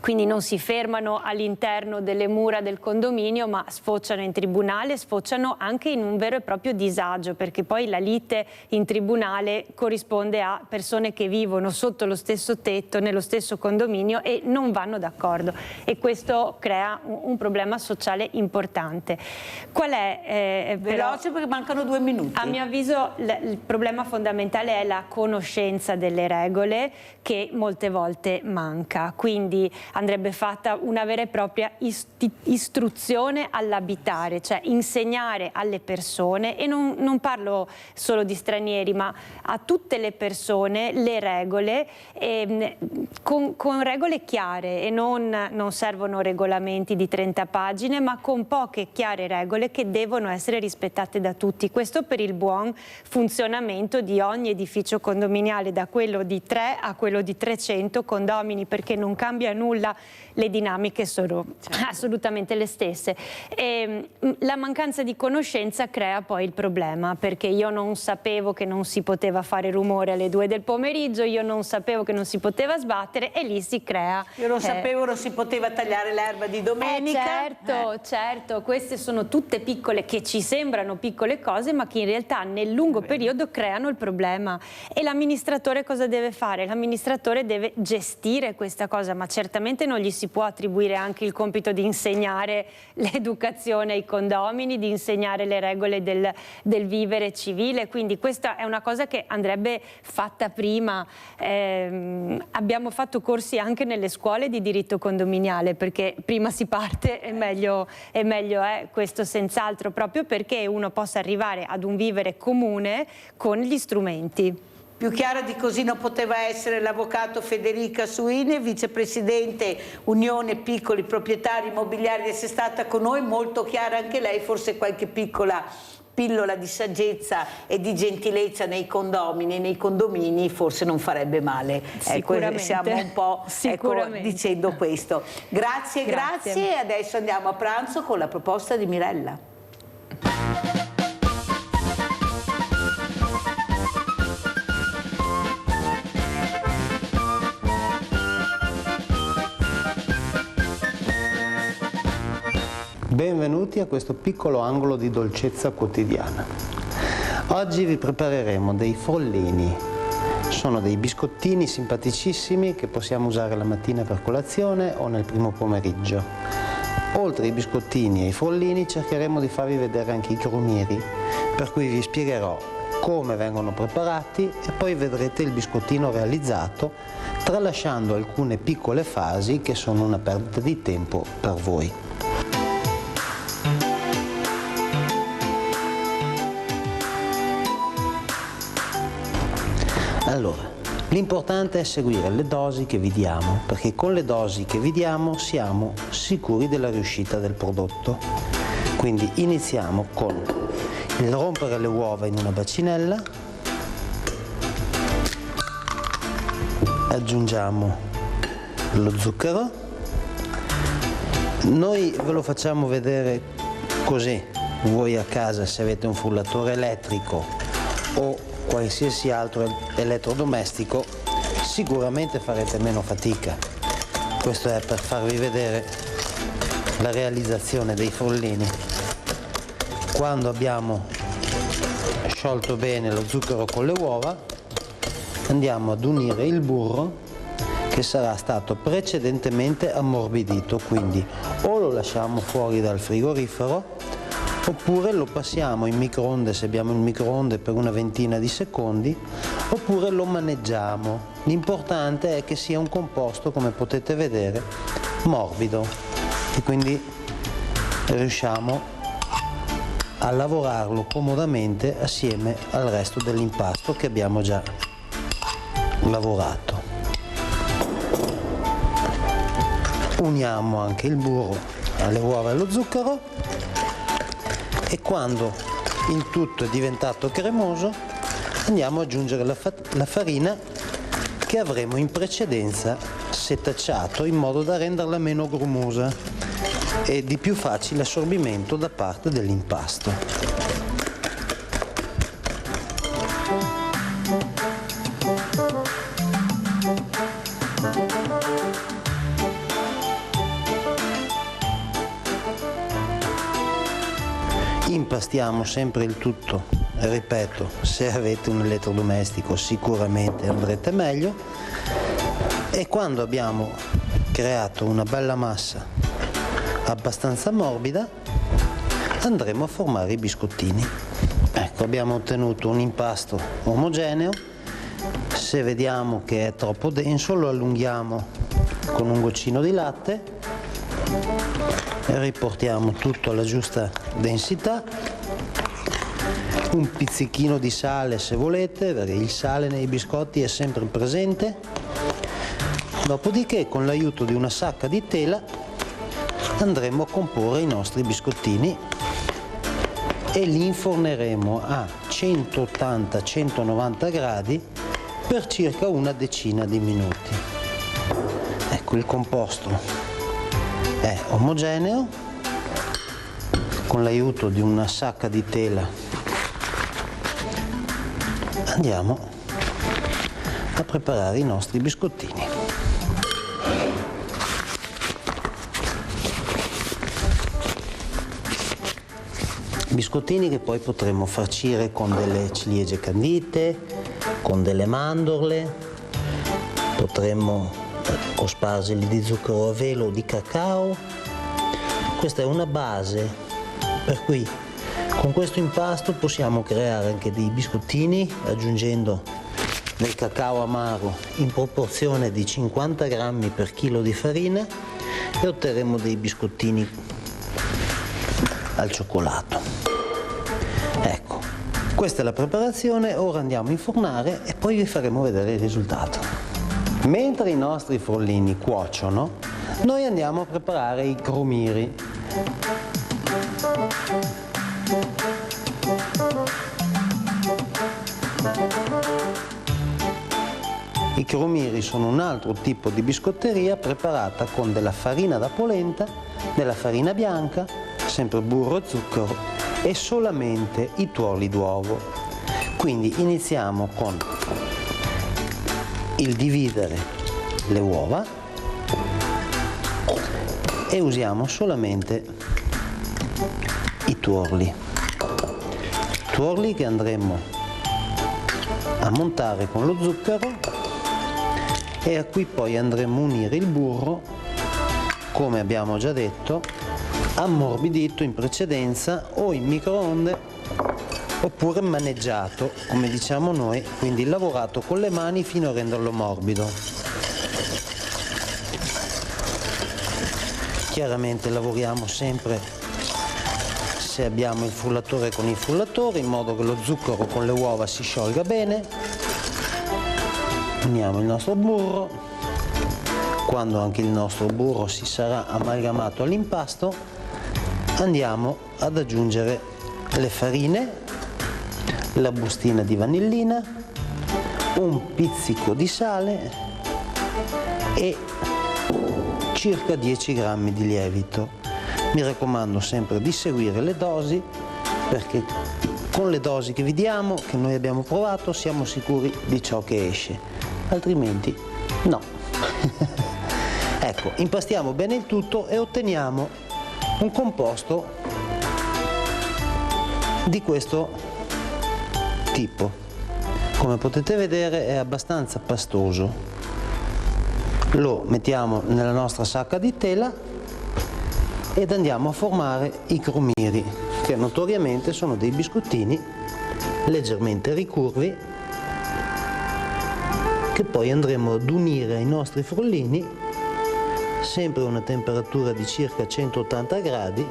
Quindi non si fermano all'interno delle mura del condominio, ma sfociano in tribunale, sfociano anche in un vero e proprio disagio, perché poi la lite in tribunale corrisponde a persone che vivono sotto lo stesso tetto, nello stesso condominio e non vanno d'accordo, e questo crea un problema sociale importante. Qual è? Veloce perché mancano 2 minuti. A mio avviso il problema fondamentale è la conoscenza delle regole, che molte volte manca, quindi andrebbe fatta una vera e propria istruzione all'abitare, cioè insegnare alle persone, e non parlo solo di stranieri ma a tutte le persone, le regole, con regole chiare, e non servono regolamenti di 30 pagine ma con poche chiare regole che devono essere rispettate da tutti. Questo per il buon funzionamento di ogni edificio condominiale, da quello di 3 a quello di 300 condomini, perché non cambia nulla, le dinamiche sono assolutamente le stesse. La mancanza di conoscenza crea poi il problema, perché io non sapevo che non si poteva fare rumore alle 2 del pomeriggio, io non sapevo che non si poteva sbattere, e lì si crea... Io non sapevo non si poteva tagliare l'erba di domenica. Certo, queste sono tutte piccole, che ci sembrano piccole cose, ma che in realtà nel lungo periodo creano il problema. E l'amministratore cosa deve fare? L'amministratore deve gestire questa cosa, ma certamente non gli si può attribuire anche il compito di insegnare l'educazione ai condomini, di insegnare le regole del vivere civile, quindi questa è una cosa che andrebbe fatta prima. Abbiamo fatto corsi anche nelle scuole di diritto condominiale, perché prima si parte e meglio è, questo senz'altro, proprio perché uno possa arrivare ad un vivere comune con gli strumenti. Più chiara di così non poteva essere l'avvocato Federica Suini, vicepresidente Unione Piccoli Proprietari Immobiliari, di essere stata con noi, molto chiara anche lei, forse qualche piccola pillola di saggezza e di gentilezza nei condomini, nei condomini forse non farebbe male. Sicuramente. Stiamo un po' dicendo questo. Grazie. E adesso andiamo a pranzo con la proposta di Mirella. La proposta di Mirella è la conoscenza delle regole, che molte volte manca. Quindi andrebbe fatta una vera e propria istruzione all'abitare, cioè insegnare alle persone, le regole del buon vicinato. Soprattutto anche per quelle persone che vivono in questi appartamenti, che hanno l'amministratore ma non riescono ad avere giustizia, Benvenuti a questo piccolo angolo di dolcezza quotidiana. Oggi vi prepareremo dei frollini. Sono dei biscottini simpaticissimi che possiamo usare la mattina per colazione o nel primo pomeriggio. Oltre ai biscottini e ai frollini cercheremo di farvi vedere anche i crumiri, per cui vi spiegherò come vengono preparati e poi vedrete il biscottino realizzato, tralasciando alcune piccole fasi che sono una perdita di tempo per voi. Allora, l'importante è seguire le dosi che vi diamo, perché con le dosi che vi diamo siamo sicuri della riuscita del prodotto. Quindi iniziamo con il rompere le uova in una bacinella, aggiungiamo lo zucchero, noi ve lo facciamo vedere così, voi a casa se avete un frullatore elettrico o qualsiasi altro elettrodomestico sicuramente farete meno fatica. Questo è per farvi vedere la realizzazione dei frollini. Quando abbiamo sciolto bene lo zucchero con le uova, andiamo ad unire il burro che sarà stato precedentemente ammorbidito, quindi o lo lasciamo fuori dal frigorifero oppure lo passiamo in microonde se abbiamo il microonde per una ventina di secondi, oppure lo maneggiamo. L'importante è che sia un composto, come potete vedere, morbido e quindi riusciamo a lavorarlo comodamente assieme al resto dell'impasto che abbiamo già lavorato. Uniamo anche il burro alle uova e allo zucchero e quando il tutto è diventato cremoso andiamo ad aggiungere la farina che avremo in precedenza setacciato in modo da renderla meno grumosa e di più facile assorbimento da parte dell'impasto. Impastiamo sempre il tutto, ripeto, se avete un elettrodomestico sicuramente andrete meglio, e quando abbiamo creato una bella massa abbastanza morbida andremo a formare i biscottini. Ecco, abbiamo ottenuto un impasto omogeneo. Se vediamo che è troppo denso lo allunghiamo con un goccino di latte e riportiamo tutto alla giusta densità, un pizzichino di sale se volete, perché il sale nei biscotti è sempre presente. Dopodiché con l'aiuto di una sacca di tela andremo a comporre i nostri biscottini e li inforneremo a 180-190 gradi per circa una decina di minuti. Ecco, il composto è omogeneo. Con l'aiuto di una sacca di tela andiamo a preparare i nostri biscottini. Biscottini che poi potremo farcire con delle ciliegie candite, con delle mandorle, potremmo cospargerli di zucchero a velo o di cacao. Questa è una base, per cui con questo impasto possiamo creare anche dei biscottini aggiungendo del cacao amaro in proporzione di 50 grammi per chilo di farina e otterremo dei biscottini al cioccolato. Ecco, questa è la preparazione, ora andiamo a infornare e poi vi faremo vedere il risultato. Mentre i nostri frollini cuociono, noi andiamo a preparare i crumiri. I crumiri sono un altro tipo di biscotteria preparata con della farina da polenta, della farina bianca, sempre burro e zucchero e solamente i tuorli d'uovo. Quindi iniziamo con il dividere le uova e usiamo solamente i tuorli che andremo a montare con lo zucchero e a cui poi andremo a unire il burro, come abbiamo già detto, ammorbidito in precedenza o in microonde oppure maneggiato, come diciamo noi, quindi lavorato con le mani fino a renderlo morbido. Chiaramente lavoriamo sempre, se abbiamo il frullatore, con il frullatore, in modo che lo zucchero con le uova si sciolga bene. Uniamo il nostro burro. Quando anche il nostro burro si sarà amalgamato all'impasto, andiamo ad aggiungere le farine, la bustina di vanillina, un pizzico di sale e circa 10 grammi di lievito. Mi raccomando sempre di seguire le dosi, perché con le dosi che vi diamo, che noi abbiamo provato, siamo sicuri di ciò che esce, altrimenti no. Ecco, impastiamo bene il tutto e otteniamo un composto di questo tipo. Come potete vedere è abbastanza pastoso. Lo mettiamo nella nostra sacca di tela ed andiamo a formare i crumiri, che notoriamente sono dei biscottini leggermente ricurvi che poi andremo ad unire ai nostri frullini, sempre a una temperatura di circa 180 gradi,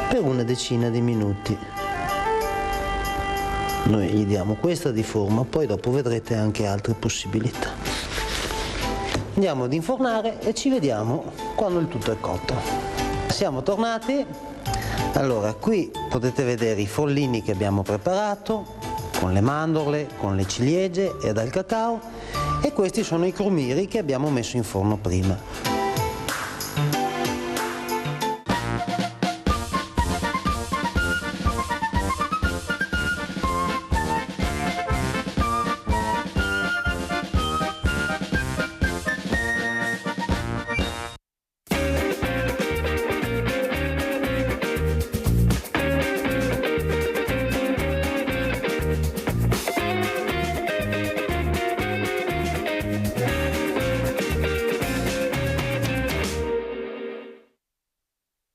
per una decina di minuti. Noi gli diamo questa di forma, poi dopo vedrete anche altre possibilità. Andiamo ad infornare e ci vediamo quando il tutto è cotto. Siamo tornati. Allora, qui potete vedere i follini che abbiamo preparato con le mandorle, con le ciliegie e dal cacao, e questi sono i crumiri che abbiamo messo in forno prima.